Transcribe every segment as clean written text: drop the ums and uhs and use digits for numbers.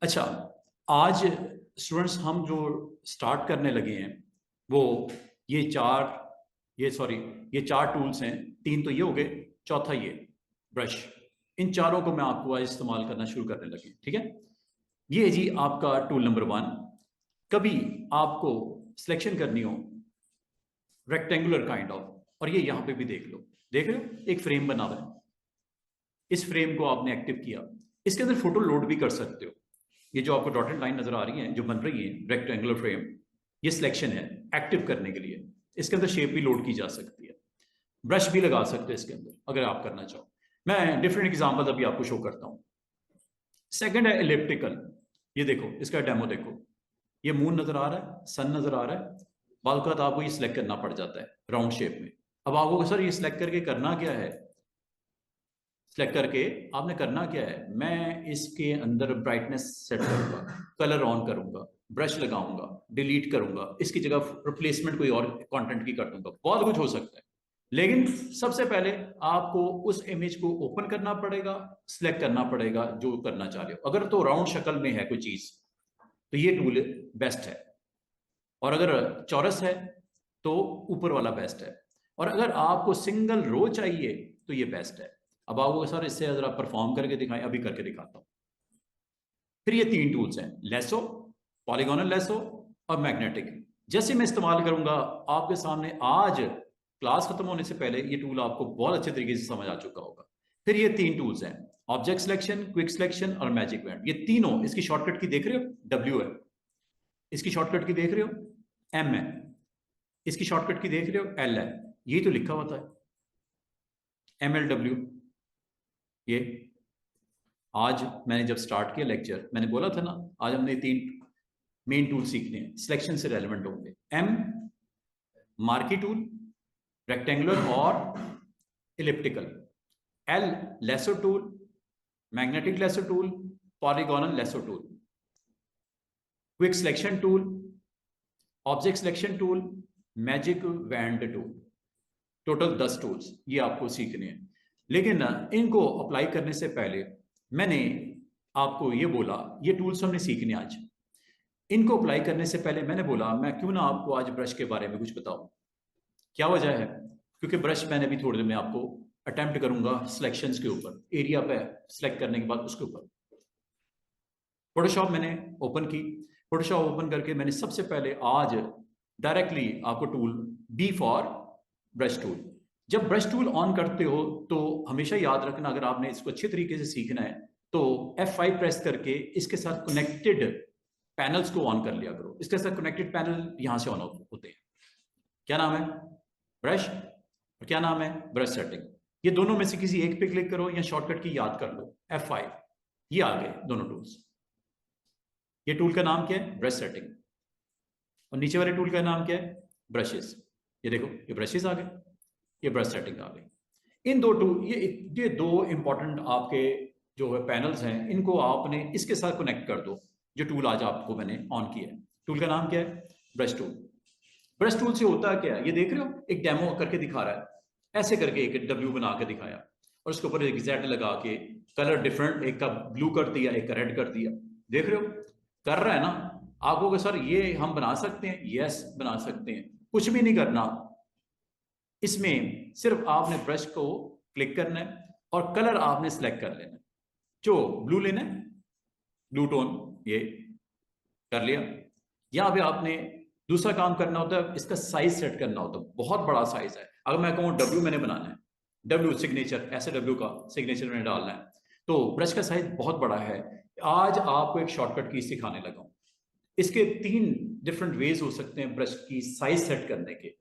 अच्छा, आज स्टूडेंट्स हम जो स्टार्ट करने लगे हैं वो ये चार ये सॉरी ये चार टूल्स हैं। तीन तो ये हो गए, चौथा ये ब्रश। इन चारों को मैं आपको आज इस्तेमाल करना शुरू करने लगे, ठीक है। ये है जी आपका टूल नंबर 1। कभी आपको सिलेक्शन करनी हो रेक्टेंगुलर काइंड ऑफ, और ये यहां पे भी देख रहे हो एक फ्रेम बना हुआ है। इस फ्रेम को आपने एक्टिव किया, इसके अंदर फोटो लोड भी कर सकते हो। ये जो आपको डॉटेड लाइन नजर आ रही है जो बन रही है रेक्टेंगुलर फ्रेम, ये सिलेक्शन है एक्टिव करने के लिए। इसके अंदर शेप भी लोड की जा सकती है, ब्रश भी लगा सकते हैं इसके अंदर अगर आप करना चाहो। मैं डिफरेंट एग्जांपल अभी आपको शो करता हूं। सेकंड है इलिप्टिकल। ये देखो, इसका डेमो देखो। ये मून नजर आ रहा है, सन नजर आ रहा है। बाल का आपको ये सिलेक्ट करना पड़ जाता है राउंड शेप में। अब आपको सर ये सिलेक्ट करके करना क्या है, सेलेक्ट करके आपने करना क्या है, मैं इसके अंदर ब्राइटनेस सेट करूंगा, कलर ऑन करूंगा, ब्रश लगाऊंगा, डिलीट करूंगा, इसकी जगह रिप्लेसमेंट कोई और कंटेंट की कर दूंगा। बहुत कुछ हो सकता है, लेकिन सबसे पहले आपको उस इमेज को ओपन करना पड़ेगा, सिलेक्ट करना पड़ेगा जो करना चाह रहे हो। अगर तो राउंड शक्ल में है कोई चीज तो ये टूल बेस्ट है, और अगर चौरस है तो ऊपर वाला बेस्ट है, और अगर आपको सिंगल रो चाहिए तो ये बेस्ट है। अब आपको सर इससे जरा परफॉर्म करके दिखाएं, अभी करके दिखाता हूं। फिर ये तीन टूल्स हैं, लेसो, पॉलीगोनल लेसो और मैग्नेटिक। जैसे मैं इस्तेमाल करूंगा आपके सामने आज क्लास खत्म होने से पहले ये टूल आपको बहुत अच्छे तरीके से समझ आ चुका होगा। फिर ये तीन टूल्स हैं, ऑब्जेक्ट सिलेक्शन, क्विक सिलेक्शन और मैजिक बैंड। ये तीनों, इसकी शॉर्टकट की देख रहे हो, डब्ल्यू है। इसकी शॉर्टकट की देख रहे हो, एम है। इसकी शॉर्टकट की देख रहे हो, एल है। यही तो लिखा होता है, एम एल डब्ल्यू। ये आज मैंने जब स्टार्ट किया लेक्चर, मैंने बोला था ना आज हमने तीन मेन टूल सीखने हैं, सिलेक्शन से रेलेवेंट होंगे। एम मार्की टूल, रेक्टेंगुलर और elliptical. L lasso tool, magnetic lasso tool, polygonal lasso tool, quick selection tool, object selection tool, magic wand tool. Total 10 tools ये आपको सीखने हैं। लेकिन इनको अप्लाई करने से पहले मैंने आपको ये बोला, ये टूल्स हमने सीखने आज। इनको अप्लाई करने से पहले मैंने बोला मैं क्यों ना आपको आज ब्रश के बारे में कुछ बताऊं। क्या वजह है, क्योंकि ब्रश मैंने अभी थोड़ी देर में आपको अटेम्प्ट करूंगा सिलेक्शंस के ऊपर, एरिया पे सिलेक्ट करने के बाद उसके ऊपर। फोटोशॉप मैंने ओपन की, फोटोशॉप ओपन करके मैंने सबसे पहले आज डायरेक्टली आपको tool B for brush tool. जब ब्रश टूल ऑन करते हो तो हमेशा याद रखना, अगर आपने इसको अच्छे तरीके से सीखना है तो F5 प्रेस करके इसके साथ कनेक्टेड पैनल्स को ऑन कर लिया करो। इसके साथ कनेक्टेड पैनल यहां से ऑन होते हैं। क्या नाम है, ब्रश, और क्या नाम है, ब्रश सेटिंग। ये दोनों में से किसी एक पे क्लिक करो या शॉर्टकट की याद कर लो, F5। ये आ गए दोनों टूल्स। ये टूल का नाम क्या है, ब्रश सेटिंग, और नीचे वाले टूल का नाम क्या है, ब्रशेस। ये देखो ये ब्रशेस आ गए, ये ब्रश सेटिंग आ गई। इन दो टूल, ये दो इंपॉर्टेंट आपके जो है पैनल्स हैं, इनको आपने इसके साथ कनेक्ट कर दो। जो टूल आज आपको मैंने ऑन किया है, टूल का नाम क्या है, ब्रश टूल। ब्रश टूल से होता क्या है ये देख रहे हो, एक डेमो करके दिखा रहा है। ऐसे करके एक डब्ल्यू बना के दिखाया और उसके ऊपर एक जेड लगा के कलर डिफरेंट, एक का ब्लू कर दिया, एक का रेड कर दिया। देख रहे हो कर रहा है ना। आपको कि सर ये हम बना सकते हैं, यस बना सकते हैं, कुछ भी नहीं करना। इसमें सिर्फ आपने ब्रश को क्लिक करना है और कलर आपने सिलेक्ट कर लेना है। जो ब्लू लेना है, ब्लू टोन, ये कर लिया। यहां पे आपने दूसरा काम करना होता है, इसका साइज सेट करना होता है। बहुत बड़ा साइज है, अगर मैं कहूँ डब्ल्यू मैंने बनाना है, डब्ल्यू सिग्नेचर, ऐसे डब्ल्यू का सिग्नेचर मैंने डालना है, तो ब्रश का साइज बहुत बड़ा है। आज आपको एक शॉर्टकट की सिखाने लगा हूं। इसके तीन डिफरेंट वेज हो सकते हैं ब्रश की साइज सेट करने के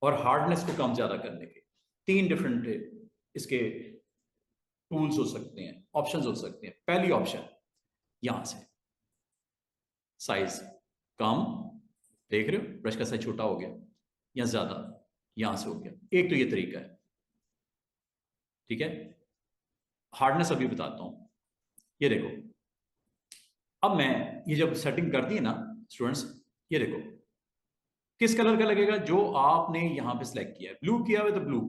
और हार्डनेस को कम ज्यादा करने के। तीन डिफरेंट इसके टूल्स हो सकते हैं, ऑप्शंस हो सकते हैं। पहली ऑप्शन यहां से साइज कम, देख रहे हो ब्रश का साइज छोटा हो गया या ज्यादा, यहां से हो गया। एक तो ये तरीका है, ठीक है। हार्डनेस अभी बताता हूं। ये देखो, अब मैं ये जब सेटिंग कर दी है ना स्टूडेंट्स, ये देखो किस कलर का लगेगा जो आपने यहां पे सिलेक्ट किया है। ब्लू किया हुआ तो ब्लू,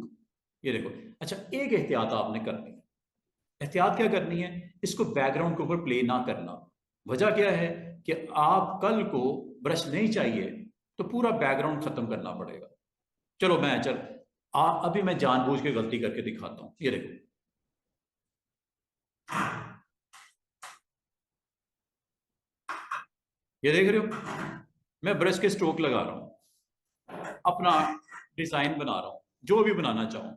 ये देखो। अच्छा, एक एहतियात आपने करनी है, एहतियात क्या करनी है, इसको बैकग्राउंड के ऊपर प्ले ना करना। वजह क्या है कि आप कल को ब्रश नहीं चाहिए तो पूरा बैकग्राउंड खत्म करना पड़ेगा। चलो मैं अभी मैं जानबूझ के गलती करके दिखाता हूं। ये देखो, ये देख रहे हो, मैं ब्रश के स्ट्रोक लगा रहा हूं, अपना डिजाइन बना रहा हूं, जो भी बनाना चाहूं।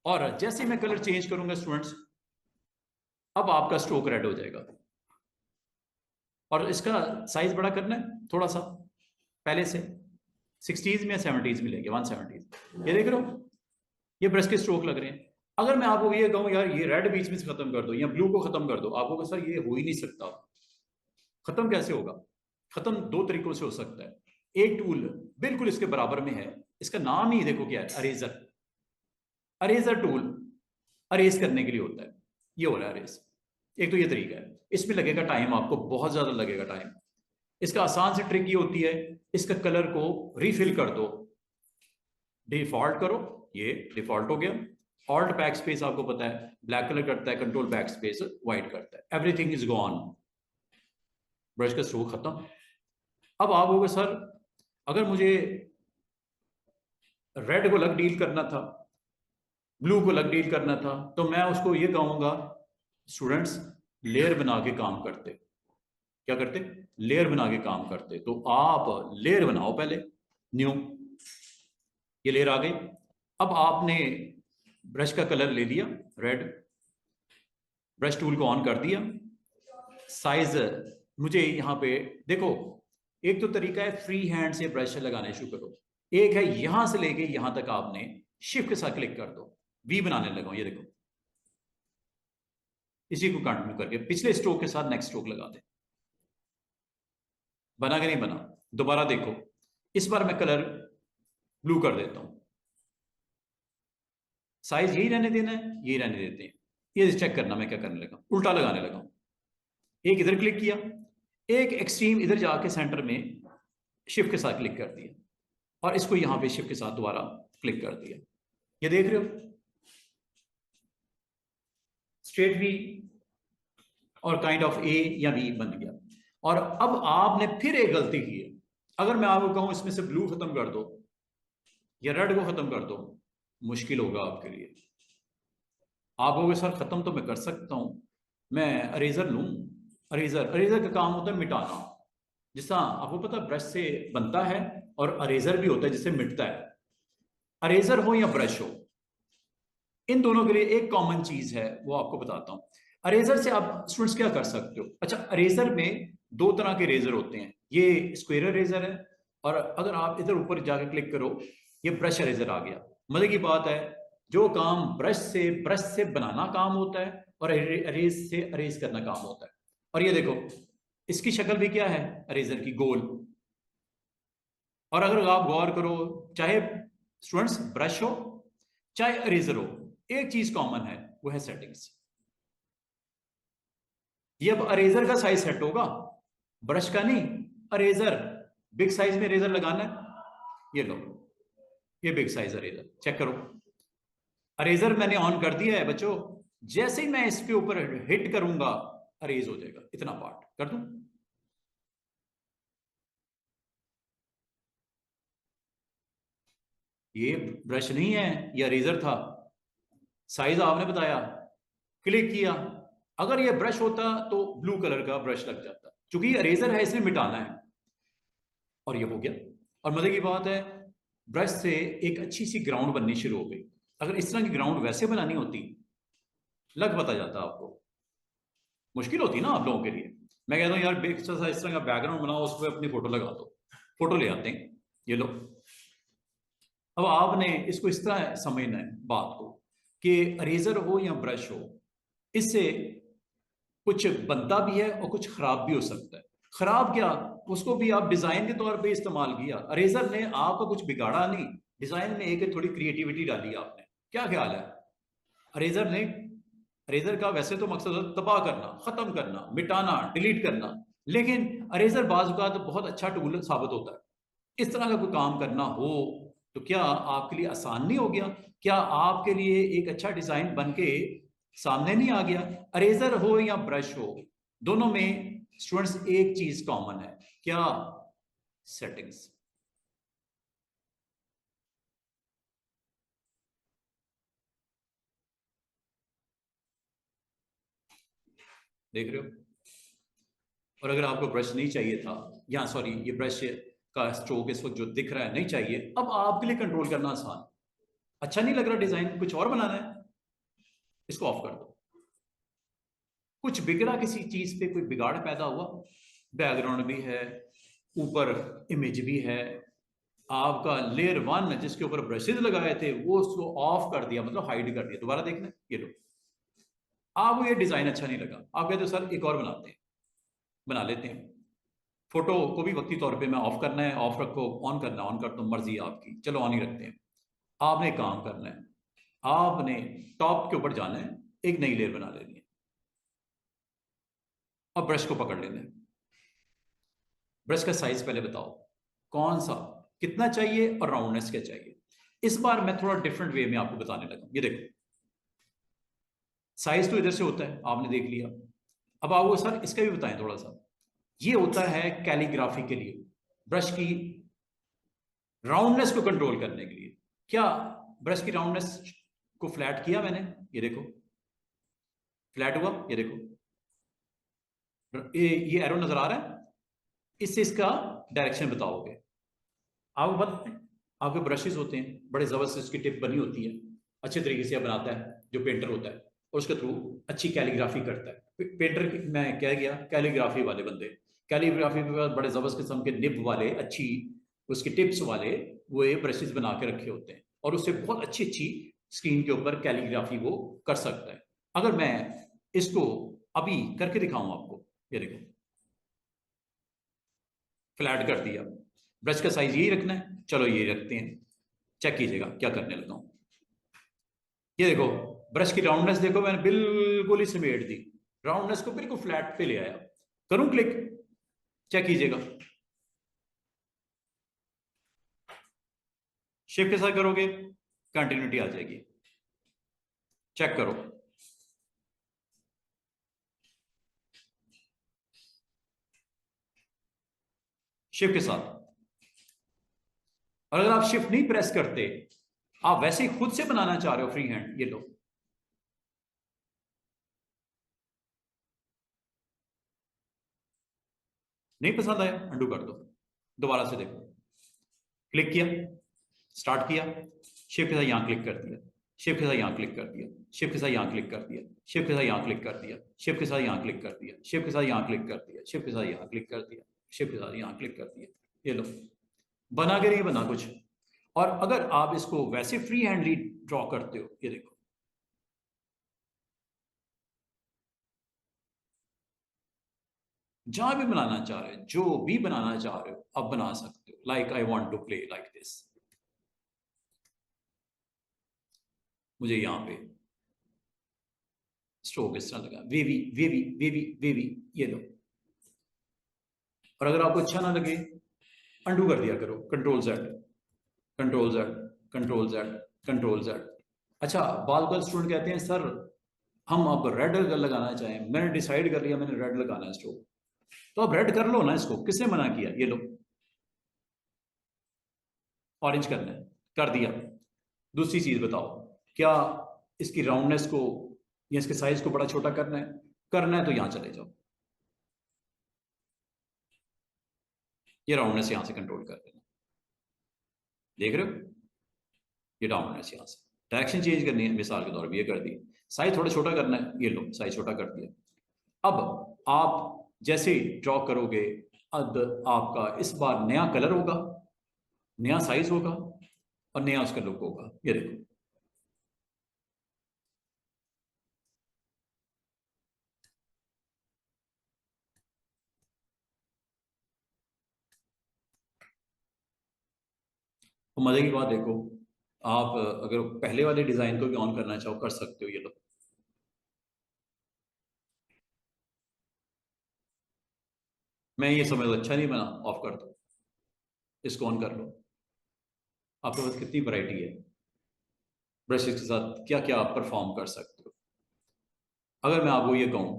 और जैसे मैं कलर चेंज करूंगा स्टूडेंट्स, अब आपका स्ट्रोक रेड हो जाएगा। और इसका साइज बड़ा करना है थोड़ा सा, पहले से 60s में या 70s में लेंगे, 170। ये देख रहे हो, ये ब्रश के स्ट्रोक लग रहे हैं। अगर मैं आपको ये कहूं यार ये रेड बीच में से खत्म कर दो या ब्लू को खत्म कर दो, आपको सर ये हो ही नहीं सकता। खत्म कैसे होगा? खत्म दो तरीकों से हो सकता है। एक टूल बिल्कुल इसके बराबर में है, इसका नाम ही देखो क्या है, अरेजर। अरेजर टूल अरेज करने के लिए होता है। ये हो रहा है अरेज। एक तो ये तरीका है, इसमें लगेगा टाइम, आपको बहुत ज्यादा लगेगा टाइम। इसका आसान सी ट्रिक ये होती है, इसका कलर को रिफिल कर दो, डिफॉल्ट करो। ये डिफॉल्ट हो गया। ऑल्ट बैक स्पेस आपको पता है ब्लैक कलर करता है, कंट्रोल बैक स्पेस व्हाइट करता है। एवरीथिंग इज गॉन, ब्रश का स्ट्रोक खत्म। अब आप होगे सर अगर मुझे रेड को अलग डील करना था, ब्लू को अलग डील करना था, तो मैं उसको ये कहूंगा स्टूडेंट्स लेयर बना के काम करते। क्या करते? लेयर बना के काम करते। तो आप लेयर बनाओ पहले, न्यू, ये लेयर आ गई। अब आपने ब्रश का कलर ले लिया रेड, ब्रश टूल को ऑन कर दिया। साइज मुझे यहां पे देखो, एक तो तरीका है फ्री हैंड से ब्रश लगाने शुरू करो, एक है यहां से लेके यहां तक आपने शिफ्ट के साथ क्लिक कर दो, वी बनाने लगा। ये देखो, इसी को कंटिन्यू करके पिछले स्ट्रोक के साथ नेक्स्ट स्ट्रोक लगा दे। बना कि नहीं बना? दोबारा देखो, इस बार मैं कलर ब्लू कर देता हूं। साइज यही रहने देना है, यही रहने देते हैं। ये चेक करना मैं क्या करने लगा, उल्टा लगाने लगा। एक इधर क्लिक किया, एक एक्सट्रीम इधर जाके सेंटर में शिफ्ट के साथ क्लिक कर दिया, और इसको यहां पे शिफ्ट के साथ दोबारा क्लिक कर दिया। ये देख रहे हो, स्ट्रेट वी और काइंड ऑफ ए या वी बन गया। और अब आपने फिर एक गलती की है। अगर मैं आपको कहूं इसमें से ब्लू खत्म कर दो या रेड को खत्म कर दो, मुश्किल होगा आपके लिए। आप कहोगे सर खत्म तो मैं कर सकता हूं, मैं अरेजर लूं। अरेजर का काम होता है मिटाना। जिस तरह आपको पता है ब्रश से बनता है और अरेजर भी होता है जिससे मिटता है। अरेजर हो या ब्रश हो, इन दोनों के लिए एक कॉमन चीज है, वो आपको बताता हूं। अरेजर से आप स्टूडेंट्स क्या कर सकते हो? अच्छा, अरेजर में दो तरह के रेजर होते हैं, ये स्क्वेयर अरेजर है, और अगर आप इधर ऊपर जाके क्लिक करो, ये ब्रश अरेजर आ गया। मजे की बात है, जो काम ब्रश से बनाना काम होता है और अरेज से अरेज करना काम होता है। और ये देखो, इसकी शक्ल भी क्या है अरेजर की, गोल। और अगर आप गौर करो, चाहे स्टूडेंट्स ब्रश हो चाहे अरेजर हो, एक चीज कॉमन है, वो है सेटिंग्स। ये अब अरेजर का साइज सेट होगा, ब्रश का नहीं। अरेजर बिग साइज में अरेजर लगाना है, ये लो, ये बिग साइज अरेजर, चेक करो। अरेजर मैंने ऑन कर दिया है बच्चों, जैसे ही मैं इसके ऊपर हिट करूंगा अरेज हो जाएगा। इतना पार्ट कर दूं, ये ब्रश नहीं है, ये अरेजर था। साइज आपने बताया, क्लिक किया, अगर ये ब्रश होता तो ब्लू कलर का ब्रश लग जाता, क्योंकि ये अरेजर है इसलिए मिटाना है। और ये हो गया। और मजे की बात है, ब्रश से एक अच्छी सी ग्राउंड बननी शुरू हो गई। अगर इस तरह की ग्राउंड वैसे बनानी होती, लग पता जाता आपको, मुश्किल होती ना आप लोगों के लिए। मैं कहता हूँ यार इस तरह का बैकग्राउंड बनाओ, उस पर अपनी फोटो लगा दो, फोटो ले आते हैं, ये लो। अब आपने इसको इस तरह समझना है बात को, कि अरेजर हो या ब्रश हो, इससे कुछ बनता भी है और कुछ खराब भी हो सकता है। खराब क्या, उसको भी आप डिजाइन के तौर पे इस्तेमाल किया, अरेजर ने आपका कुछ बिगाड़ा नहीं, डिजाइन में एक थोड़ी क्रिएटिविटी डाली आपने। क्या ख्याल है? अरेजर ने, अरेजर का वैसे तो मकसद होता है तबाह करना, खत्म करना, मिटाना, डिलीट करना, लेकिन अरेजर बाज़ औक़ात बहुत अच्छा टूल साबित होता है। इस तरह का कोई काम करना हो तो क्या आपके लिए आसान नहीं हो गया? क्या आपके लिए एक अच्छा डिजाइन बन के सामने नहीं आ गया। अरेजर हो या ब्रश हो, दोनों में स्टूडेंट्स एक चीज कॉमन है, क्या? सेटिंग्स। देख रहे हो? और अगर आपको ब्रश नहीं चाहिए था, या सॉरी ये ब्रश का स्ट्रोक इस वक्त जो दिख रहा है नहीं चाहिए, अब आपके लिए कंट्रोल करना आसान। अच्छा नहीं लग रहा डिजाइन, कुछ और बनाना है, इसको ऑफ कर दो। कुछ बिगड़ा, किसी चीज पे कोई बिगाड़ पैदा हुआ, बैकग्राउंड भी है, ऊपर इमेज भी है, आपका लेयर वन जिसके ऊपर ब्रशेज लगाए थे वो उसको ऑफ कर दिया, मतलब हाइड कर दिया। दोबारा देखना, ये लो, आपको ये डिजाइन अच्छा नहीं लगा, आप कहते हो सर एक और बनाते हैं, बना लेते हैं। फोटो को भी वक्ती तौर पे मैं ऑफ करना है, ऑफ रखो, ऑन करना है, ऑन कर दो, मर्जी है आपकी, चलो ऑन ही रखते हैं। आपने काम करना है, आपने टॉप के ऊपर जाना है, एक नई लेयर बना लेनी है और ब्रश को पकड़ लेना है। ब्रश का साइज पहले बताओ, कौन सा, कितना चाहिए और राउंडनेस क्या चाहिए। इस बार मैं थोड़ा डिफरेंट वे में आपको बताने लगा। ये देखो, साइज तो इधर से होता है, आपने देख लिया। अब आपको सर इसका भी बताएं थोड़ा सा। ये होता है कैलीग्राफी के लिए, ब्रश की राउंडनेस को कंट्रोल करने के लिए। क्या ब्रश की राउंडनेस को फ्लैट किया मैंने, ये देखो फ्लैट हुआ, ये देखो ये एरो नजर आ रहा है, इससे इसका डायरेक्शन बताओगे। आपको पता है, आपके ब्रशेस होते हैं बड़े जबरदस्त, इसकी टिप बनी होती है, अच्छे तरीके से बनाता है जो पेंटर होता है, और उसके थ्रू अच्छी कैलीग्राफी करता है पेंटर। मैं कह गया कैलीग्राफी वाले बंदे, कैलीग्राफी के बाद बड़े जबरदस्त किस्म के निब वाले, अच्छी उसकी टिप्स वाले वो ये ब्रशेस बना के रखे होते हैं, और उससे बहुत अच्छी अच्छी स्क्रीन के ऊपर कैलीग्राफी वो कर सकता है। अगर मैं इसको अभी करके दिखाऊं आपको, ये देखो फ्लैट कर दिया। ब्रश का साइज यही रखना है, चलो ये रखते हैं, चेक कीजिएगा क्या करने लगा हूं। ये देखो, ब्रश की राउंडनेस देखो, मैंने बिल्कुल ही समेट दी, राउंडनेस को बिल्कुल फ्लैट पे ले आया। करूं क्लिक, चेक कीजिएगा। शिफ्ट के साथ करोगे कंटिन्यूटी आ जाएगी, चेक करो। शिफ्ट के साथ, और अगर आप शिफ्ट नहीं प्रेस करते, आप वैसे ही खुद से बनाना चाह रहे हो फ्री हैंड, ये लो। नहीं पसंद आया, अंडू कर दो, दोबारा से देखो। क्लिक किया, स्टार्ट किया, शिफ्ट के साथ यहां क्लिक कर दिया, शिफ्ट के साथ यहां क्लिक कर दिया, शिफ्ट के साथ यहां क्लिक कर दिया, शिफ्ट के साथ यहां क्लिक कर दिया, शिफ्ट के साथ यहां क्लिक कर दिया, शिफ्ट के साथ यहां क्लिक कर दिया, शिफ्ट के साथ यहां क्लिक कर दिया, शिफ्ट के साथ यहां क्लिक कर दिया। ये लो, बना के नहीं बना कुछ। और अगर आप इसको वैसे फ्री हैंडली ड्रॉ करते हो, ये देखो, जहां भी बनाना चाह रहे हो, जो भी बनाना चाह रहे हो अब बना सकते हो। Like I want to play like this, मुझे यहां पे स्ट्रोक इस तरह लगा, वेवी वेवी वेवी वेवी, ये लो। और अगर आपको अच्छा ना लगे, अंडू कर दिया करो, control Z, control Z, control Z, control Z. अच्छा, बाल बाल स्टूडेंट कहते हैं सर हम अब रेड लगाना चाहें, मैंने डिसाइड कर लिया मैंने रेड लगाना है स्ट्रोक, तो अब रेड कर लो ना, इसको किसने मना किया, ये लो ऑरेंज करना है, कर दिया। दूसरी चीज बताओ, क्या इसकी राउंडनेस को या इसके साइज को बड़ा छोटा करना है? करना है तो यहां चले जाओ, ये राउंडनेस यहां से कंट्रोल कर देना, देख रहे हो, ये राउंडनेस यहां से डायरेक्शन चेंज करनी है, मिसाल के तौर पर ये कर दी। साइज थोड़ा छोटा करना है, ये लो साइज छोटा कर दिया। अब आप जैसे ड्रॉ करोगे, अब आपका इस बार नया कलर होगा, नया साइज होगा और नया उसका लुक होगा, ये देखो। तो मजे की बात देखो, आप अगर पहले वाले डिजाइन को भी ऑन करना चाहो कर सकते हो, ये लो। मैं ये समझ अच्छा नहीं बना, ऑफ कर दो, इसको ऑन कर लो। आपके पास कितनी वैरायटी है, ब्रशेस के साथ क्या क्या आप परफॉर्म कर सकते हो। अगर मैं आपको ये कहूं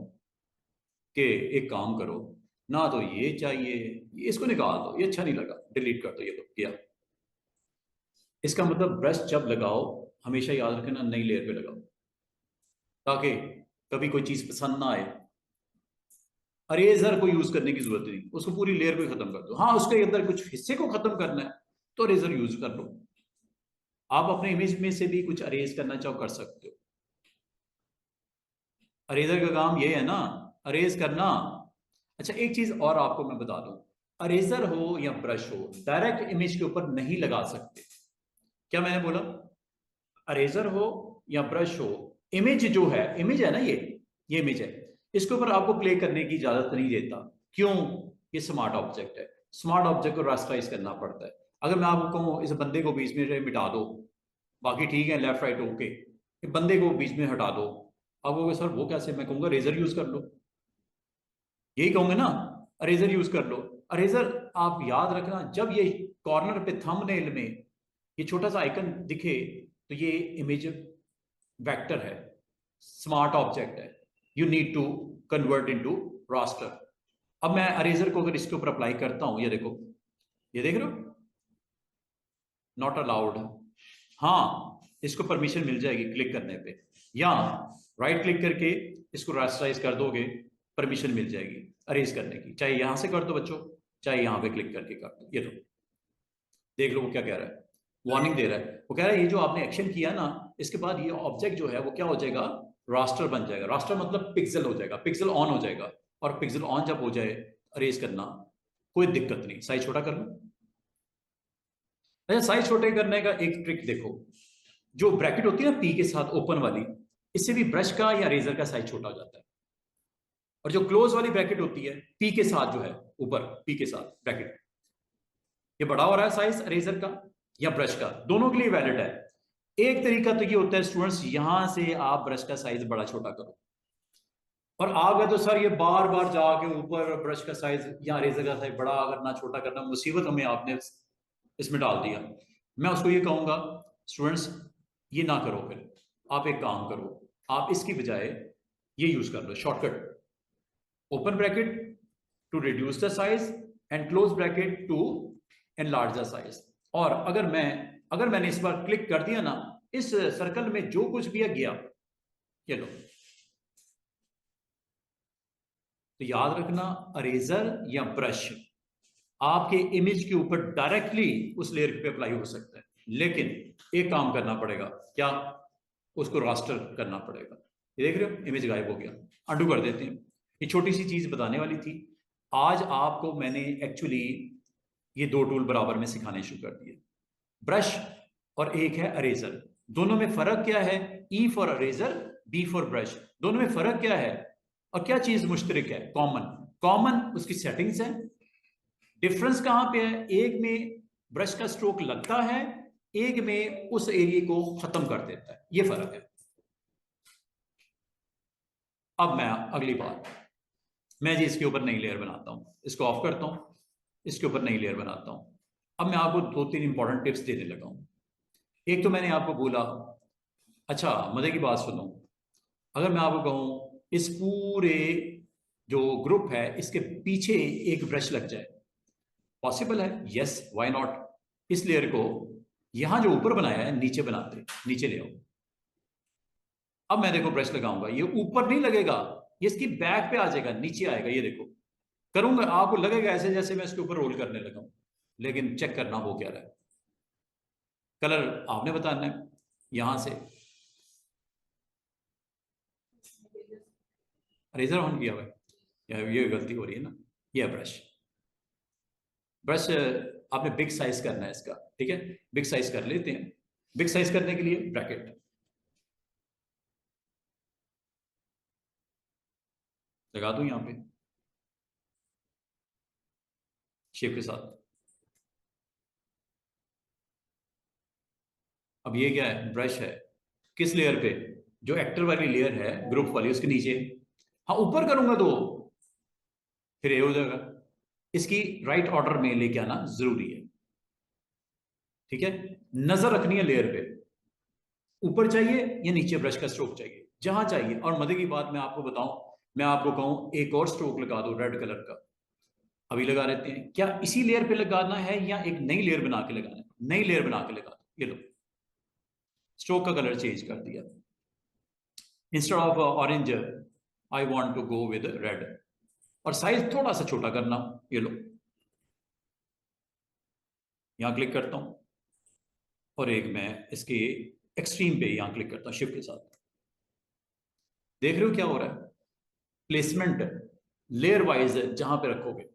कि एक काम करो ना, तो ये चाहिए, इसको निकाल दो, ये अच्छा नहीं लगा, डिलीट कर दो, ये तो किया। इसका मतलब ब्रश जब लगाओ हमेशा याद रखना नई लेयर पे लगाओ, ताकि कभी कोई चीज पसंद ना आए। अरेजर को यूज करने की जरूरत नहीं, उसको पूरी लेयर को खत्म कर दो। हाँ, उसके अंदर कुछ हिस्से को खत्म करना है तो अरेजर यूज कर लो। आप अपने इमेज में से भी कुछ अरेज करना चाहो कर सकते हो। अरेजर का काम ये है ना, अरेज करना। अच्छा, एक चीज और आपको मैं बता दूं, अरेजर हो या ब्रश हो, डायरेक्ट इमेज के ऊपर नहीं लगा सकते। क्या मैंने बोला? अरेजर हो या ब्रश हो, इमेज जो है, इमेज है ना, ये इमेज है, इसके ऊपर आपको प्ले करने की इजाजत नहीं देता। क्यों? ये स्मार्ट ऑब्जेक्ट है, स्मार्ट ऑब्जेक्ट को रास्टराइज करना पड़ता है। अगर मैं आपको कहूँ इस बंदे को बीच में से मिटा दो, बाकी ठीक है लेफ्ट राइट ओके, बंदे को बीच में हटा दो, आप कहोगे सर वो कैसे? मैं कहूंगा रेजर यूज कर लो, यही कहूंगे ना, अरेजर यूज कर लो। अरेजर आप याद रखना, जब ये कॉर्नर पे थंबनेल में ये छोटा सा आइकन दिखे तो ये इमेज वेक्टर है, स्मार्ट ऑब्जेक्ट है, you need to convert into raster. अब मैं अरेजर को अगर इसके ऊपर अप्लाई करता हूं, ये देखो, ये देख रहे हो, नॉट अलाउड। हाँ, इसको परमिशन मिल जाएगी क्लिक करने पे, या राइट क्लिक करके इसको रास्टराइज कर दोगे, परमिशन मिल जाएगी अरेज करने की। चाहे यहां से कर दो बच्चों, चाहे यहां पे क्लिक करके कर दो। ये लो, देख लो वो क्या कह रहा है, वार्निंग दे रहा है। वो कह रहा है ये जो आपने एक्शन किया ना, इसके बाद ये ऑब्जेक्ट जो है वो क्या हो जाएगा, रास्टर बन जाएगा। रास्टर मतलब पिक्सल हो जाएगा, पिक्सल ऑन हो जाएगा। और पिक्सल ऑन जब हो जाए अरेज करना, कोई दिक्कत नहीं, साइज छोटा कर लो। अच्छा, साइज छोटे करने का एक ट्रिक देखो, जो ब्रैकेट होती है ना पी के साथ ओपन वाली, इससे भी ब्रश का या रेजर का साइज छोटा हो जाता है। और जो क्लोज वाली ब्रैकेट होती है पी के साथ, जो है ऊपर पी के साथ ब्रैकेट, ये बड़ा हो रहा है साइज रेजर का या ब्रश का, दोनों के लिए वैलिड है। एक तरीका तो ये होता है स्टूडेंट्स, यहां से आप ब्रश का साइज बड़ा छोटा करो, और आ गए तो सर ये बार बार जाके ऊपर ब्रश का साइज या रेजर का साइज बड़ा करना छोटा करना, मुसीबत हमें आपने इसमें डाल दिया। मैं उसको ये कहूंगा स्टूडेंट्स, ये ना करो, फिर आप एक काम करो, आप इसकी बजाय ये यूज कर लो shortcut, open bracket to reduce the size and close bracket to enlarge the size. और अगर मैंने इस बार क्लिक कर दिया ना, इस सर्कल में जो कुछ भी गया, ये लो। तो याद रखना, अरेजर या ब्रश आपके इमेज के ऊपर डायरेक्टली उस लेयर पे अप्लाई हो सकता है, लेकिन एक काम करना पड़ेगा, क्या? उसको रास्टर करना पड़ेगा। ये देख रहे हो इमेज गायब हो गया, अंडू कर देते हैं। ये छोटी सी चीज बताने वाली थी। आज आपको मैंने एक्चुअली ये दो टूल बराबर में सिखाने शुरू कर दिए, ब्रश और एक है अरेजर। दोनों में फर्क क्या है? E for eraser, B for brush, दोनों में फर्क क्या है? और क्या चीज मुश्तरक है? कॉमन उसकी सेटिंग्स है। डिफरेंस कहां पे है? एक में ब्रश का स्ट्रोक लगता है, एक में उस एरिया को खत्म कर देता है, ये फर्क है। अब मैं अगली बात, मैं जी इसके ऊपर नई लेयर बनाता हूं, इसको ऑफ करता हूं, इसके ऊपर नई लेयर बनाता हूं। अब मैं आपको दो तीन इंपॉर्टेंट टिप्स देने लगा हूं। एक तो मैंने आपको बोला, अच्छा मजे की बात सुनो, अगर मैं आपको कहूं इस पूरे जो ग्रुप है इसके पीछे एक ब्रश लग जाए, पॉसिबल है? Yes, why not. इस लेयर को यहां जो ऊपर बनाया है नीचे बनाते, नीचे ले आओ। अब मैं देखो ब्रश लगाऊंगा, ये ऊपर नहीं लगेगा, ये इसकी बैक पे आ जाएगा, नीचे आएगा। ये देखो करूंगा, आपको लगेगा ऐसे जैसे मैं इसके ऊपर रोल करने लगा हूं, लेकिन चेक करना हो क्या रहा है। कलर आपने बताना है यहां से, रेजर ऑन किया हुआ है, ये गलती हो रही है ना। ये ब्रश, ब्रश आपने बिग साइज करना है इसका, ठीक है? बिग साइज कर लेते हैं। बिग साइज करने के लिए ब्रैकेट लगा दूं यहां पे शेप के साथ। अब ये क्या है? ब्रश है, किस लेयर पे? जो एक्टर वाली लेयर है ग्रुप वाली, उसके नीचे। हाँ, ऊपर करूंगा तो फिर ये हो जाएगा। इसकी राइट ऑर्डर में लेके आना जरूरी है, ठीक है? नजर रखनी है लेयर पे, ऊपर चाहिए या नीचे ब्रश का स्ट्रोक चाहिए। जहां चाहिए। और मजे की बात मैं आपको बताऊं, मैं आपको कहूं एक और स्ट्रोक लगा दो रेड कलर का, अभी लगा लेते हैं। क्या इसी लेयर पे लगाना है या एक नई लेयर बना के लगाना है? नई लेयर बना के लगा दो। ये लो, स्ट्रोक का कलर चेंज कर दिया। Instead of orange I want to go with red, और साइज थोड़ा सा छोटा करना। ये लो, यहां क्लिक करता हूं और एक मैं इसके एक्सट्रीम पे यहां क्लिक करता हूं शिफ्ट के साथ। देख रहे हो क्या हो रहा है? प्लेसमेंट लेयर वाइज जहां पे रखोगे।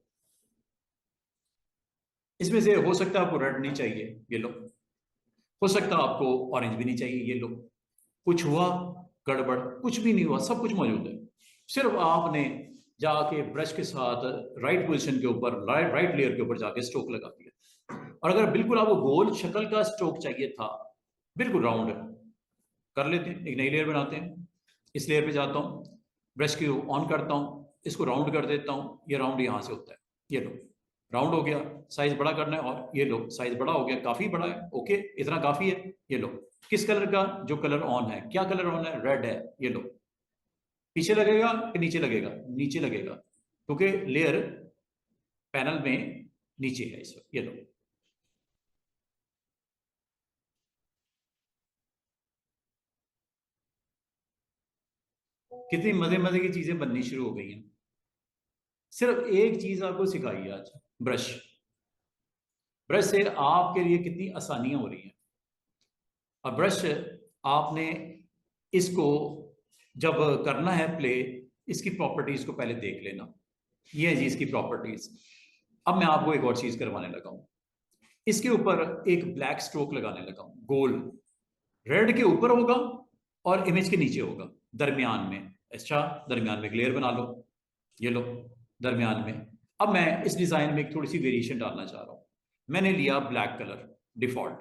इसमें से हो सकता है आपको रेड नहीं चाहिए, ये लो। हो सकता है आपको ऑरेंज भी नहीं चाहिए, ये लो। कुछ हुआ गड़बड़? कुछ भी नहीं हुआ, सब कुछ मौजूद है। सिर्फ आपने जाके ब्रश के साथ राइट पोजीशन के ऊपर, राइट लेयर के ऊपर जाके स्ट्रोक लगा दिया। और अगर बिल्कुल आपको गोल शक्ल का स्ट्रोक चाहिए था, बिल्कुल राउंड, कर लेते हैं, एक नई लेयर बनाते हैं। इस लेयर पे जाता हूँ, ब्रश को ऑन करता हूँ, इसको राउंड कर देता हूँ। ये राउंड यहाँ से होता है, ये लो, राउंड हो गया। साइज बड़ा करना है, और ये लो, साइज बड़ा हो गया, काफी बड़ा है। ओके, इतना काफी है। ये लो, किस कलर का? जो कलर ऑन है। क्या कलर ऑन है? रेड है। ये लो, पीछे लगेगा कि नीचे लगेगा? नीचे लगेगा, क्योंकि लेयर पैनल में नीचे है इस वक्त। ये लो, कितनी मजे मजे की चीजें बननी शुरू हो गई हैं। सिर्फ एक चीज आपको सिखाई है आज, ब्रश। ब्रश से आपके लिए कितनी आसानियां हो रही हैं। अब ब्रश आपने इसको जब करना है प्ले, इसकी प्रॉपर्टीज को पहले देख लेना। ये है जी इसकी प्रॉपर्टीज। अब मैं आपको एक और चीज करवाने लगा हूं। इसके ऊपर एक ब्लैक स्ट्रोक लगाने लगा हूं, गोल। रेड के ऊपर होगा और इमेज के नीचे होगा, दरमियान में। अच्छा, दरमियान में क्लियर बना लो, ये लो, दरमियान में। अब मैं इस डिजाइन में एक थोड़ी सी वेरिएशन डालना चाह रहा हूं। मैंने लिया black colour, default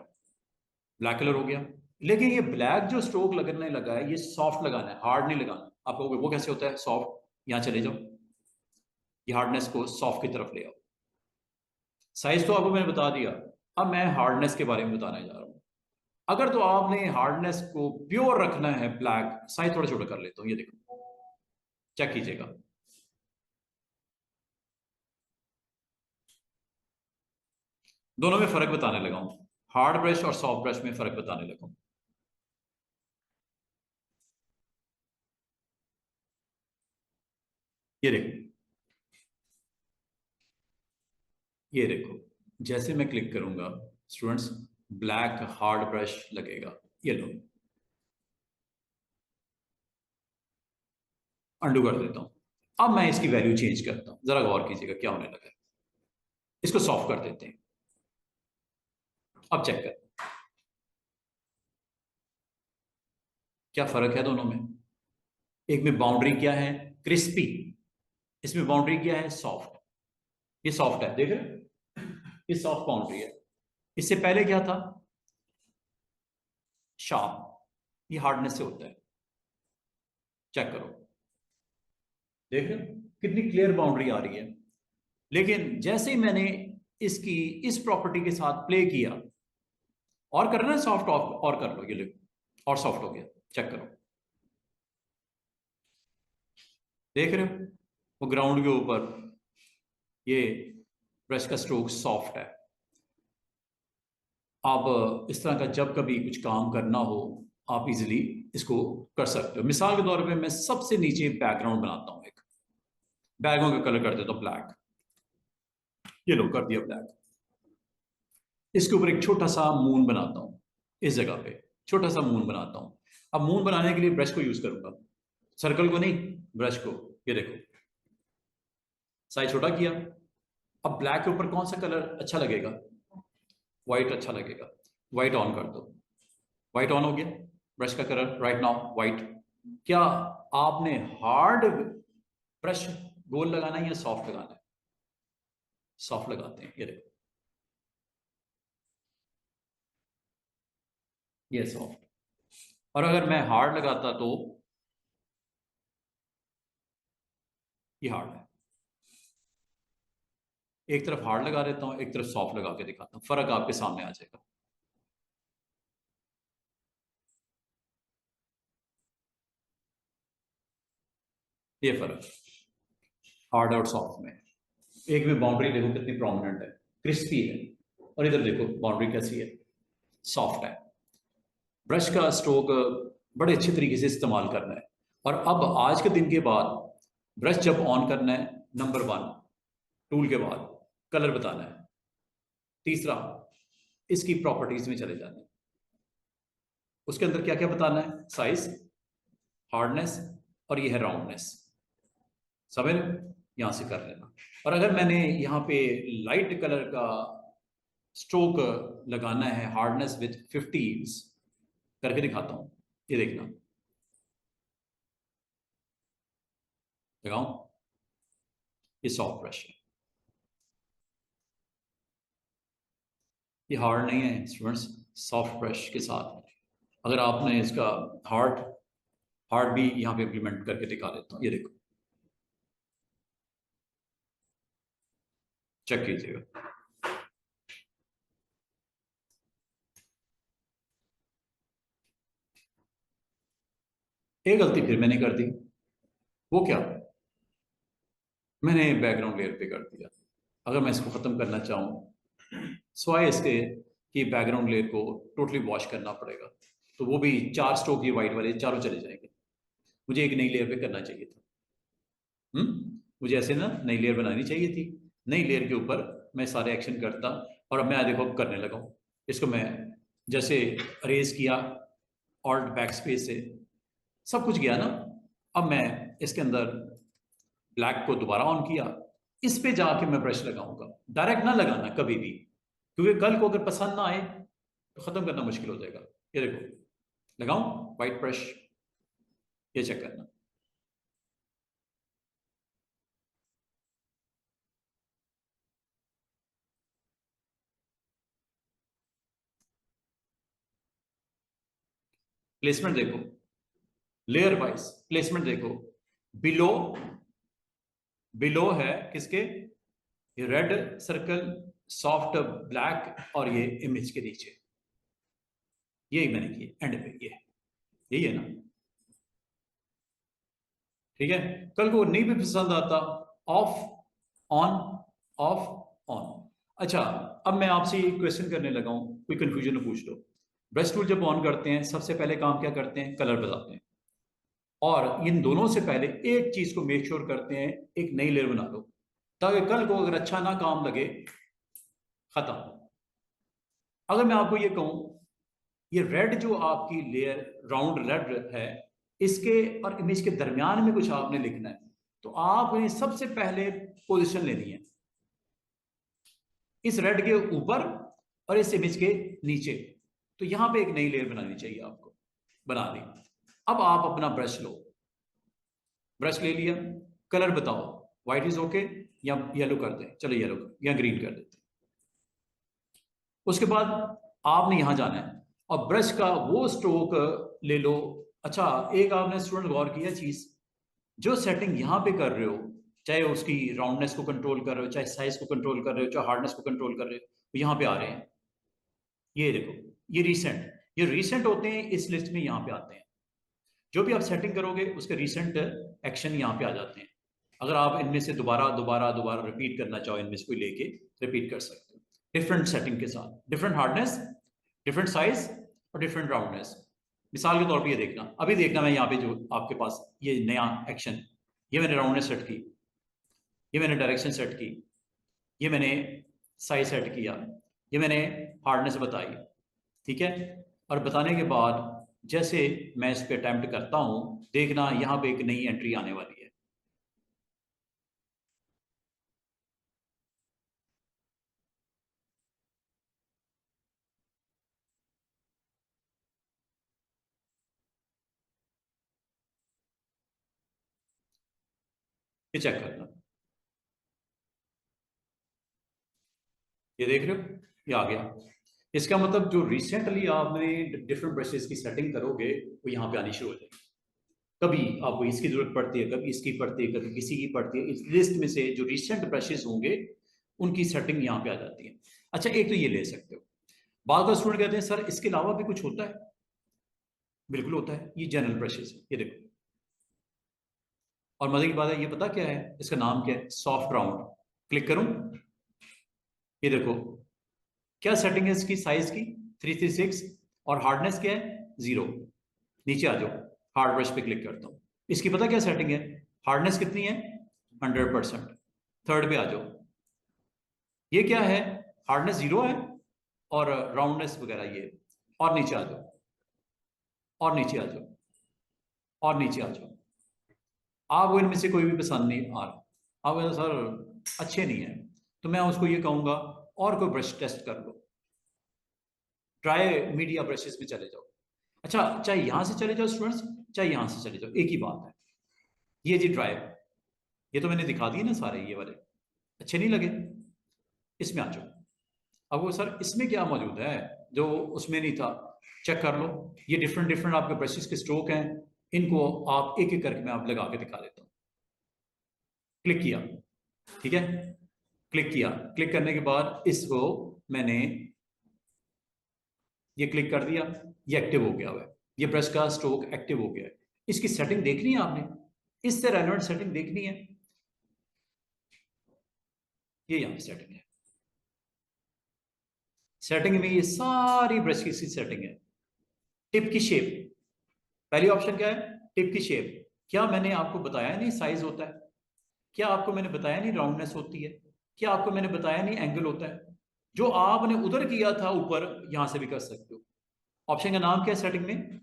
black colour हो गया। लेकिन ये ब्लैक जो स्ट्रोक लगने लगा है, ये सॉफ्ट लगाना है, हार्ड नहीं लगाना। आप कहोगे वो कैसे होता है सॉफ्ट? यहां चले जाओ, ये हार्डनेस को सॉफ्ट की तरफ ले आओ। साइज तो आपको मैंने बता दिया, अब मैं हार्डनेस के बारे में बताने जा रहा हूं। अगर तो आपने हार्डनेस को प्योर रखना है ब्लैक, साइज थोड़ा छोटा कर लेता हूं, ये देखो, चेक कीजिएगा। दोनों में फर्क बताने लगा हूं, हार्ड ब्रश और सॉफ्ट ब्रश में फर्क बताने लगा हूं। ये देखो, ये देखो, जैसे मैं क्लिक करूंगा स्टूडेंट्स, ब्लैक हार्ड ब्रश लगेगा। ये लो, अंडू कर देता हूं। अब मैं इसकी वैल्यू चेंज करता हूं, जरा गौर कीजिएगा क्या होने लगा है। इसको सॉफ्ट कर देते हैं। अब चेक कर, क्या फर्क है दोनों में? एक में बाउंड्री क्या है? क्रिस्पी। इसमें बाउंड्री क्या है? सॉफ्ट। ये सॉफ्ट है, देख रहे हो? ये सॉफ्ट बाउंड्री है। इससे पहले क्या था? शार्प। ये हार्डनेस से होता है। चेक करो, देख रहे हो कितनी क्लियर बाउंड्री आ रही है। लेकिन जैसे ही मैंने इसकी इस प्रॉपर्टी के साथ प्ले किया, और करना है सॉफ्ट ऑफ, और कर लो, ये लो, और सॉफ्ट हो गया। चेक करो, देख रहे हो? वो ग्राउंड के ऊपर ये ब्रश का स्ट्रोक सॉफ्ट है। आप इस तरह का जब कभी कुछ काम करना हो, आप इजीली इसको कर सकते हो। मिसाल के तौर पे मैं सबसे नीचे बैकग्राउंड बनाता हूं, एक बैकग्राउंड का कलर कर देता हूं ब्लैक। ये लो, कर दिया ब्लैक। इसके ऊपर एक छोटा सा मून बनाता हूं, इस जगह पे छोटा सा मून बनाता हूं। अब मून बनाने के लिए ब्रश को यूज करूंगा, सर्कल को नहीं, ब्रश को। ये देखो, साइज छोटा किया। अब ब्लैक के ऊपर कौन सा कलर अच्छा लगेगा? व्हाइट अच्छा लगेगा। व्हाइट ऑन कर दो, व्हाइट ऑन हो गया। ब्रश का कलर राइट नाउ व्हाइट। क्या आपने हार्ड ब्रश गोल लगाना है या सॉफ्ट लगाना है? सॉफ्ट लगाते हैं, ये देखो, ये सॉफ्ट। और अगर मैं हार्ड लगाता तो ये हार्ड है। एक तरफ हार्ड लगा देता हूं, एक तरफ सॉफ्ट लगा के दिखाता हूं, फर्क आपके सामने आ जाएगा। ये फर्क हार्ड और सॉफ्ट में। एक में बाउंड्री देखो कितनी प्रोमिनेंट है, क्रिस्पी है, और इधर देखो बाउंड्री कैसी है, सॉफ्ट है। ब्रश का स्ट्रोक बड़े अच्छे तरीके से इस्तेमाल करना है। और अब आज के दिन के बाद ब्रश जब ऑन करना है, नंबर 1 टूल के बाद कलर बताना है, तीसरा इसकी प्रॉपर्टीज में चले जाना है, उसके अंदर क्या क्या बताना है, साइज, हार्डनेस, और ये है राउंडनेस, समझ यहां से कर लेना। और अगर मैंने यहाँ पे लाइट कलर का स्ट्रोक लगाना है, हार्डनेस विथ 50 करके दिखाता हूं, ये देखना, लगाऊं, ये सॉफ्ट ब्रश है, ये हार्ड नहीं है स्टूडेंट्स। सॉफ्ट ब्रश के साथ अगर आपने इसका हार्ड हार्ड भी यहाँ पे इम्प्लीमेंट करके दिखा देता हूँ, ये देखो, चेक कीजिएगा। एक गलती फिर मैंने कर दी, वो क्या, मैंने बैकग्राउंड लेयर पे कर दिया। अगर मैं इसको ख़त्म करना चाहूँ स्वाय इसके कि बैकग्राउंड लेयर को टोटली वॉश करना पड़ेगा, तो वो भी 4 स्ट्रोक ये वाइट वाले चारों चले जाएंगे। मुझे एक नई लेयर पे करना चाहिए था, मुझे ऐसे ना नई लेयर बनानी चाहिए थी। नई लेयर के ऊपर मैं सारे एक्शन करता, और अब मैं देखो करने लगा हूँ। इसको मैं जैसे अरेज किया ऑल्ट बैक स्पेस से, सब कुछ गया ना। अब मैं इसके अंदर ब्लैक को दोबारा ऑन किया, इस पे जाके मैं ब्रश लगाऊंगा, डायरेक्ट ना लगाना कभी भी, क्योंकि कल को अगर पसंद ना आए तो खत्म करना मुश्किल हो जाएगा। ये देखो लगाऊं वाइट ब्रश, ये चेक करना, प्लेसमेंट देखो, लेयर वाइज प्लेसमेंट देखो, बिलो बिलो है किसके, ये रेड सर्कल, सॉफ्ट ब्लैक, और ये इमेज के नीचे, यही मैंने किया एंड पे, ये यही है ना, ठीक है। कल को नहीं भी पसंद आता, ऑफ ऑन ऑफ ऑन। अच्छा, अब मैं आपसे एक क्वेश्चन करने लगा हूं, कोई कंफ्यूजन हो पूछ लो। ब्रश टूल जब ऑन करते हैं सबसे पहले काम क्या करते हैं, कलर बताते हैं, और इन दोनों से पहले एक चीज को मेक श्योर करते हैं, एक नई लेयर बना लो, ताकि कल को अगर अच्छा ना काम लगे, खत्म। अगर मैं आपको ये कहूं, ये रेड जो आपकी लेयर राउंड रेड है, इसके और इमेज के दरमियान में कुछ आपने लिखना है, तो आपने सबसे पहले पोजीशन लेनी है इस रेड के ऊपर और इस इमेज के नीचे। तो यहां पे एक नई लेयर बनानी चाहिए आपको, बना दी। अब आप अपना ब्रश लो, ब्रश ले लिया, कलर बताओ, व्हाइट इज ओके या येलो कर दें, चलो येलो या ग्रीन कर देते। उसके बाद आपने यहां जाना है और ब्रश का वो स्ट्रोक ले लो। अच्छा, एक आपने स्टूडेंट गौर किया चीज, जो सेटिंग यहां पे कर रहे हो, चाहे उसकी राउंडनेस को कंट्रोल कर रहे हो, चाहे साइज को कंट्रोल कर रहे हो, चाहे हार्डनेस को कंट्रोल कर रहे हो, तो यहां पे आ रहे हैं। ये देखो, ये रिसेंट होते हैं, इस लिस्ट में यहां पे आते हैं। जो भी आप सेटिंग करोगे उसके रिसेंट एक्शन यहाँ पे आ जाते हैं। अगर आप इनमें से दोबारा दोबारा दोबारा रिपीट करना चाहो, इनमें से कोई लेके रिपीट कर सकते हो, डिफरेंट सेटिंग के साथ, डिफरेंट हार्डनेस, डिफरेंट साइज और डिफरेंट राउंडनेस। मिसाल के तौर पे ये देखना, अभी देखना, मैं यहाँ पे जो आपके पास ये नया एक्शन, ये मैंने राउंडनेस सेट की, ये मैंने डायरेक्शन सेट की, ये मैंने साइज सेट किया, ये मैंने हार्डनेस बताई, ठीक है। और बताने के बाद जैसे मैं इस पे अटेम्प्ट करता हूं, देखना यहां पे एक नई एंट्री आने वाली है। ये चेक करना, ये देख रहे हो, ये आ गया। इसका मतलब जो रिसेंटली आपने डिफरेंट ब्रशेस की सेटिंग करोगे वो यहाँ पे आनी शुरू हो जाएगी। कभी आपको इसकी जरूरत पड़ती है, कभी इसकी पड़ती है, कभी किसी की पड़ती है। इस लिस्ट में से जो रिसेंट ब्रशेस होंगे उनकी सेटिंग यहाँ पे आ जाती है। अच्छा, एक तो ये ले सकते हो। बाल का स्टूडेंट कहते हैं सर इसके अलावा भी कुछ होता है, बिल्कुल होता है। ये जनरल ब्रशेस है, ये देखो, और मजे की बात है, ये पता क्या है, इसका नाम क्या है, सॉफ्ट राउंड। क्लिक करूं, ये देखो क्या सेटिंग है इसकी, साइज की 336, और हार्डनेस क्या है, 0। नीचे आ जाओ, हार्ड ब्रश पे क्लिक करता हूं, इसकी पता क्या सेटिंग है, हार्डनेस कितनी है, 100%। थर्ड पे आ जाओ, ये क्या है, हार्डनेस 0 है, और राउंडनेस वगैरह ये। और नीचे आ जाओ, और नीचे आ जाओ, और नीचे आ जाओ। आपको इनमें से कोई भी पसंद नहीं आ रहा, आप कहते सर अच्छे नहीं है, तो मैं उसको ये कहूंगा और कोई ब्रश टेस्ट कर लो, ट्राई मीडिया ब्रशेस में चले जाओ। अच्छा, चाहे यहां से चले जाओ स्टूडेंट्स, चाहे यहां से चले जाओ, एक ही बात है। ये जी ड्राइव, ये तो मैंने दिखा दिए ना सारे, ये वाले अच्छे नहीं लगे, इसमें आ जाओ। अब वो सर इसमें क्या मौजूद है जो उसमें नहीं था, चेक कर लो। ये डिफरेंट डिफरेंट आपके ब्रशेस के स्ट्रोक हैं, इनको आप एक एक करके मैं आप लगा के दिखा देता हूँ। क्लिक किया, ठीक है, क्लिक किया, क्लिक करने के बाद इसको मैंने ये क्लिक कर दिया, ये एक्टिव हो गया हुआ है, ये ब्रश का स्ट्रोक एक्टिव हो गया है। इसकी सेटिंग देखनी है आपने, इससे रेलेवेंट सेटिंग देखनी है, ये यहां पे सेटिंग है। सेटिंग में ये सारी ब्रश की सेटिंग है। टिप की शेप, पहली ऑप्शन क्या है, टिप की शेप। क्या मैंने आपको बताया नहीं साइज होता है, क्या आपको मैंने बताया नहीं राउंडनेस होती है, क्या आपको मैंने बताया नहीं एंगल होता है। जो आपने उधर किया था ऊपर, यहां से भी कर सकते हो। ऑप्शन का नाम क्या है सेटिंग में,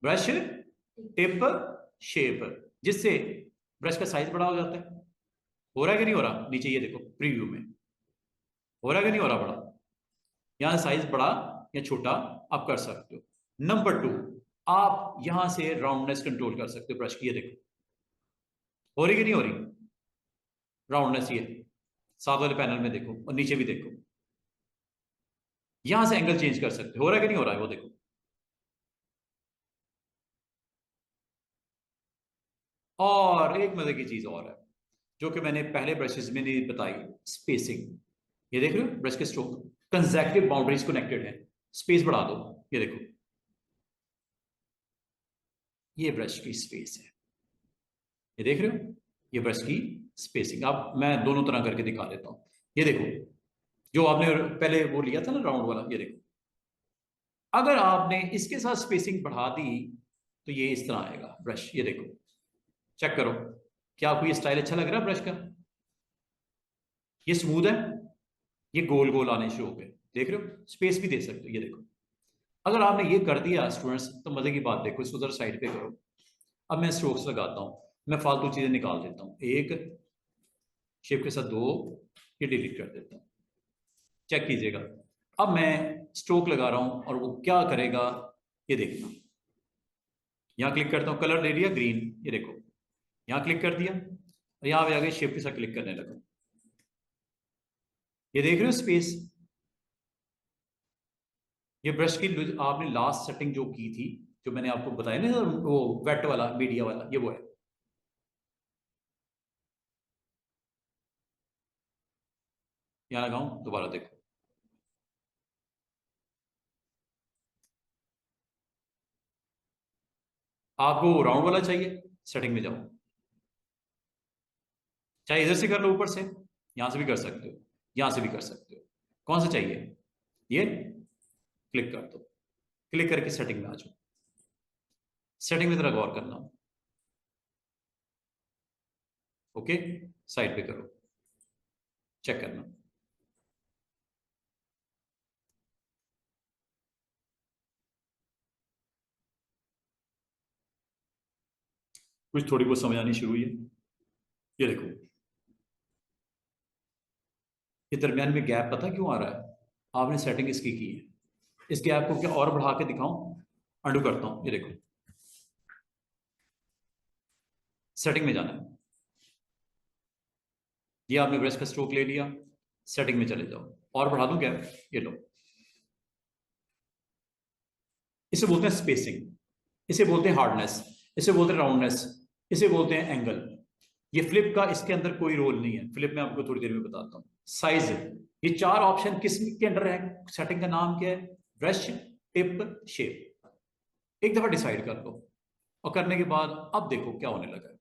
ब्रश टिप शेप, जिससे ब्रश का साइज बड़ा हो जाता है। हो रहा है कि नहीं हो रहा, नीचे ये देखो प्रीव्यू में, हो रहा है कि नहीं हो रहा बड़ा, यहां साइज बड़ा या छोटा आप कर सकते हो। नंबर 2, आप यहां से राउंडनेस कंट्रोल कर सकते हो ब्रश की, ये देखो हो रही कि नहीं हो रही राउंडनेस, ये साथ वाले पैनल में देखो और नीचे भी देखो, यहां से एंगल चेंज कर सकते हो रहा है कि नहीं हो रहा है, वो देखो। और एक मजे की चीज और है जो कि मैंने पहले ब्रशेस में नहीं बताई, स्पेसिंग। ये देख रहे हो ब्रश के स्ट्रोक कंसेक्यूटिव बाउंड्रीज कनेक्टेड है, स्पेस बढ़ा दो, ये देखो ये ब्रश की स्पेस है, ये देख रहे हो, ये ब्रश की स्पेसिंग। अब मैं दोनों तरह करके दिखा देता हूं, ये देखो जो आपने पहले वो लिया था ना राउंड वाला, ये देखो अगर आपने इसके साथ स्पेसिंग बढ़ा दी तो ये इस तरह आएगा ब्रश, ये देखो चेक करो, क्या आपको ये स्टाइल अच्छा लग रहा है ब्रश का, ये स्मूथ है, ये गोल गोल आने शुरू हो गए, देख रहे हो, स्पेस भी दे सकते हो, ये देखो। अगर आपने ये कर दिया स्टूडेंट्स, तो मजे की बात देखो, इसको उधर साइड पे करो। अब मैं स्ट्रोक्स लगाता हूं, मैं फालतू चीजें निकाल देता हूं, एक शेप के साथ 2, ये डिलीट कर देता हूं, चेक कीजिएगा। अब मैं स्ट्रोक लगा रहा हूं और वो क्या करेगा, ये देखना। यहां क्लिक करता हूं, कलर ले लिया ग्रीन, ये देखो यहां क्लिक कर दिया और यहां पे आगे शेप के साथ क्लिक करने लगा, ये देख रहे हो स्पेस। ये ब्रश की आपने लास्ट सेटिंग जो की थी, जो मैंने आपको बताया ना वो वेट वाला मीडिया वाला, ये वो है। यहां लगाऊं, दोबारा देखो, आपको राउंड वाला चाहिए, सेटिंग में जाओ, चाहे इधर से कर लो ऊपर से, यहां से भी कर सकते हो, यहां से भी कर सकते हो, कौन सा चाहिए, ये क्लिक कर दो, क्लिक करके सेटिंग में आ जाओ। सेटिंग में जरा गौर करना, ओके, साइड पे करो, चेक करना। कुछ थोड़ी बहुत समझ आनी शुरू हुई है, ये देखो ये दरमियान में गैप पता क्यों आ रहा है, आपने सेटिंग इसकी की है। इस गैप को क्या और बढ़ा के दिखाऊं, अंडू करता हूं, ये देखो सेटिंग में जाना है, ये आपने ब्रश का स्ट्रोक ले लिया, सेटिंग में चले जाओ, और बढ़ा दूं गैप, ये लो, इसे बोलते हैं स्पेसिंग, इसे बोलते हैं हार्डनेस, इसे बोलते हैं राउंडनेस, इसे बोलते हैं एंगल। ये फ्लिप का इसके अंदर कोई रोल नहीं है, फ्लिप में आपको थोड़ी देर में बताता हूं। साइज, ये 4 ऑप्शन किस के अंडर है, सेटिंग का नाम क्या है, ब्रश टिप शेप। एक दफा डिसाइड कर लो, और करने के बाद अब देखो क्या होने लगा है।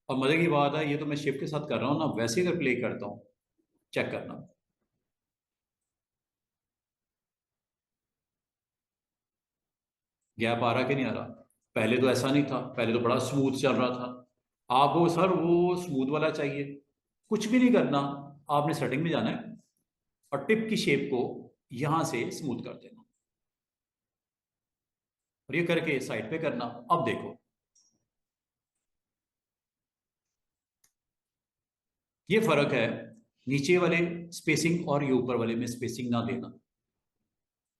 और मजे की बात है, ये तो मैं शिफ्ट के साथ कर रहा हूँ ना, वैसे अगर प्ले करता हूँ, चेक करना। गैप आ रहा कि नहीं आ रहा? पहले तो ऐसा नहीं था, पहले तो बड़ा स्मूथ चल रहा था। आपको सर वो स्मूथ वाला चाहिए, कुछ भी नहीं करना, आपने सेटिंग में जाना है और टिप की शेप को यहां से स्मूथ कर देना, और ये करके साइड पे करना। अब देखो, ये फर्क है नीचे वाले स्पेसिंग और ये ऊपर वाले में स्पेसिंग ना देना।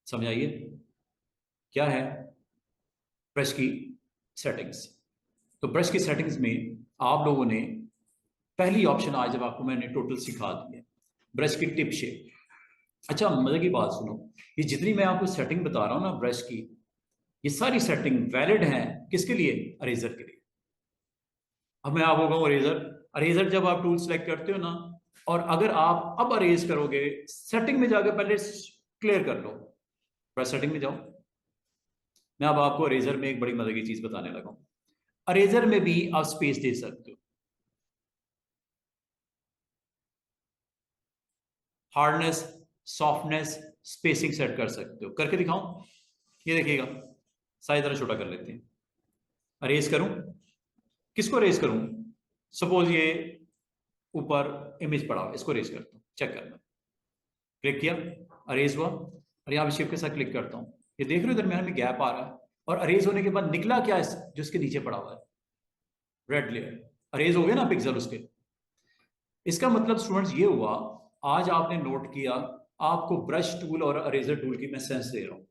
समझ आइए क्या है? ब्रश की सेटिंग्स। तो ब्रश की सेटिंग्स में आप लोगों ने पहली ऑप्शन आज जब आपको मैंने टोटल सिखा दी है, ब्रश की टिप शेप। अच्छा मजे की बात सुनो, ये जितनी मैं आपको सेटिंग बता रहा हूं ना ब्रश की, ये सारी सेटिंग वैलिड है किसके लिए? अरेजर के लिए। अब मैं आपको कहूँ अरेजर, अरेजर जब आप टूल सेलेक्ट करते हो ना, और अगर आप अब अरेज करोगे, सेटिंग में जाकर पहले क्लियर कर लो, ब्रश सेटिंग में जाओ। मैं अब आपको अरेजर में एक बड़ी मजे की चीज बताने लगा हूं। अरेजर में भी आप स्पेस दे सकते हो, हार्डनेस, सॉफ्टनेस, स्पेसिंग सेट कर सकते हो। करके दिखाऊं? ये देखिएगा, साइज जरा छोटा कर लेते हैं। अरेज करूं? किसको अरेज करूं? सपोज ये ऊपर इमेज पड़ा हुआ, इसको अरेज करता हूं, चेक करना। क्लिक किया, अरेज हुआ, और यहाँ पे शिफ्ट के साथ क्लिक करता हूं, ये देख रहे हो दरमियान में गैप आ रहा है, और अरेज होने के बाद निकला क्या है जो उसके नीचे पड़ा हुआ है? Red layer. अरेज हो गया ना पिक्सल उसके। इसका मतलब स्टूडेंट्स ये हुआ, आज आपने नोट किया, आपको ब्रश टूल और अरेजर टूल की मैं सेंस दे रहा हूं।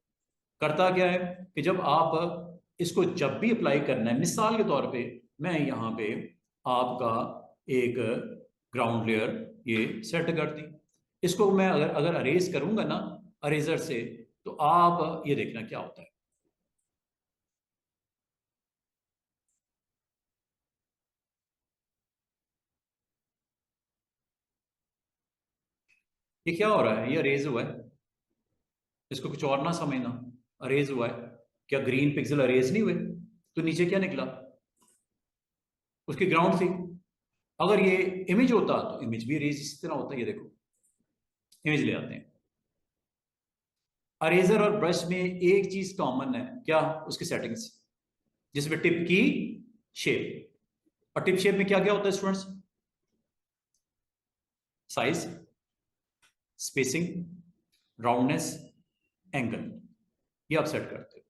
करता क्या है कि जब आप इसको जब भी अप्लाई करना है, मिसाल के तौर पे मैं यहाँ पे आपका एक ग्राउंड लेयर ये सेट कर दी, इसको मैं अगर अगर अरेज करूंगा ना अरेजर से, तो आप ये देखना क्या होता है। ये क्या हो रहा है? ये अरेज हुआ है, इसको कुछ और ना समझना। अरेज हुआ है, क्या ग्रीन पिक्सल अरेज नहीं हुए? तो नीचे क्या निकला? उसकी ग्राउंड थी। अगर ये इमेज होता तो इमेज भी अरेज इस तरह होता है। ये देखो, इमेज ले आते हैं। अरेजर और ब्रश में एक चीज कॉमन है, क्या? उसकी सेटिंग्स, जिसमें टिप की शेप। और टिप शेप में क्या क्या होता है students? Size, spacing, roundness, angle, ये आप सेट करते हो।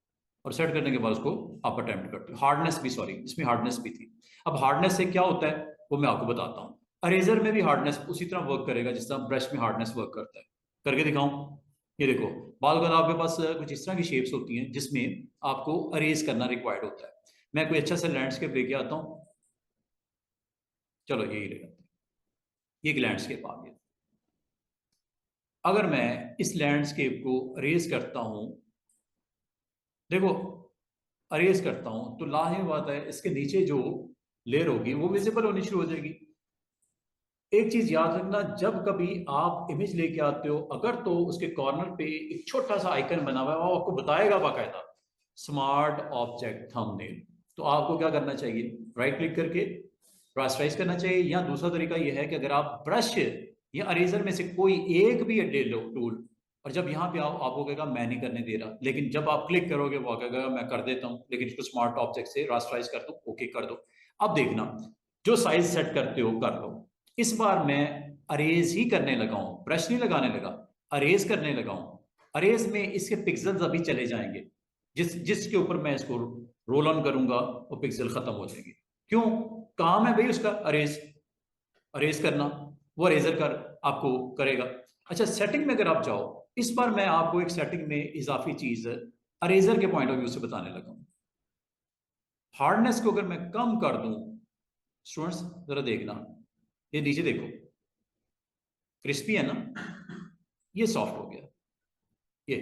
और सेट करने के बाद उसको आप अटेम्प्ट करते हो। हार्डनेस भी, सॉरी, इसमें हार्डनेस भी थी। अब हार्डनेस से क्या होता है वो मैं आपको बताता हूं। अरेजर में भी हार्डनेस उसी तरह वर्क करेगा जिस तरह ब्रश में हार्डनेस वर्क करता है। करके दिखाऊं? ये देखो, बाल का आपके पास कुछ इस तरह की शेप्स होती हैं जिसमें आपको अरेज करना रिक्वायर्ड होता है। मैं कोई अच्छा सा लैंडस्केप लेके आता हूं, चलो यही रहेगा, ये एक लैंडस्केप आ गया। अगर मैं इस लैंडस्केप को अरेज करता हूं, देखो, अरेज करता हूं तो लाहिर बात है इसके नीचे जो लेयर होगी वो विजिबल होनी शुरू हो जाएगी। एक चीज याद रखना, जब कभी आप इमेज लेके आते हो, अगर तो उसके कॉर्नर पे एक छोटा सा आइकन बना हुआ है, वो आपको बताएगा बाकायदा स्मार्ट ऑब्जेक्ट थंबनेल। तो आपको क्या करना चाहिए? राइट क्लिक करके रास्टराइज करना चाहिए, या दूसरा तरीका यह है कि अगर आप ब्रश या अरेजर में से कोई एक भी ले लो टूल, और जब यहाँ पे आओ आपको कहेगा मैं नहीं करने दे रहा, लेकिन जब आप क्लिक करोगे वो कहेगा मैं कर देता हूँ, लेकिन इसको स्मार्ट ऑब्जेक्ट से रास्टराइज कर दो, ओके कर दो। अब देखना, जो साइज सेट करते हो कर लो। इस बार मैं अरेज ही करने लगा हूं, ब्रश नहीं लगाने लगा, अरेज करने लगा हूं। अरेज में इसके पिक्सल्स अभी चले जाएंगे, जिसके ऊपर मैं इसको रोल ऑन करूंगा वो पिक्सल खत्म हो जाएंगे। क्यों? काम है भाई उसका अरेज, अरेज करना, वो अरेजर कर आपको करेगा। अच्छा, सेटिंग में अगर आप जाओ, इस बार मैं आपको एक सेटिंग में इजाफी चीज अरेजर के पॉइंट ऑफ व्यू से बताने लगा हूं। हार्डनेस को अगर मैं कम कर दूं, स्टूडेंट्स जरा देखना, ये नीचे देखो, क्रिस्पी है ना, ये सॉफ्ट हो गया ये।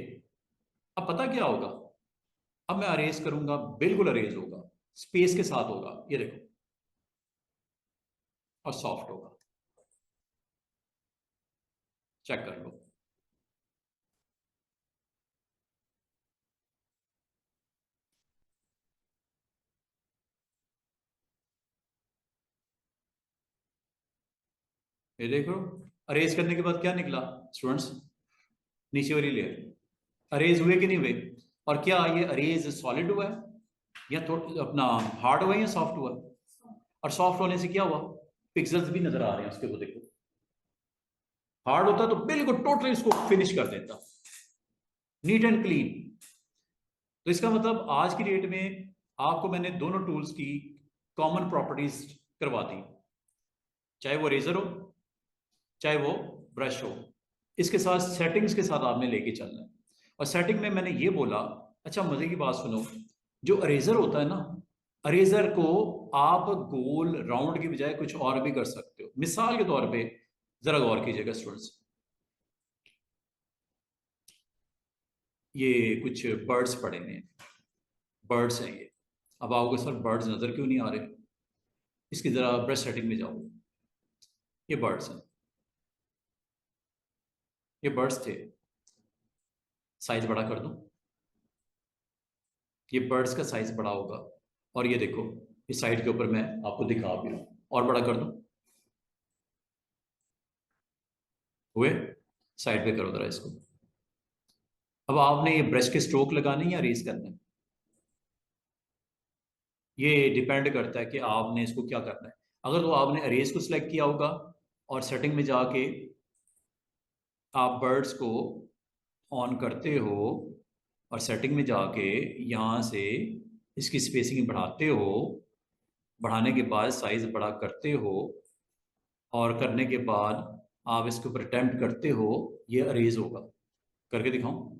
अब पता क्या होगा? अब मैं अरेज करूंगा, बिल्कुल अरेज होगा, स्पेस के साथ होगा, ये देखो, और सॉफ्ट होगा। चेक कर लो। ये देखो, अरेज करने के बाद क्या निकला स्टूडेंट्स, नीचे वाली लेयर अरेज हुए कि नहीं हुए, और क्या ये अरेज सॉलिड हुआ है या अपना हार्ड हुआ है या सॉफ्ट हुआ, और सॉफ्ट होने से क्या हुआ, पिक्सेल्स भी नजर आ रहे हैं उसके, वो देखो। हार्ड होता तो बिल्कुल टोटली इसको फिनिश कर देता, नीट एंड क्लीन। तो इसका मतलब आज की डेट में आपको मैंने दोनों टूल्स की कॉमन प्रॉपर्टीज करवा दी, चाहे वो रेजर हो चाहे वो ब्रश हो, इसके साथ सेटिंग्स के साथ आपने लेके चलना है। और सेटिंग में मैंने ये बोला, अच्छा मजे की बात सुनो, जो अरेजर होता है ना, अरेजर को आप गोल राउंड की बजाय कुछ और भी कर सकते हो। मिसाल के तौर पे जरा गौर कीजिएगा स्टूडेंट्स, ये कुछ बर्ड्स पड़े हुए हैं, बर्ड्स हैं ये। अब आपको सर बर्ड्स नजर क्यों नहीं आ रहे, इसकी जरा ब्रश सेटिंग में जाओ, ये बर्ड्स हैं, ये बर्ड्स थे, साइज बड़ा कर दूं, ये बर्ड्स का साइज बड़ा होगा, और ये देखो इस साइड के ऊपर मैं आपको दिखा भी रहा हूं, और बड़ा कर दूं, हुए, साइड पे करो जरा इसको। अब आपने ये ब्रश के स्ट्रोक लगाने हैं या रेस करना है, ये डिपेंड करता है कि आपने इसको क्या करना है। अगर तो आपने अरेज को सिलेक्ट किया होगा और सेटिंग में जाके आप बर्ड्स को ऑन करते हो, और सेटिंग में जाके यहाँ से इसकी स्पेसिंग बढ़ाते हो, बढ़ाने के बाद साइज बड़ा करते हो, और करने के बाद आप इसके ऊपर अटेम्प्ट करते हो, ये अरेज होगा। करके दिखाऊं,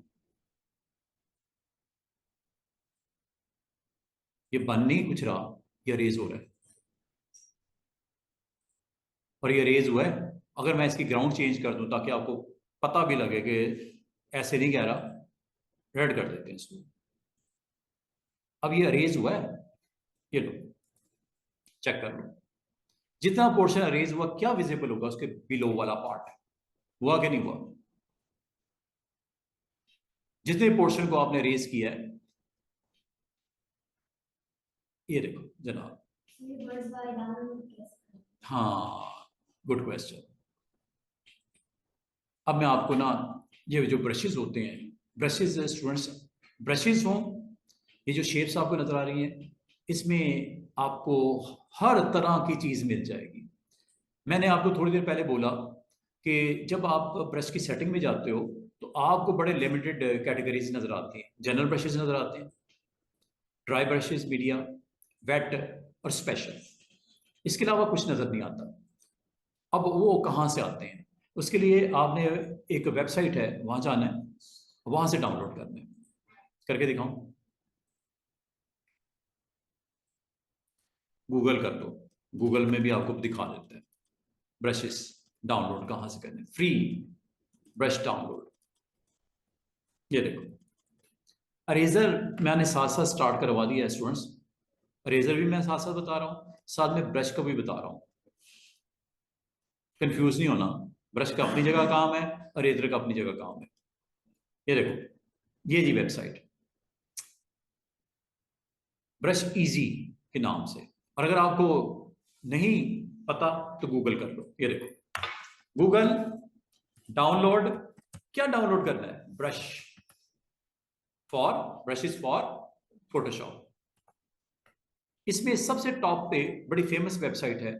ये बन नहीं कुछ रहा, ये अरेज हो रहा है, और ये रेज हुआ है। अगर मैं इसकी ग्राउंड चेंज कर दूं ताकि आपको पता भी लगे कि ऐसे नहीं कह रहा, रेड कर देते हैं इसको। अब ये अरेज हुआ है, ये लो चेक कर लो, जितना पोर्शन अरेज हुआ क्या विजिबल होगा उसके बिलो वाला पार्ट, हुआ कि नहीं हुआ। जितने पोर्शन को आपने अरेज किया है, ये देखो जनाब। हाँ, गुड क्वेश्चन। अब मैं आपको ना, ये जो ब्रशेस होते हैं, ब्रशेस स्टूडेंट्स, ब्रशेस हों, ये जो शेप्स आपको नजर आ रही हैं, इसमें आपको हर तरह की चीज मिल जाएगी। मैंने आपको थोड़ी देर पहले बोला कि जब आप ब्रश की सेटिंग में जाते हो तो आपको बड़े लिमिटेड कैटेगरीज नजर आती हैं। जनरल ब्रशेस नजर आते हैं, ड्राई ब्रशेस, मीडिया, वेट और स्पेशल, इसके अलावा कुछ नजर नहीं आता। अब वो कहाँ से आते हैं, उसके लिए आपने एक वेबसाइट है वहां जाना है, वहां से डाउनलोड करना है। करके दिखाऊं, गूगल कर लो, गूगल में भी आपको दिखा देता है ब्रशेस डाउनलोड कहाँ से करने, फ्री ब्रश डाउनलोड। ये देखो, अरेजर मैंने साथ साथ स्टार्ट करवा दिया है स्टूडेंट्स, अरेजर भी मैं साथ साथ बता रहा हूँ, साथ में ब्रश का भी बता रहा हूँ, कंफ्यूज नहीं होना। ब्रश का अपनी जगह काम है, अरेजर का अपनी जगह काम है। ये देखो, ये जी वेबसाइट ब्रश इजी के नाम से, और अगर आपको नहीं पता तो गूगल कर लो। ये देखो, गूगल डाउनलोड, क्या डाउनलोड करना है, brush for, brushes for Photoshop. इसमें सबसे टॉप पे बड़ी फेमस वेबसाइट है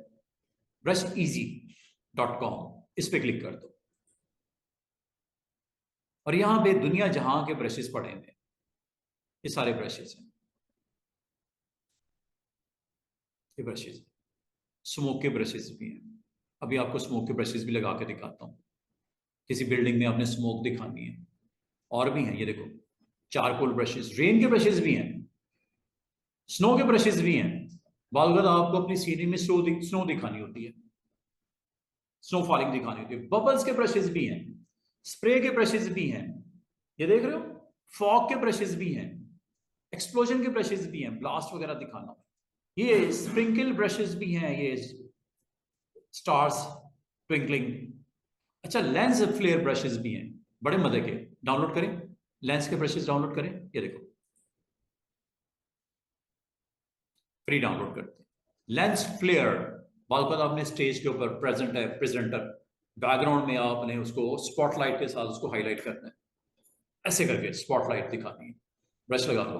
brushEasy.com, इस पे क्लिक कर दो, और यहां पे दुनिया जहां के ब्रशेस पड़े हैं, ये सारे ब्रशेस हैं, ये ब्रशेस, स्मोक के ब्रशेस भी हैं। अभी आपको स्मोक के ब्रशेस भी लगा के दिखाता हूं, किसी बिल्डिंग में आपने स्मोक दिखानी है। और भी हैं, ये देखो, चारकोल ब्रशेस, रेन के ब्रशेस भी हैं, स्नो के ब्रशेस भी हैं। बालगद आपको अपनी सीनरी में स्नो दिखानी होती है, स्नो फॉलिंग दिखानी होती है, बबल्स के ब्रशेस भी हैं, स्प्रे के ब्रशेस भी हैं, ये देख रहे हो, फॉग के ब्रशेस भी हैं, एक्सप्लोजन के ब्रशेस भी हैं, ब्लास्ट वगैरह दिखाना, ये स्प्रिंकल ब्रशेस भी हैं, ये स्टार्स ट्विंकलिंग। अच्छा, लेंस फ्लेयर ब्रशेस भी हैं, बड़े मजे के, डाउनलोड करें, लेंस के ब्रशेस डाउनलोड करें, ये देखो फ्री डाउनलोड करते हैं, लेंस फ्लेयर बाद बाद आपने स्टेज के ऊपर प्रेजेंट है प्रेजेंटर, बैकग्राउंड में आपने उसको स्पॉटलाइट के साथ उसको हाईलाइट करना है, ऐसे करके स्पॉटलाइट दिखानी है। ब्रश लगा लो,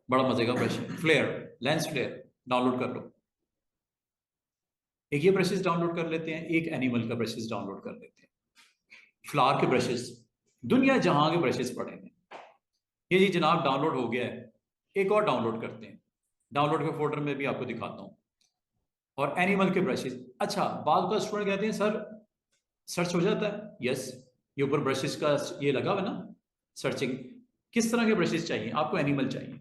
बड़ा मजे का brush. Flare, lens flare download कर लो। एक ये ब्रशेस डाउनलोड कर लेते हैं, एक एनिमल का ब्रशेस डाउनलोड कर लेते हैं। फ्लावर के ब्रशेस, दुनिया जहां के ब्रशेस पड़े हैं। ये जी जनाब डाउनलोड हो गया है, एक और डाउनलोड करते हैं, डाउनलोड के फोल्डर में भी आपको दिखाता हूं। और एनिमल के ब्रशेस, अच्छा बाद का स्टूडेंट कहते हैं सर सर्च हो जाता है। यस, ये ऊपर ब्रशेस का ये लगा हुआ ना सर्चिंग। किस तरह के ब्रशेस चाहिए आपको? एनिमल चाहिए,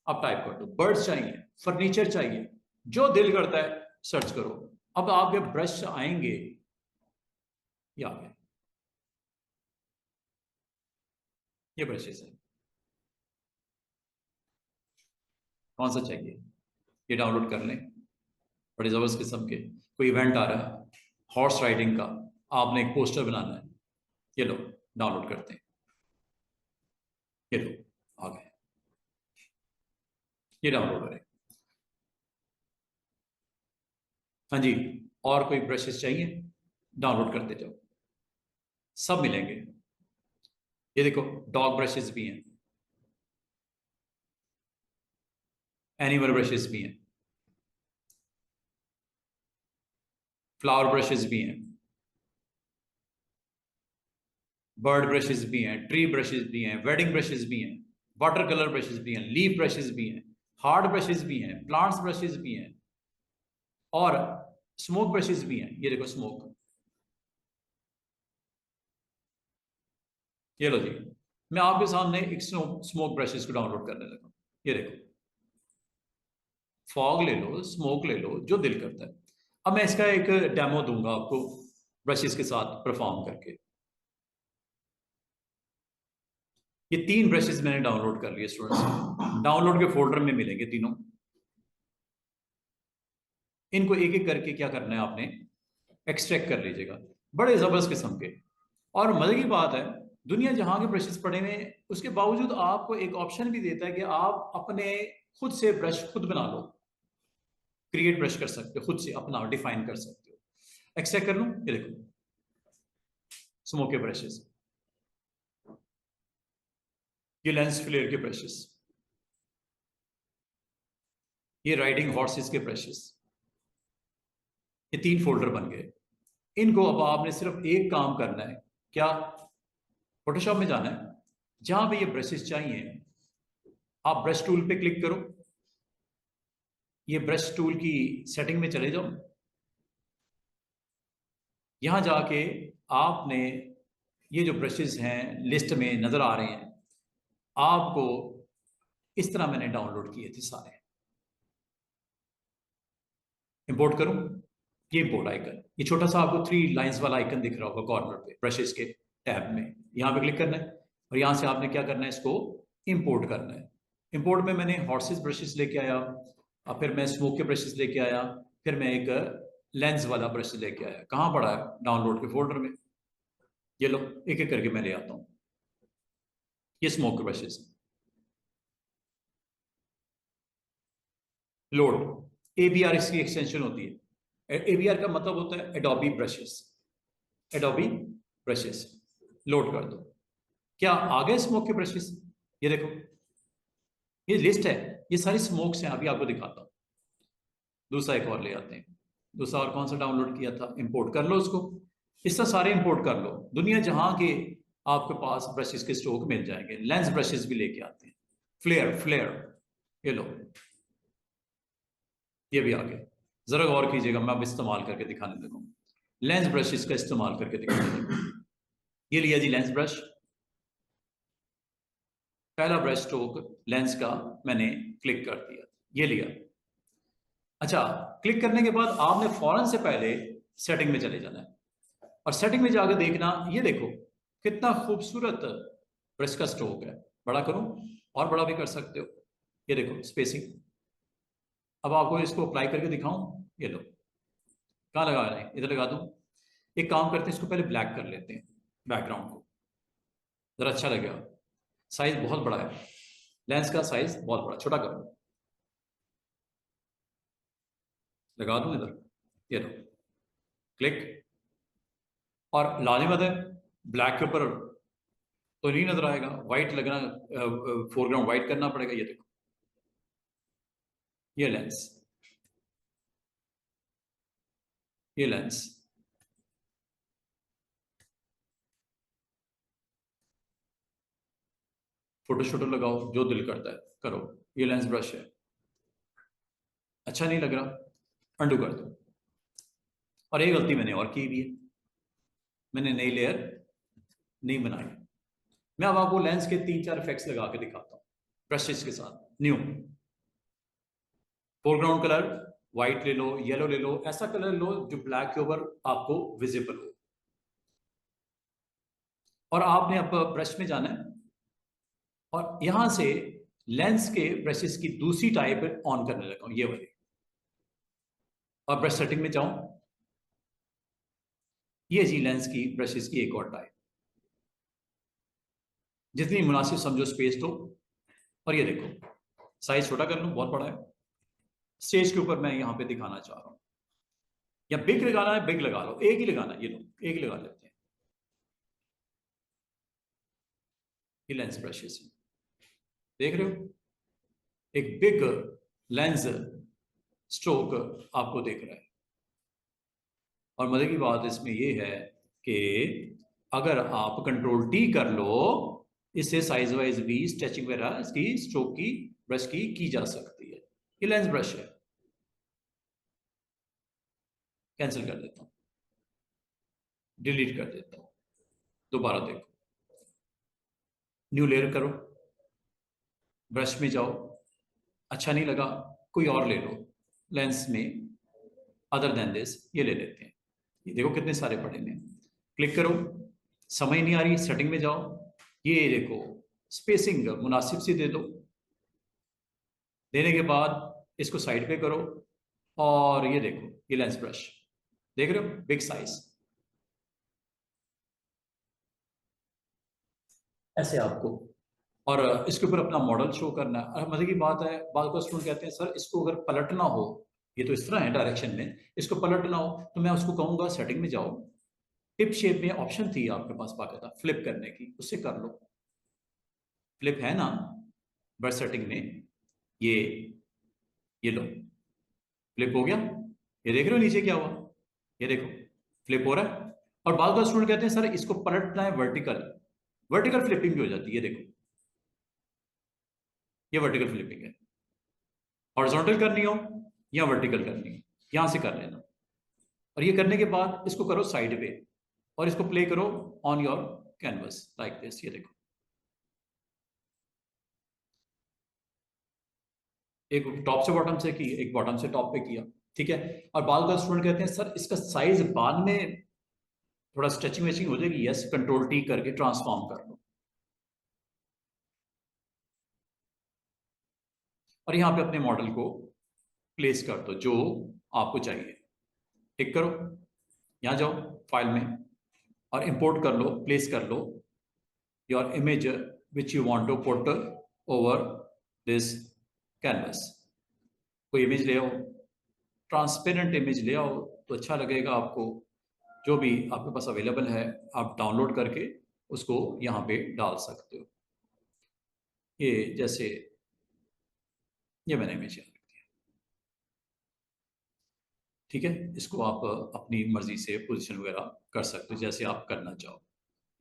आप टाइप कर दो। बर्ड्स चाहिए, फर्नीचर चाहिए, जो दिल करता है सर्च करो। अब आपके ब्रश आएंगे, ये आ गए, ये ब्रशेस है। कौन सा चाहिए ये डाउनलोड कर लें। बड़ी जबरदस्त किस्म के, कोई इवेंट आ रहा है हॉर्स राइडिंग का, आपने एक पोस्टर बनाना है, ये लो डाउनलोड करते हैं, ये लो आ गए, ये डाउनलोड करें। हाँ जी, और कोई ब्रशेस चाहिए डाउनलोड करते जाओ, सब मिलेंगे। ये देखो डॉग ब्रशेस भी हैं, एनिमल ब्रशेस भी हैं, फ्लावर ब्रशेस भी हैं, बर्ड ब्रशेस भी हैं, ट्री ब्रशेस भी हैं, वेडिंग ब्रशेस भी हैं, वाटर कलर ब्रशेस भी हैं, लीफ ब्रशेस भी हैं, हार्ड ब्रशेस भी हैं, प्लांट्स ब्रशेस भी हैं, और स्मोक ब्रशेस भी हैं। ये देखो स्मोक, ये लो जी, मैं आपके सामने एक स्मोक ब्रशेस को डाउनलोड करने लगा। ये देखो, फॉग ले लो, स्मोक ले लो, जो दिल करता है। अब मैं इसका एक डेमो दूंगा आपको ब्रशेस के साथ परफॉर्म करके। ये 3 ब्रशेस मैंने डाउनलोड कर लिए स्टूडेंट्स, डाउनलोड के फोल्डर में मिलेंगे तीनों। इनको एक एक करके क्या करना है आपने, एक्सट्रैक्ट कर लीजिएगा, बड़े जबरदस्त किस्म के। और मजे की बात है, दुनिया जहां के ब्रशेस पड़े हुए हैं, उसके बावजूद आपको एक ऑप्शन भी देता है कि आप अपने खुद से ब्रश खुद बना लो, क्रिएट ब्रश कर सकते हो, खुद से अपना डिफाइन कर सकते हो। एक्सट्रैक्ट कर लूं, ये देखो स्मोक के ब्रशेस, ये लेंस फ्लेयर के ब्रशेस, ये राइडिंग हॉर्सेस के ब्रशेस। ये 3 फोल्डर बन गए। इनको अब आपने सिर्फ एक काम करना है, क्या? फोटोशॉप में जाना है, जहां पे ये ब्रशेस चाहिए आप ब्रश टूल पे क्लिक करो, ये ब्रश टूल की सेटिंग में चले जाओ। यहां जाके आपने ये जो ब्रशेस हैं लिस्ट में नजर आ रहे हैं आपको, इस तरह मैंने डाउनलोड किए थे सारे। इंपोर्ट करूं, ये इंपोर्ट आइकन, ये छोटा सा आपको 3 लाइंस वाला आइकन दिख रहा होगा कॉर्नर पे ब्रशेस के टैब में, यहां पे क्लिक करना है और यहां से आपने क्या करना है, इसको इंपोर्ट करना है। इंपोर्ट में मैंने हॉर्सेस ब्रशेस लेके आया, और फिर मैं स्मोक के ब्रशेस लेके आया, फिर मैं एक लेंस वाला ब्रश लेके आया। कहां पड़ा है? डाउनलोड के फोल्डर में। ये लो एक एक करके मैं ले आता हूं। ये स्मोक के ब्रशेस लोड, एबीआर इसकी एक्सटेंशन होती है। एबीआर का मतलब होता है Adobe brushes, Adobe brushes load कर दो। क्या आ गए स्मोक के ब्रशेस? ये देखो, ये लिस्ट है, ये सारी स्मोक्स हैं, अभी आपको दिखाता हूं। दूसरा एक और ले आते हैं, दूसरा और कौन सा डाउनलोड किया था, इंपोर्ट कर लो उसको। इस तरह सारे इंपोर्ट कर लो, दुनिया जहां के आपके पास ब्रशेस के स्टॉक मिल जाएंगे। लेंस ब्रशेस भी लेके आते हैं, फ्लेयर फ्लेयर, ये लो, ये भी आ गए। जरा गौर कीजिएगा, मैं अब इस्तेमाल करके दिखाने लगा, लेंस ब्रशेस का इस्तेमाल करके दिखाने लगा। ये लिया जी लेंस ब्रश, पहला ब्रश स्ट्रोक लेंस का मैंने क्लिक कर दिया, ये लिया। अच्छा, क्लिक करने के बाद आपने फौरन से पहले सेटिंग में चले जाना है, और सेटिंग में जाकर देखना, ये देखो कितना खूबसूरत ब्रश का स्ट्रोक है। बड़ा करूं, और बड़ा भी कर सकते हो, ये देखो स्पेसिंग। अब आपको इसको अप्लाई करके दिखाऊं, ये लो, कहाँ लगा रहे हैं, इधर लगा दूं। एक काम करते हैं, इसको पहले ब्लैक कर लेते हैं, बैकग्राउंड को जरा अच्छा लगेगा। साइज बहुत बड़ा है, लेंस का साइज बहुत बड़ा, छोटा कर लो, लगा दूं इधर। ये लो, क्लिक। और लाजिमत है ब्लैक के ऊपर तो नहीं नजर आएगा, व्हाइट लगना, फोरग्राउंड व्हाइट करना पड़ेगा। ये देखो, ये लेंस, ये लेंस, फोटो शोटो लगाओ, जो दिल करता है करो। ये लेंस ब्रश है, अच्छा नहीं लग रहा, अंडू कर दो। और एक गलती मैंने और की भी है, मैंने नई लेयर नहीं बनाई। मैं अब आपको लेंस के 3-4 इफेक्ट्स लगा के दिखाता हूँ ब्रशेस के साथ। न्यू, फोरग्राउंड कलर व्हाइट ले लो, येलो ले लो, ऐसा कलर लो जो ब्लैक के ऊपर आपको विजिबल हो। और आपने अब ब्रश में जाना है और यहां से लेंस के ब्रशेस की दूसरी टाइप ऑन करने लगा हूं, ये वाली। और ब्रश सेटिंग में जाऊं, ये जी लेंस की ब्रशेस की एक और टाइप, जितनी मुनासिब समझो स्पेस दो। और ये देखो, साइज छोटा कर लूं, बहुत बड़ा है। स्टेज के ऊपर मैं यहां पे दिखाना चाह रहा हूं, या बिग लगाना है बिग लगा लो, एक ही लगाना है, ये लो एक ही लगा लेते हैं। ये लेंस ब्रशेस है, देख रहे हो, एक बिग लेंस स्ट्रोक आपको देख रहा है। और मजे की बात इसमें यह है कि अगर आप कंट्रोल टी कर लो, इससे साइज वाइज भी स्ट्रेचिंग वगैरह इसकी स्ट्रोक की ब्रश की जा सकती है। ये लेंस ब्रश है, कैंसिल कर देता हूं, डिलीट कर देता हूं, दोबारा देखो, न्यू लेयर करो, ब्रश में जाओ, अच्छा नहीं लगा, कोई और ले लो लेंस में, अदर देन दिस, ये ले लेते हैं। ये देखो कितने सारे पड़े हैं, क्लिक करो, समझ नहीं आ रही सेटिंग में जाओ, ये देखो स्पेसिंग मुनासिब सी दे दो। देने के बाद इसको साइड पे करो, और ये देखो ये लेंस ब्रश, देख रहे हो, बिग साइज। ऐसे आपको, और इसके ऊपर अपना मॉडल शो करना है। मजे की बात है, बाल को स्टूडेंट कहते हैं सर इसको अगर पलटना हो, ये तो इस तरह है डायरेक्शन में, इसको पलटना हो तो मैं उसको कहूंगा सेटिंग में जाओ, टिप शेप में ऑप्शन थी आपके पास बाकायदा फ्लिप करने की, उससे कर लो। फ्लिप है ना ब्रश सेटिंग में, ये लो, फ्लिप हो गया। ये देख रहे हो नीचे क्या हुआ, ये देखो फ्लिप हो रहा है। और बाल का स्टूडेंट कहते हैं सर इसको पलटना है वर्टिकल, वर्टिकल फ्लिपिंग भी हो जाती है, ये देखो ये वर्टिकल फ्लिपिंग है। हॉरिजॉन्टल करनी हो या वर्टिकल करनी हो, यहां से कर लेना। और ये करने के बाद इसको करो साइड पे, और इसको प्ले करो on your canvas like this, ये देखो एक टॉप से बॉटम से की, एक बॉटम से टॉप पे किया, ठीक है। और बाल का स्टूडेंट कहते हैं सर इसका साइज बाद में थोड़ा स्ट्रेचिंग वेचिंग हो जाएगी, यस कंट्रोल टी करके ट्रांसफॉर्म कर लो। और यहां पे अपने मॉडल को प्लेस कर दो जो आपको चाहिए, टिक करो, यहां जाओ फाइल में और इंपोर्ट कर लो, प्लेस कर लो your image which you want to put over this canvas. कोई इमेज ले आओ, ट्रांसपेरेंट इमेज ले आओ तो अच्छा लगेगा आपको। जो भी आपके पास अवेलेबल है आप डाउनलोड करके उसको यहाँ पे डाल सकते हो। ये जैसे ये मैंने इमेज यहाँ रख दिया, ठीक है। इसको आप अपनी मर्जी से पोजीशन वगैरह कर सकते हो, जैसे आप करना चाहो,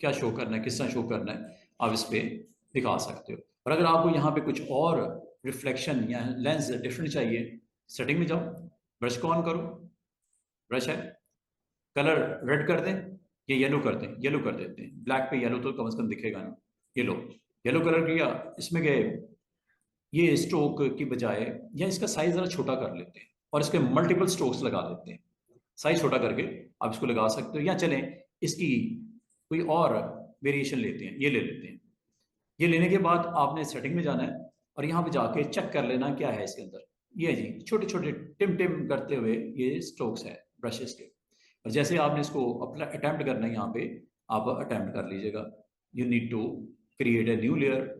क्या शो करना है, किस तरह शो करना है, आप इस पे दिखा सकते हो। और अगर आपको यहाँ पे कुछ और रिफ्लेक्शन या लेंस डिफरेंट चाहिए, सेटिंग में जाओ, ब्रश को ऑन करो, ब्रश है, कलर रेड कर दें, ये येलो कर दें, येलो कर देते हैं, ब्लैक पे येलो तो कम से कम दिखेगा ना। ये लो, येलो कलर किया, इसमें गए, ये स्ट्रोक की बजाय या इसका साइज जरा छोटा कर लेते हैं और इसके मल्टीपल स्ट्रोक्स लगा देते हैं। साइज छोटा करके आप इसको लगा सकते हो, या चलें इसकी कोई और वेरिएशन लेते हैं, ये ले लेते हैं। ये लेने के बाद आपने सेटिंग में जाना है और यहाँ पे जाके चेक कर लेना क्या है इसके अंदर। ये जी छोटे छोटे टिम टिम करते हुए ये स्ट्रोक्स है ब्रशेस के। और जैसे आपने इसको अपना अटेम्प्ट करना है, यहाँ पे आप अटेम्प्ट कर लीजिएगा। You need to create a new layer,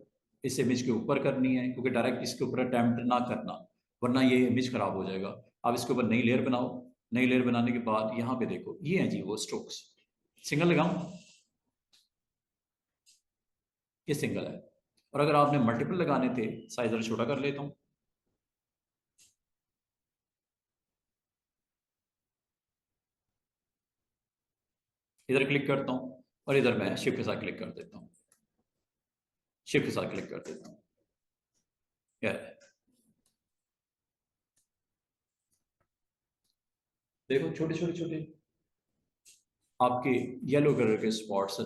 इस इमेज के ऊपर करनी है, क्योंकि डायरेक्ट इसके ऊपर अटेम्प्ट ना करना वरना ये इमेज खराब हो जाएगा। आप इसके ऊपर नई लेयर बनाओ, नई लेयर बनाने के बाद यहाँ पे देखो ये हैं जी वो स्ट्रोक्स। सिंगल लगाऊं, ये सिंगल है। और अगर आपने मल्टीपल लगाने थे, साइज जरा छोटा कर लेता हूँ। इधर क्लिक करता हूँ और इधर मैं शिफ्ट के साथ क्लिक कर देता हूँ, शिफ्ट के साथ क्लिक कर देता हूँ। देखो छोटे छोटे छोटे आपके येलो कलर के स्पॉट्स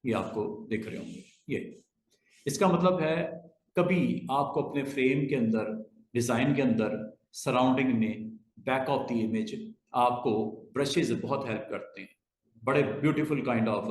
ये आपको दिख रहे होंगे। ये इसका मतलब है कभी आपको अपने फ्रेम के अंदर, डिजाइन के अंदर, सराउंडिंग में, बैक ऑफ द इमेज आपको ब्रशेस बहुत हेल्प करते हैं। बड़े ब्यूटीफुल काइंड ऑफ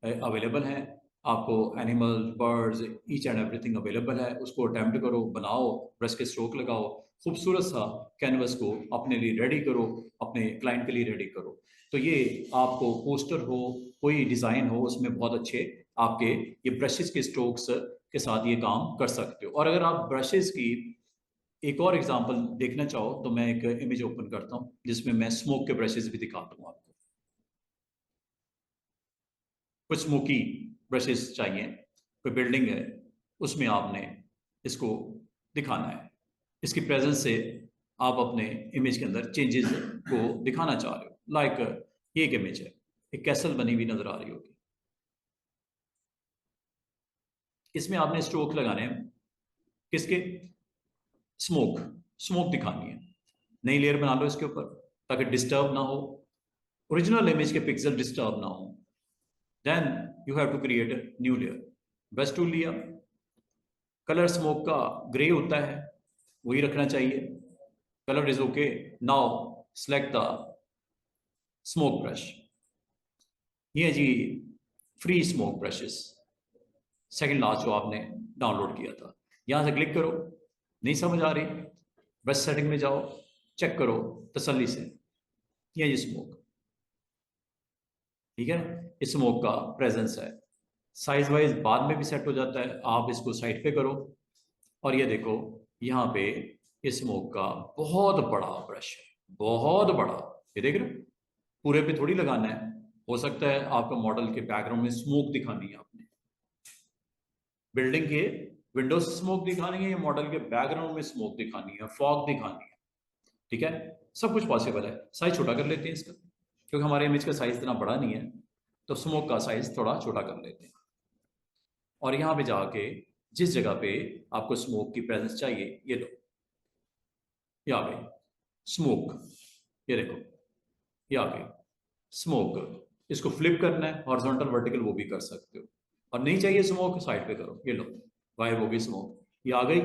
अवेलेबल हैं आपको, animal, birds, each and everything available है। उसको अटेम्प्ट करो, बनाओ, ब्रश के स्ट्रोक लगाओ, खूबसूरत सा कैनवस को अपने लिए रेडी करो, अपने क्लाइंट के लिए रेडी करो। तो ये आपको पोस्टर हो, कोई डिज़ाइन हो, उसमें बहुत अच्छे आपके ये ब्रशेस के स्ट्रोक्स के साथ ये काम कर सकते हो। और अगर आप ब्रशेस की एक और एग्जांपल देखना चाहो तो मैं एक इमेज ओपन करता हूँ जिसमें मैं स्मोक के ब्रशेस भी दिखाता हूँ आपको। कुछ स्मोकी ब्रशेस चाहिए, कोई बिल्डिंग है उसमें आपने इसको दिखाना है, इसकी प्रेजेंस से आप अपने इमेज के अंदर चेंजेस को दिखाना चाह रहे हो। लाइक ये एक इमेज है, एक कैसल बनी हुई नजर आ रही होगी, इसमें आपने स्ट्रोक लगाने हैं किसके, स्मोक, स्मोक दिखानी है। नई लेयर बना लो इसके ऊपर ताकि डिस्टर्ब ना हो, ओरिजिनल इमेज के पिक्सल डिस्टर्ब ना हो। Then you have to create new layer. Brush tool लिया, कलर स्मोक का ग्रे होता है, वही रखना चाहिए। Colour is okay. Now select the smoke brush. ये है जी free smoke brushes, second last जो आपने डाउनलोड किया था। यहां से क्लिक करो, नहीं समझ आ रही, ब्रश सेटिंग में जाओ, चेक करो तसल्ली से। ये जी स्मोक, ठीक है, इस स्मोक का प्रेजेंस है। साइज वाइज बाद में भी सेट हो जाता है, आप इसको साइड पे करो। और ये देखो यहाँ पे इस स्मोक का बहुत बड़ा ब्रश है, बहुत बड़ा। ये देख रहे हो, पूरे पे थोड़ी लगाना है, हो सकता है आपका मॉडल के बैकग्राउंड में स्मोक दिखानी है, आपने बिल्डिंग के विंडोज स्मोक दिखानी है या मॉडल के बैकग्राउंड में स्मोक दिखानी है, फॉग दिखानी है, ठीक है, सब कुछ पॉसिबल है। साइज छोटा कर लेते हैं इसका, क्योंकि हमारे इमेज का साइज इतना बड़ा नहीं है, तो स्मोक का साइज थोड़ा छोटा कर लेते हैं। और यहाँ पे जाके जिस जगह पे आपको स्मोक की प्रेजेंस चाहिए, ये लो, ये आ गई स्मोक, ये देखो ये आ गई स्मोक। इसको फ्लिप करना है हॉरिजॉन्टल वर्टिकल, वो भी कर सकते हो। और नहीं चाहिए स्मोक, साइड पे करो, ये लो गायब हो गई स्मोक, ये आ गई,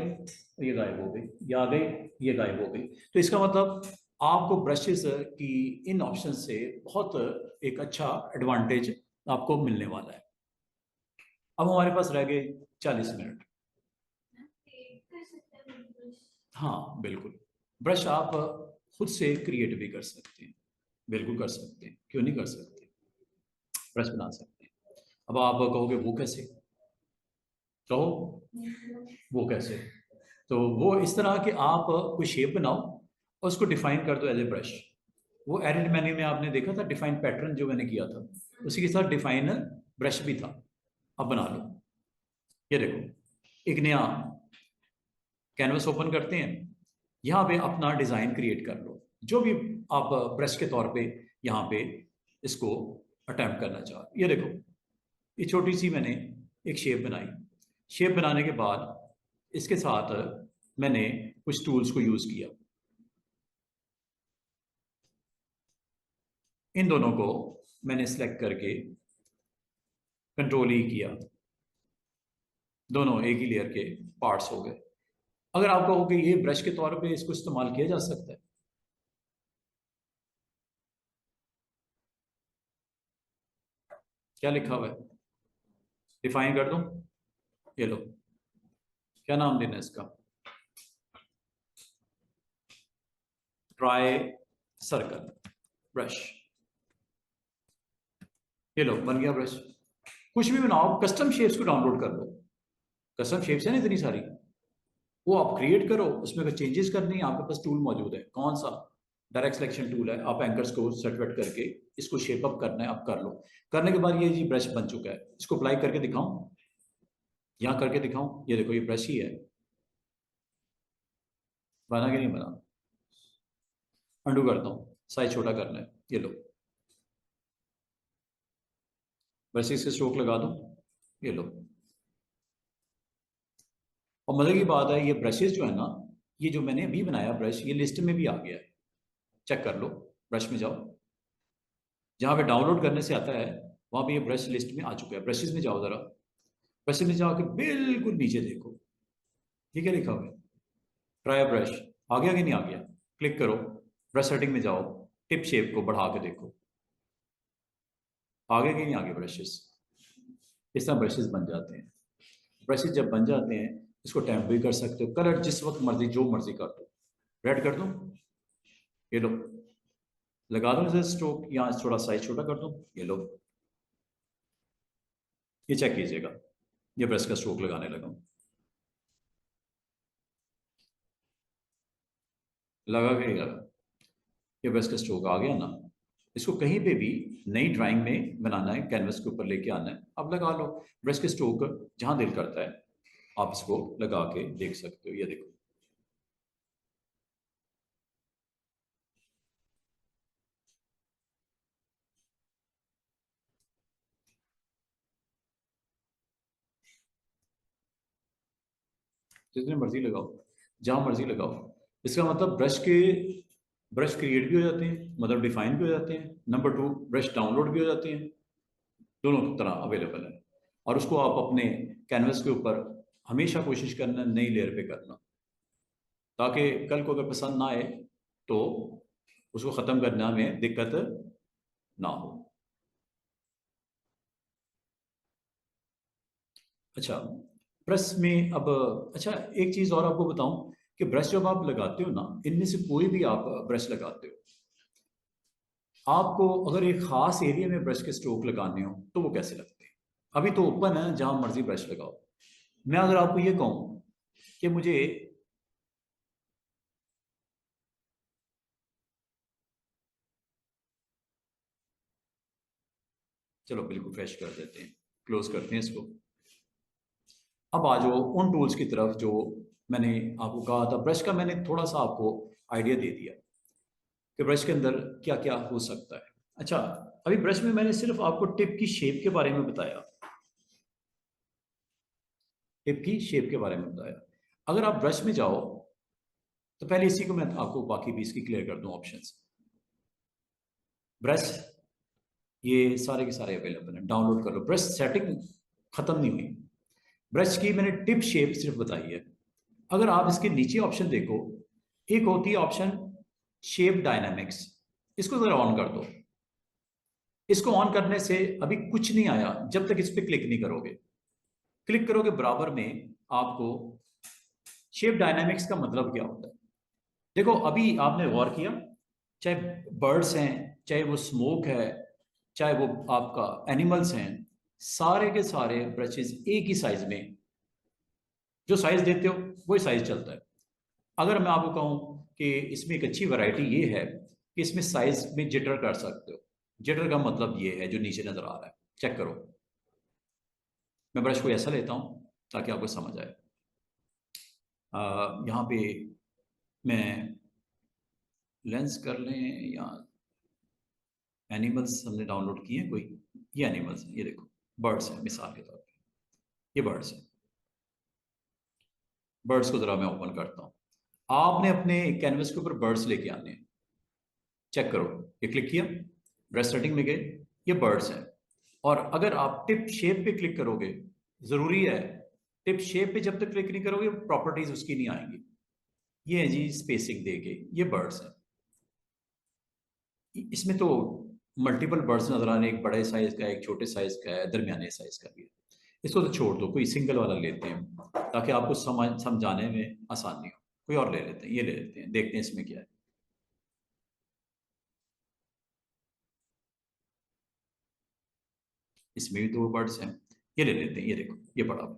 ये गायब हो गई, ये आ गई, ये गायब हो गई। तो इसका मतलब आपको ब्रशेस की इन ऑप्शन से बहुत एक अच्छा एडवांटेज आपको मिलने वाला है। अब हमारे पास रह गए 40 मिनट। हाँ बिल्कुल, ब्रश आप खुद से क्रिएट भी कर सकते हैं, बिल्कुल कर सकते हैं, क्यों नहीं कर सकते, ब्रश बना सकते हैं। अब आप कहोगे वो कैसे, कहो वो कैसे, तो वो इस तरह कि आप कोई शेप बनाओ और उसको डिफाइन कर दो एज ए ब्रश। वो एडिट मेन्यू में आपने देखा था डिफाइन पैटर्न जो मैंने किया था, उसी के साथ डिफाइन ब्रश भी था। अब बना लो, ये देखो एक नया कैनवस ओपन करते हैं, यहाँ पे अपना डिजाइन क्रिएट कर लो, जो भी आप ब्रश के तौर पे यहाँ पे इसको अटेम्प्ट करना चाहो। ये देखो ये छोटी सी मैंने एक शेप बनाई, शेप बनाने के बाद इसके साथ मैंने कुछ टूल्स को यूज किया, इन दोनों को मैंने सेलेक्ट करके कंट्रोल ही किया, दोनों एक ही लेयर के पार्ट्स हो गए। अगर आप कहो कि ये ब्रश के तौर पे इसको इस्तेमाल किया जा सकता है, क्या लिखा हुआ है, डिफाइन कर दूं, ये लो, क्या नाम देना है इसका, ट्राई सर्कल ब्रश, ये लो बन गया ब्रश। कुछ भी बनाओ, कस्टम शेप्स को डाउनलोड कर लो, कस्टम शेप्स है ना इतनी सारी, वो आप क्रिएट करो, उसमें अगर चेंजेस करनी है आपके पास टूल मौजूद है, कौन सा, डायरेक्ट सिलेक्शन टूल है, आप एंकर्स को सेट करके इसको शेप अप करना है, आप कर लो। करने के बाद ये जी ब्रश बन चुका है, इसको अप्लाई करके दिखाऊं, यहाँ करके दिखाऊं, ये देखो ये ब्रश ही है। बना कि नहीं बना? अंडू करता हूँ, साइज छोटा करना है, ये लो ब्रशेस से स्ट्रोक लगा दो, ये लो। और मजे की बात है, ये ब्रशेस जो है ना, ये जो मैंने अभी बनाया ब्रश, ये लिस्ट में भी आ गया है, चेक कर लो। ब्रश में जाओ, जहाँ पे डाउनलोड करने से आता है वहां पे ये ब्रश लिस्ट में आ चुका है। ब्रशेस में जाओ जरा, ब्रशेस में जाओ के बिल्कुल नीचे देखो, ये क्या लिखा हुआ है? Try brush. आ गया कि नहीं आ गया? क्लिक करो, ब्रश सेटिंग में जाओ, टिप शेप को बढ़ा के देखो, आ गया कि नहीं आ गया ब्रशेस? इस तरह ब्रशेस बन जाते हैं। ब्रशेस जब बन जाते हैं, इसको टैप भी कर सकते हो, कलर जिस वक्त मर्जी जो मर्जी कर दो। रेड कर दो, ये लो, लगा दो इसे स्ट्रोक, यहाँ थोड़ा साइज छोटा कर दो, ये लो। ये चेक कीजिएगा, ये ब्रश का स्ट्रोक लगाने लगा हूं। लगा के नहीं लगा? ये ब्रश का स्ट्रोक आ गया ना। इसको कहीं पे भी नई ड्राइंग में बनाना है, कैनवस के ऊपर लेके आना है, आप लगा लो। ब्रश के स्ट्रोक जहां दिल करता है आप इसको लगा के देख सकते हो, ये देखो। जितने मर्जी लगाओ, जहां मर्जी लगाओ। इसका मतलब ब्रश क्रिएट भी हो जाते हैं, मतलब डिफाइन भी हो जाते हैं। नंबर टू, ब्रश डाउनलोड भी हो जाते हैं, दोनों तरह अवेलेबल है। और उसको आप अपने कैनवस के ऊपर हमेशा कोशिश करना नई लेयर पे करना, ताकि कल को अगर पसंद ना आए तो उसको ख़त्म करने में दिक्कत ना हो। अच्छा, ब्रश में अब, अच्छा एक चीज़ और आपको बताऊं कि ब्रश जब आप लगाते हो ना, इनमें से कोई भी आप ब्रश लगाते हो, आपको अगर एक खास एरिया में ब्रश के स्ट्रोक लगाने हो तो वो कैसे लगते हैं? अभी तो ओपन है, जहां मर्जी ब्रश लगाओ। मैं अगर आपको ये कहूं कि मुझे, चलो बिल्कुल फ्रेश कर देते हैं, क्लोज करते हैं इसको। अब आ जाओ उन टूल्स की तरफ जो मैंने आपको कहा था। ब्रश का मैंने थोड़ा सा आपको आइडिया दे दिया कि ब्रश के अंदर क्या क्या हो सकता है। अच्छा, अभी ब्रश में मैंने सिर्फ आपको टिप की शेप के बारे में बताया, टिप की शेप के बारे में बताया। अगर आप ब्रश में जाओ तो पहले इसी को मैं आपको बाकी भी इसकी क्लियर कर दूं ऑप्शंस। ब्रश ये सारे के सारे अवेलेबल हैं, डाउनलोड कर लो। ब्रश सेटिंग खत्म नहीं हुई, ब्रश की मैंने टिप शेप सिर्फ बताई है। अगर आप इसके नीचे ऑप्शन देखो, एक होती है ऑप्शन शेप डायनामिक्स, इसको जरा ऑन कर दो। इसको ऑन करने से अभी कुछ नहीं आया जब तक इस पर क्लिक नहीं करोगे। क्लिक करोगे बराबर में आपको शेप डायनामिक्स का मतलब क्या होता है। देखो अभी आपने गौर किया, चाहे बर्ड्स हैं, चाहे वो स्मोक है, चाहे वो आपका एनिमल्स हैं, सारे के सारे ब्रशेस एक ही साइज में, जो साइज देते हो वही साइज चलता है। अगर मैं आपको कहूं कि इसमें एक अच्छी वैरायटी ये है कि इसमें साइज में जिटर कर सकते हो। जिटर का मतलब ये है जो नीचे नजर आ रहा है, चेक करो। मैं ब्रश को ऐसा लेता हूं ताकि आपको समझ आए। यहाँ पे मैं लेंस कर लें, या एनिमल्स हमने डाउनलोड किए हैं कोई, ये एनिमल्स हैं, ये देखो बर्ड्स हैं मिसाल के तौर पे, ये बर्ड्स हैं। बर्ड्स को जरा मैं ओपन करता हूँ। आपने अपने कैनवस के ऊपर बर्ड्स लेके आने हैं, चेक करो। ये क्लिक किया, ब्रश सेटिंग में गए, ये बर्ड्स हैं। और अगर आप टिप शेप पे क्लिक करोगे, जरूरी है टिप शेप पे जब तक क्लिक नहीं करोगे प्रॉपर्टीज उसकी नहीं आएंगी। ये है जी स्पेसिंग दे के, ये बर्ड्स हैं। इसमें तो मल्टीपल बर्ड्स नजर आ रहे हैं, एक बड़े साइज का, एक छोटे साइज का है, दरमियाने साइज का भी है। इसको तो छोड़ दो, कोई सिंगल वाला लेते हैं ताकि आपको समझाने में आसानी हो। कोई और ले लेते हैं, ये ले लेते हैं, देखते हैं इसमें क्या है। इसमें भी दो बर्ड्स हैं, ये ले लेते हैं, ये देखो ये बड़ा है।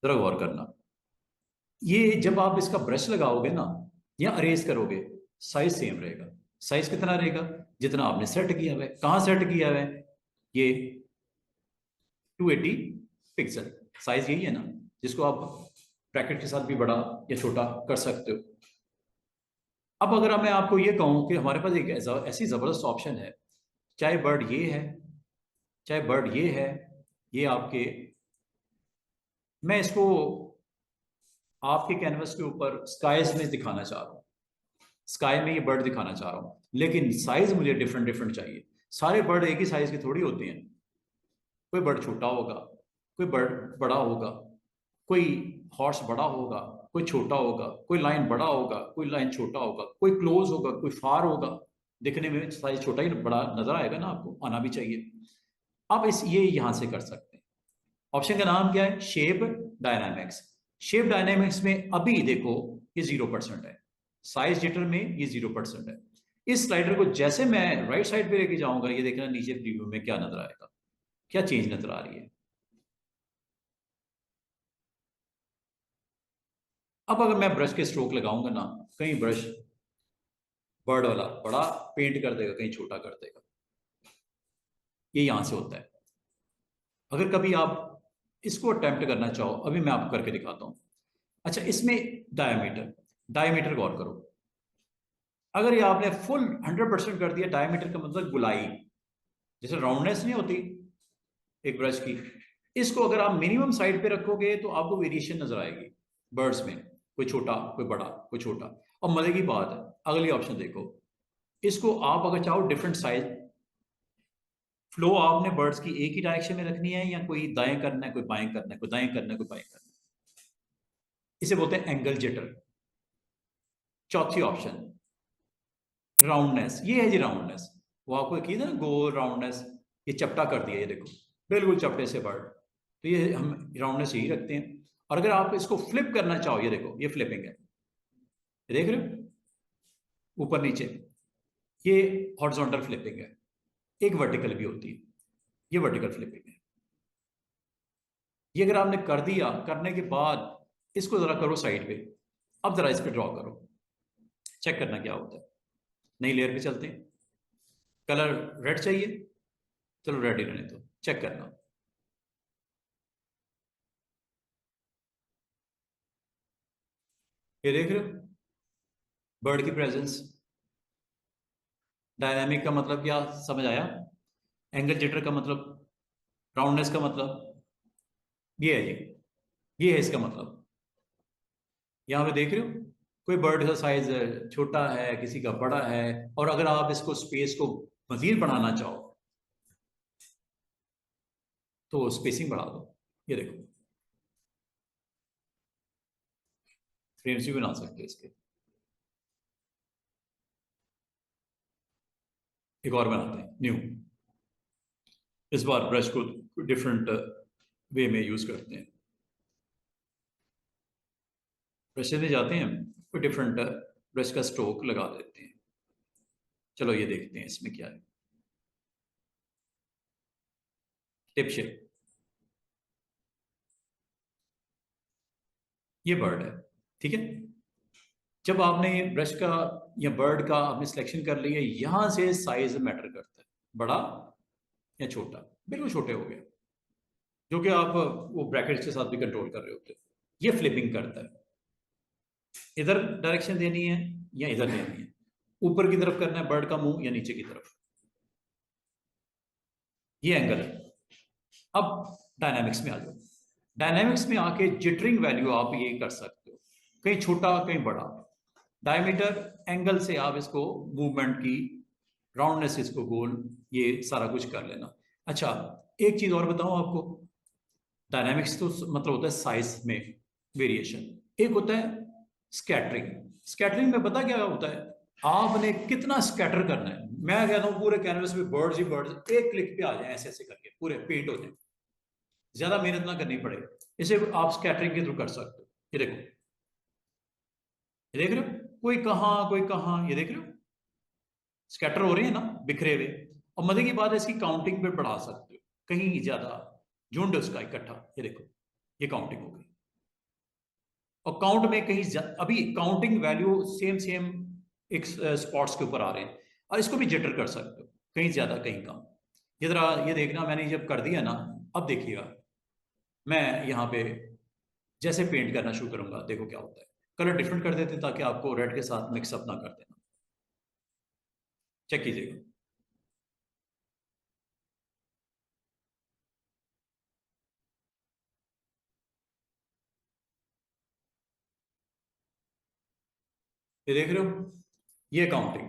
जरा गौर करना, ये जब आप इसका ब्रश लगाओगे ना, या अरेज करोगे साइज सेम रहेगा। साइज कितना रहेगा? जितना आपने सेट किया हुआ है। कहाँ सेट किया हुआ है? ये 280 पिक्सल साइज यही है ना, जिसको आप ब्रैकेट के साथ भी बड़ा या छोटा कर सकते हो। अब अगर मैं आपको ये कहूं कि हमारे पास एक ऐसी जबरदस्त ऑप्शन है, चाहे बर्ड ये है, चाहे बर्ड ये है, ये आपके, मैं इसको आपके कैनवस के ऊपर स्काईज में दिखाना चाह रहा हूँ, स्काई में ये बर्ड दिखाना चाह रहा हूँ, लेकिन साइज मुझे डिफरेंट डिफरेंट चाहिए। सारे बर्ड एक ही साइज के थोड़ी होते हैं। कोई बर्ड छोटा होगा, कोई बर्ड बड़ा होगा, कोई हॉर्स बड़ा होगा, कोई छोटा होगा, कोई लाइन बड़ा होगा, कोई लाइन छोटा होगा, कोई क्लोज होगा, कोई फार होगा। दिखने में साइज छोटा ही बड़ा नजर आएगा ना, आपको आना भी चाहिए। आप इस ये यहां से कर सकते हैं। ऑप्शन का नाम क्या है? Shape dynamics. शेप डायनामिक्स में अभी देखो ये 0% है, साइज जिटर में ये 0% है। इस स्लाइडर को जैसे मैं राइट साइड पे लेके जाऊंगा, ये देखना नीचे प्रीव्यू में क्या नजर आएगा, क्या चेंज नजर आ रही है। अब अगर मैं ब्रश के स्ट्रोक लगाऊंगा ना, कहीं ब्रश बर्ड वाला बड़ा पेंट कर देगा, कहीं छोटा कर देगा। ये यहां से होता है। अगर कभी आप इसको अटेम्प्ट करना चाहो, अभी मैं आपको करके दिखाता हूं। अच्छा, इसमें डायमीटर, डायमीटर गौर करो। अगर ये आपने फुल 100% कर दिया, डायमीटर का मतलब गुलाई, जैसे राउंडनेस नहीं होती एक ब्रश की, इसको अगर आप मिनिमम साइड पे रखोगे तो आपको वेरिएशन नजर आएगी बर्ड्स में, कोई छोटा, कोई बड़ा, कोई छोटा। और मजे की बात है, अगली ऑप्शन देखो, इसको आप अगर चाहो डिफरेंट साइज, फ्लो आपने बर्ड्स की एक ही डायरेक्शन में रखनी है, या कोई दाएं करना है, कोई बाएं करना है, कोई दाएं करना है, कोई बाएं करना है, इसे बोलते हैं एंगल जिटर। चौथी ऑप्शन राउंडनेस, ये है जी राउंडनेस। वो आपको की ना गोल राउंडनेस, ये चपटा कर दिया, ये देखो बिल्कुल चपटे से बर्ड, तो ये हम राउंडनेस यही रखते हैं। और अगर आप इसको फ्लिप करना चाहो, ये देखो ये फ्लिपिंग है, ये देख रहे हो ऊपर नीचे, ये हॉरिजॉन्टल फ्लिपिंग है। एक वर्टिकल भी होती है, ये वर्टिकल फ्लिपिंग है। ये अगर आपने कर दिया, करने के बाद इसको जरा करो साइड पे, अब जरा इस पे ड्रॉ करो, चेक करना क्या होता है। नई लेयर पे चलते हैं। कलर रेड चाहिए, चलो रेड ही रहने दो, चेक करना। ये देख रहे हो बर्ड की प्रेजेंस। डायनामिक का मतलब क्या समझ आया? एंगल जिटर का मतलब, राउंडनेस का मतलब ये है, ये है इसका मतलब। यहाँ पे देख रहे हो कोई बर्ड का साइज छोटा है, किसी का बड़ा है, और अगर आप इसको स्पेस को मजीद बढ़ाना चाहो तो स्पेसिंग बढ़ा दो। ये देखो फ्रेम्स भी बना सकते हैं इसके। एक और बनाते हैं न्यू, इस बार ब्रश को डिफरेंट वे में यूज करते हैं। ब्रशेज में जाते हैं, कोई डिफरेंट ब्रश का स्ट्रोक लगा देते हैं। चलो ये देखते हैं इसमें क्या है। टिप शेप, ये बर्ड है, ठीक है। जब आपने ये ब्रश का या बर्ड का आपने सिलेक्शन कर लिया, यहां से साइज मैटर करता है, बड़ा या छोटा। बिल्कुल छोटे हो गए, जो कि आप वो ब्रैकेट्स के साथ भी कंट्रोल कर रहे होते हैं। ये फ्लिपिंग करता है, इधर डायरेक्शन देनी है या इधर देनी है, ऊपर की तरफ करना है बर्ड का मुंह या नीचे की तरफ। ये एंगल है। अब डायनामिक्स में आ जाओ। डायनामिक्स में आके जिटरिंग वैल्यू आप ये कर सकते हो, कहीं छोटा कहीं बड़ा। डायमीटर एंगल से आप इसको मूवमेंट की, राउंडनेस इसको गोल, ये सारा कुछ कर लेना। अच्छा, एक चीज और बताऊं आपको। डायनामिक्स तो मतलब होता है साइज में वेरिएशन, एक होता है स्कैटरिंग। स्कैटरिंग में पता क्या होता है? आपने कितना स्कैटर करना है। मैं कहता हूं पूरे कैनवस में बर्ड्स ही बर्ड्स एक क्लिक पे आ जाए, ऐसे ऐसे करके पूरे पेंट हो जाए, ज्यादा मेहनत ना करनी पड़े। इसे आप स्कैटरिंग के थ्रू कर सकते हो। ये देखो, ये देख रहे हो कोई कहाँ कोई कहाँ, ये देख रहे हो स्कैटर हो रहे हैं ना, बिखरे हुए। और मजे की बात है, इसकी काउंटिंग पे बढ़ा सकते हो, कहीं ज्यादा झुंड उसका इकट्ठा। ये देखो, ये काउंटिंग हो गई। और काउंट में कहीं अभी काउंटिंग वैल्यू सेम सेम एक स्पॉट्स के ऊपर आ रहे हैं, और इसको भी जिटर कर सकते हो, कहीं ज्यादा कहीं कम। ये जरा ये देखना, मैंने जब कर दिया ना, अब देखिएगा मैं यहाँ पे जैसे पेंट करना शुरू करूंगा, देखो क्या होता है। कलर डिफरेंट कर देते हैं ताकि आपको रेड के साथ मिक्सअप ना कर देना। चेक कीजिएगा। ये देख रहे हो, ये काउंटिंग,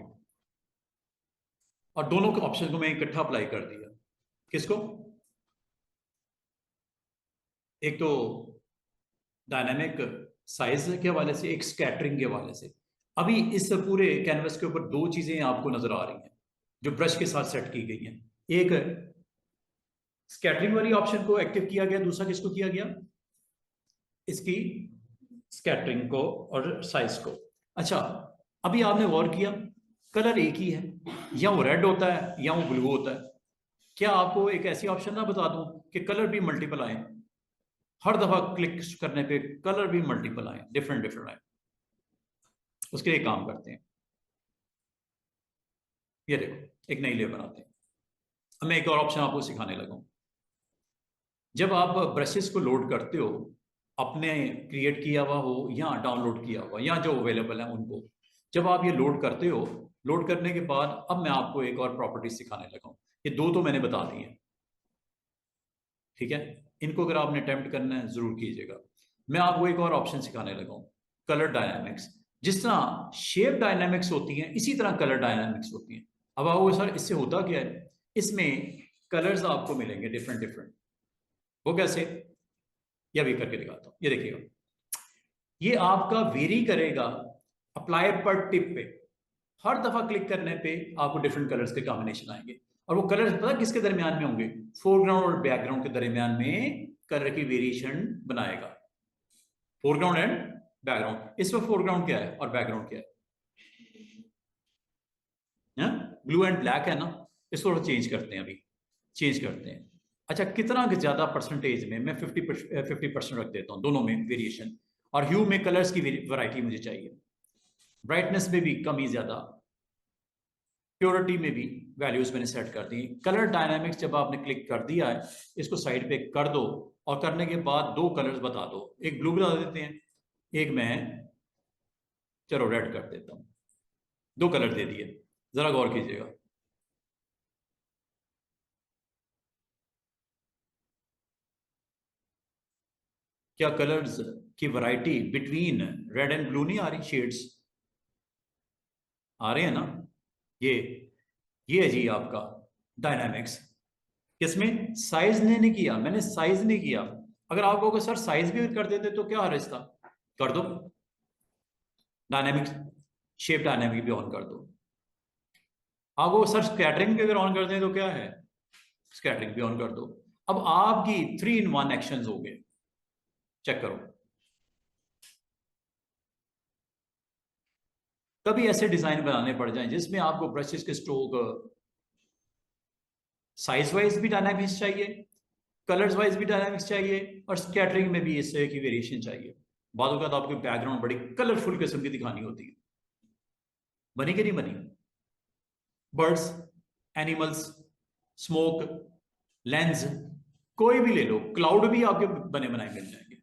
और दोनों के ऑप्शन को मैं इकट्ठा अप्लाई कर दिया। किसको? एक तो डायनामिक साइज के हवाले से, एक स्कैटरिंग के हवाले से। अभी इस पूरे कैनवस के ऊपर दो चीजें आपको नजर आ रही हैं जो ब्रश के साथ सेट की गई हैं। एक स्कैटरिंग वाली ऑप्शन को एक्टिव किया गया, दूसरा किसको किया गया? इसकी स्कैटरिंग को और साइज को। अच्छा, अभी आपने गौर किया, कलर एक ही है, या वो रेड होता है या वो ब्लू होता है। क्या आपको एक ऐसी ऑप्शन ना बता दूं कि कलर भी मल्टीपल आए? हर दफा क्लिक करने पे कलर भी मल्टीपल आए, डिफरेंट डिफरेंट आए। उसके लिए काम करते हैं, ये देखो एक नई लेयर बनाते हैं। अब मैं एक और ऑप्शन आपको सिखाने लगा हूं। जब आप ब्रशेस को लोड करते हो, अपने क्रिएट किया हुआ हो या डाउनलोड किया हुआ या जो अवेलेबल है उनको, जब आप ये लोड करते हो, लोड करने के बाद अब मैं आपको एक और प्रॉपर्टी सिखाने लगा हूं। ये दो तो मैंने बता दी है, ठीक है। इनको अगर आपने अटेम्प्ट करना है जरूर कीजिएगा। मैं आपको एक और ऑप्शन सिखाने लगा हूं, कलर डायनामिक्स। जिस तरह शेप डायनामिक्स होती हैं, इसी तरह कलर डायनामिक्स होती हैं। अब आपको सर इससे होता क्या है, इसमें कलर्स आपको मिलेंगे डिफरेंट डिफरेंट। वो कैसे? यह भी करके दिखाता हूं, ये देखिएगा। ये आपका वेरी करेगा अप्लाई पर टिप पे। हर दफा क्लिक करने पे आपको डिफरेंट कलर्स के कॉम्बिनेशन आएंगे, और वो कलर्स पता किसके दरमियान में होंगे? फोरग्राउंड और बैकग्राउंड के दरमियान में कलर की वेरिएशन बनाएगा। Foreground and background. इस वक्त फोरग्राउंड क्या है और बैकग्राउंड क्या है? ब्लू एंड ब्लैक है ना। इसको चेंज करते हैं, अभी चेंज करते हैं। अच्छा, कितना ज्यादा परसेंटेज में? मैं 50% रख देता हूं दोनों में वेरिएशन। और ह्यू में कलर्स की वैरायटी मुझे चाहिए, ब्राइटनेस में भी कमी ज्यादा, प्योरिटी में भी वैल्यूज मैंने सेट कर दी। कलर डायनामिक्स जब आपने क्लिक कर दिया है, इसको साइड पे कर दो, और करने के बाद दो कलर्स बता दो। एक ब्लू बता देते हैं, एक मैं चलो रेड कर देता हूं। दो कलर दे दिए, जरा गौर कीजिएगा। क्या कलर्स की variety between red and blue नहीं आ रही? शेड्स आ रहे हैं ना। ये ये है जी आपका डायनामिक्स। किसमें? साइज ने नहीं किया, मैंने साइज नहीं किया। अगर आप कहोगे सर साइज भी कर देते तो क्या हर्ज था, कर दो। डायनेमिक्स शेप डायनेमिक भी ऑन कर दो। आपको सर स्कैटरिंग भी अगर ऑन कर दें तो क्या है, स्कैटरिंग भी ऑन कर दो। अब आपकी 3 in 1 एक्शन हो गए। चेक करो। कभी ऐसे डिजाइन बनाने पड़ जाएं जिसमें आपको ब्रशेस के स्ट्रोक साइज वाइज भी डायनामिक्स चाहिए, कलर्स वाइज भी डायनामिक्स चाहिए, और स्कैटरिंग में भी इस तरह की वेरिएशन चाहिए। बाद तो आपकी बैकग्राउंड बड़ी कलरफुल किस्म की दिखानी होती है। बनी कि नहीं बनी? बर्ड्स, एनिमल्स, स्मोक, लेंस, कोई भी ले लो, क्लाउड भी आपके बने बनाए मिल जाएंगे।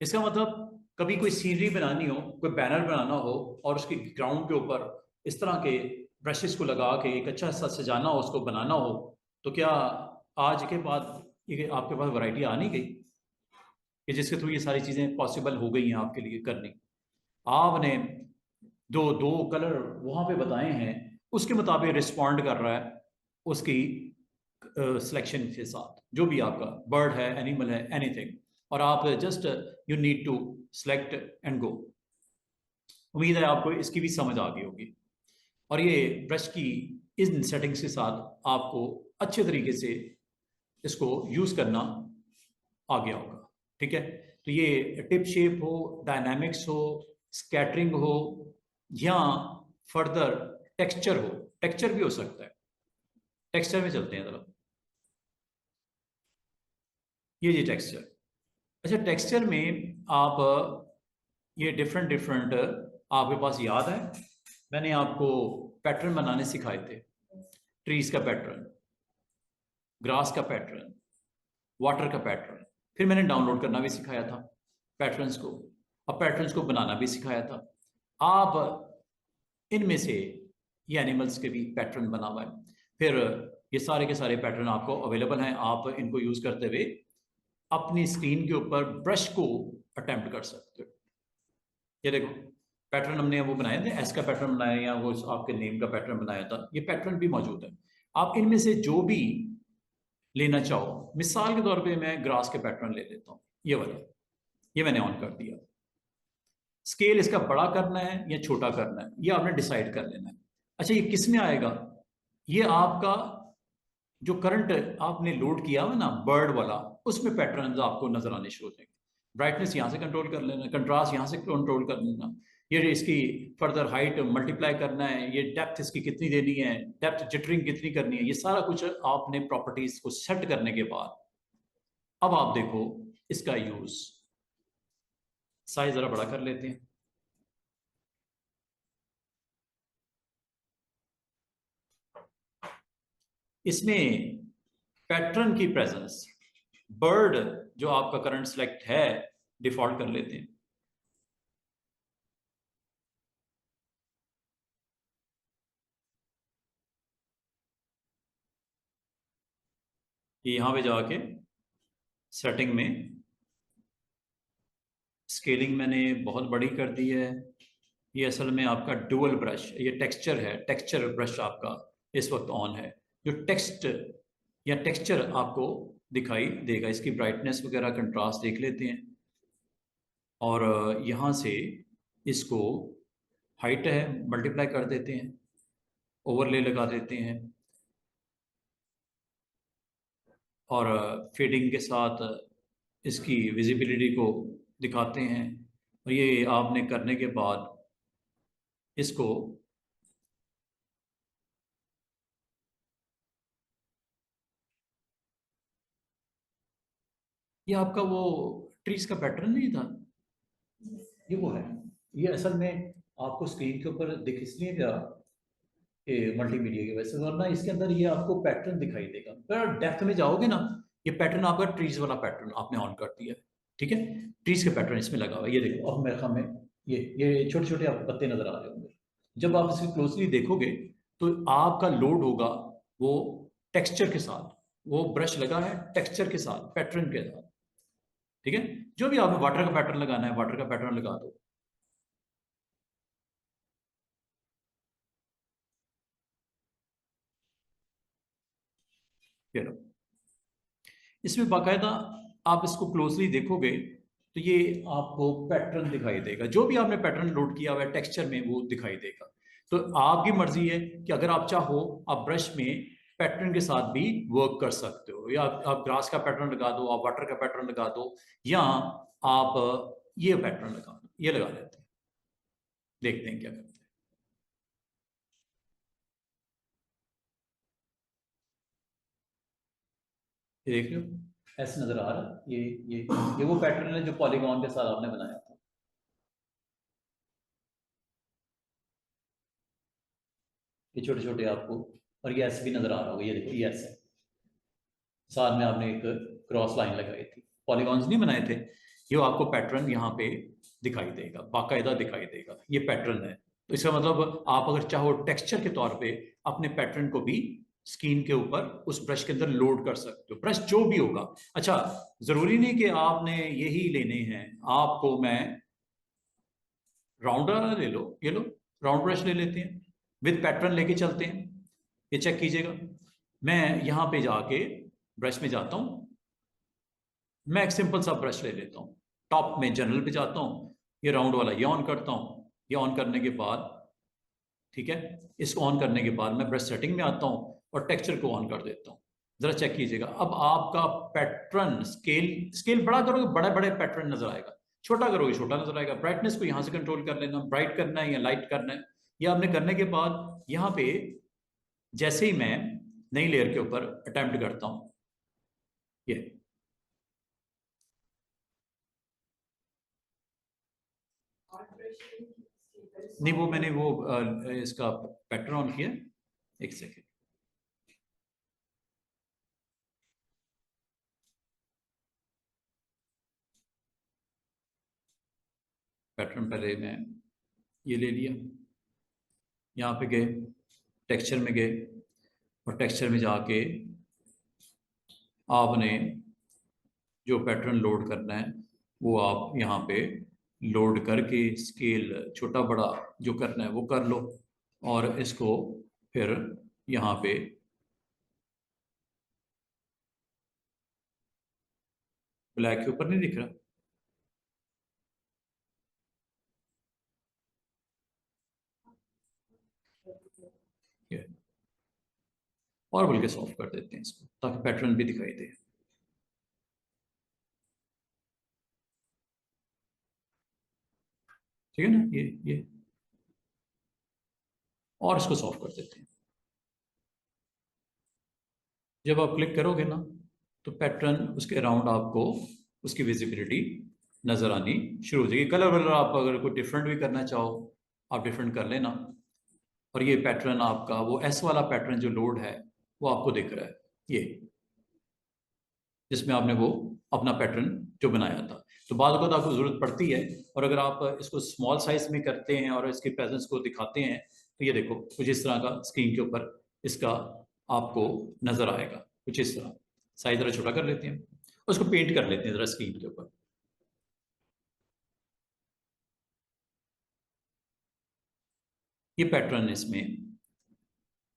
इसका मतलब कभी कोई सीनरी बनानी हो, कोई बैनर बनाना हो, और उसके ग्राउंड के ऊपर इस तरह के ब्रशेस को लगा के एक अच्छा सा सजाना हो, उसको बनाना हो, तो क्या आज के बाद ये आपके पास वैरायटी आ नहीं गई कि जिसके थ्रू ये सारी चीजें पॉसिबल हो गई हैं आपके लिए करनी? आपने जो दो कलर वहां पे बताए हैं उसके मुताबिक रिस्पॉन्ड कर रहा है उसकी सिलेक्शन के साथ, जो भी आपका बर्ड है, एनिमल है, एनीथिंग। और आप just you need to select and go. उम्मीद है आपको इसकी भी समझ आ गई होगी, और ये ब्रश की इन सेटिंग्स के साथ आपको अच्छे तरीके से इसको यूज करना आ गया होगा। ठीक है, तो ये टिप शेप हो, डायनामिक्स हो, स्कैटरिंग हो, या फर्दर टेक्सचर हो। टेक्सचर भी हो सकता है, टेक्सचर में चलते हैं जरा। ये जी टेक्सचर। अच्छा, टेक्सचर में आप ये डिफरेंट डिफरेंट आपके पास याद है, मैंने आपको पैटर्न बनाने सिखाए थे। ट्रीज का पैटर्न, ग्रास का पैटर्न, वाटर का पैटर्न, फिर मैंने डाउनलोड करना भी सिखाया था पैटर्न्स को, अब पैटर्न्स को बनाना भी सिखाया था। आप इनमें से ये एनिमल्स के भी पैटर्न बना हुआ है, फिर ये सारे के सारे पैटर्न आपको अवेलेबल हैं। आप इनको यूज करते हुए अपनी स्क्रीन के ऊपर ब्रश को अटेम्प्ट कर सकते हो। ये देखो पैटर्न हमने वो बनाए थे, एस का पैटर्न बनाया या वो आपके नेम का पैटर्न बनाया था, ये पैटर्न भी मौजूद है। आप इनमें से जो भी लेना चाहो, मिसाल के तौर पे मैं ग्रास के पैटर्न ले लेता हूँ, ये वाला, ये मैंने ऑन कर दिया। स्केल इसका बड़ा करना है या छोटा करना है, ये आपने डिसाइड कर लेना है। अच्छा, ये किस में आएगा? ये आपका जो करंट आपने लोड किया हुआ ना बर्ड वाला, उसमें पैटर्न आपको नजर आने शुरू हो जाएंगे। ब्राइटनेस यहाँ से कंट्रोल कर लेना, कंट्रास्ट यहाँ से कंट्रोल कर लेना, ये इसकी फर्दर हाइट मल्टीप्लाई करना है, ये डेप्थ इसकी कितनी देनी है, डेप्थ जिटरिंग कितनी करनी है, ये सारा कुछ आपने प्रॉपर्टीज को सेट करने के बाद अब आप देखो इसका यूज। साइज जरा बड़ा कर लेते हैं। इसमें पैटर्न की प्रेजेंस, बर्ड जो आपका करंट सिलेक्ट है डिफॉल्ट कर लेते हैं। यहां पे जाके सेटिंग में स्केलिंग मैंने बहुत बड़ी कर दी है। ये असल में आपका डुअल ब्रश, ये टेक्सचर है, टेक्सचर ब्रश आपका इस वक्त ऑन है, जो टेक्स्ट या टेक्सचर आपको दिखाई देगा। इसकी ब्राइटनेस वगैरह कंट्रास्ट देख लेते हैं और यहाँ से इसको हाइट है मल्टीप्लाई कर देते हैं, ओवरले लगा देते हैं और फेडिंग के साथ इसकी विजिबिलिटी को दिखाते हैं। और ये आपने करने के बाद इसको ये आपका वो ट्रीज का पैटर्न नहीं था, ये वो है। ये असल में आपको स्क्रीन के ऊपर दिख इसलिए गया कि मल्टीमीडिया की वजह से, वरना इसके अंदर ये आपको पैटर्न दिखाई देगा। पर डेप्थ में जाओगे ना, ये पैटर्न आपका ट्रीज वाला पैटर्न आपने ऑन कर दिया है, ठीक है। ट्रीज के पैटर्न इसमें लगा हुआ है, ये देखो। अब मेरे ख्याल में ये छोटे छोटे आपको पत्ते नजर आ रहे होंगे। जब आप इसको क्लोजली देखोगे तो आपका लोड होगा वो टेक्सचर के साथ, वो ब्रश लगा है टेक्सचर के साथ, पैटर्न के साथ, ठीक है। जो भी आपने वाटर का पैटर्न लगाना है, वाटर का पैटर्न लगा दो। फिर इसमें बाकायदा आप इसको क्लोजली देखोगे तो ये आपको पैटर्न दिखाई देगा, जो भी आपने पैटर्न लोड किया हुआ है टेक्सचर में वो दिखाई देगा। तो आपकी मर्जी है कि अगर आप चाहो आप ब्रश में पैटर्न के साथ भी वर्क कर सकते हो, या आप ग्रास का पैटर्न लगा दो, आप वाटर का पैटर्न लगा दो, या आप ये पैटर्न लगा दो। ये लगा लेते हैं, देखते हैं क्या करते हैं। ये देख रहे हो ऐसे नजर आ रहा है, ये वो पैटर्न है जो पॉलीगॉन के साथ आपने बनाया था। ये छोटे छोटे आपको, और ये ऐसे भी नजर आ रहा होगा, ये देखो ये ऐसे साथ में आपने एक क्रॉस लाइन लगाई थी, पॉलीगॉन्स नहीं बनाए थे। ये आपको पैटर्न यहाँ पे दिखाई देगा, बाकायदा दिखाई देगा, ये पैटर्न है। तो इसका मतलब आप अगर चाहो टेक्सचर के तौर पे अपने पैटर्न को भी स्क्रीन के ऊपर उस ब्रश के अंदर लोड कर सकते हो, ब्रश जो भी होगा। अच्छा, जरूरी नहीं कि आपने यही लेने हैं, आपको मैं राउंड ले लो, ये लो राउंड ब्रश ले लेते हैं, विद पैटर्न लेके चलते हैं। ये चेक कीजिएगा, मैं यहां पे जाके ब्रश में जाता हूं, मैं एक सिंपल सा ब्रश ले लेता हूँ, टॉप में जनरल पे जाता हूँ, ये राउंड वाला ये ऑन करता हूँ। ये ऑन करने के बाद, ठीक है, इसको ऑन करने के बाद मैं ब्रश सेटिंग में आता हूँ और टेक्सचर को ऑन कर देता हूँ। जरा चेक कीजिएगा, अब आपका पैटर्न स्केल स्केल बड़ा करोगे बड़े बड़े पैटर्न नजर आएगा, छोटा करोगे छोटा नजर आएगा। ब्राइटनेस को यहाँ से कंट्रोल कर लेना, ब्राइट करना है या लाइट करना है। ये आपने करने के बाद यहाँ पे जैसे ही मैं नई लेयर के ऊपर अटेम्प्ट करता हूँ, ये नहीं वो मैंने वो इसका पैटर्न ऑन किया, एक सेकेंड। पैटर्न पहले मैं ये ले लिया, यहाँ पे गए, टेक्सचर में गए, और टेक्सचर में जाके आपने जो पैटर्न लोड करना है वो आप यहाँ पे लोड करके स्केल छोटा बड़ा जो करना है वो कर लो, और इसको फिर यहाँ पे ब्लैक के ऊपर नहीं दिख रहा, ये और बल्कि सॉफ्ट कर देते हैं इसको ताकि पैटर्न भी दिखाई दे। ठीक है ना, ये और इसको सॉफ्ट कर देते हैं। जब आप क्लिक करोगे ना तो पैटर्न उसके अराउंड आपको उसकी विजिबिलिटी नजर आनी शुरू हो जाएगी। कलर वलर आप अगर कोई डिफरेंट भी करना चाहो आप डिफरेंट कर लेना। और ये पैटर्न आपका वो एस वाला पैटर्न जो लोड है वो आपको दिख रहा है, ये जिसमें आपने वो अपना पैटर्न जो बनाया था। तो बाद को आपको जरूरत पड़ती है, और अगर आप इसको स्मॉल साइज में करते हैं और इसके प्रेजेंस को दिखाते हैं तो ये देखो कुछ इस तरह का स्क्रीन के ऊपर इसका आपको नजर आएगा, कुछ इस तरह। साइज जरा छोटा कर लेते हैं, उसको पेंट कर लेते हैं जरा स्क्रीन के ऊपर। ये पैटर्न इसमें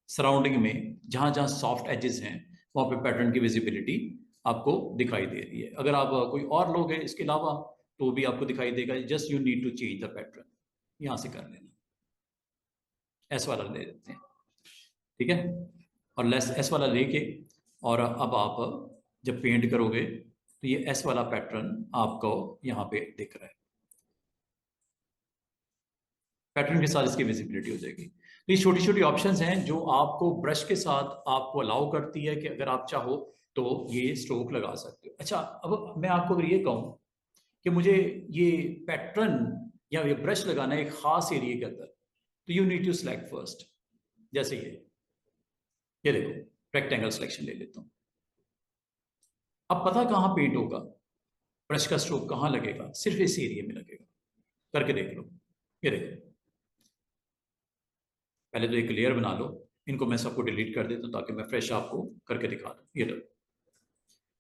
सराउंडिंग में जहां जहां सॉफ्ट एजेस हैं वहां पे पैटर्न की विजिबिलिटी आपको दिखाई दे रही है। अगर आप कोई और लोग हैं इसके अलावा तो भी आपको दिखाई देगा। Just you need to change the pattern, यहां से कर लेना, एस वाला ले लेते हैं, ठीक है। और लेस एस वाला लेके और अब आप जब पेंट करोगे तो ये एस वाला पैटर्न आपको यहाँ पे दिख रहा है, पैटर्न के साथ इसकी विजिबिलिटी हो जाएगी। तो ये छोटी छोटी ऑप्शंस हैं जो आपको ब्रश के साथ आपको अलाउ करती है कि अगर आप चाहो तो ये स्ट्रोक लगा सकते हो। अच्छा, अब मैं आपको अगर ये कहूँ कि मुझे ये पैटर्न या ये ब्रश लगाना है एक खास एरिया के अंदर, तो you need to select first. जैसे ये देखो रेक्टेंगल सिलेक्शन ले लेता हूँ। अब पता कहाँ पेंट होगा, ब्रश का स्ट्रोक कहाँ लगेगा, सिर्फ इस एरिया में लगेगा। करके देख लो, ये देखो। पहले तो एक लेयर बना लो, इनको मैं सबको डिलीट कर देता हूँ ताकि मैं फ्रेश आपको करके दिखा दूँ। ये लो,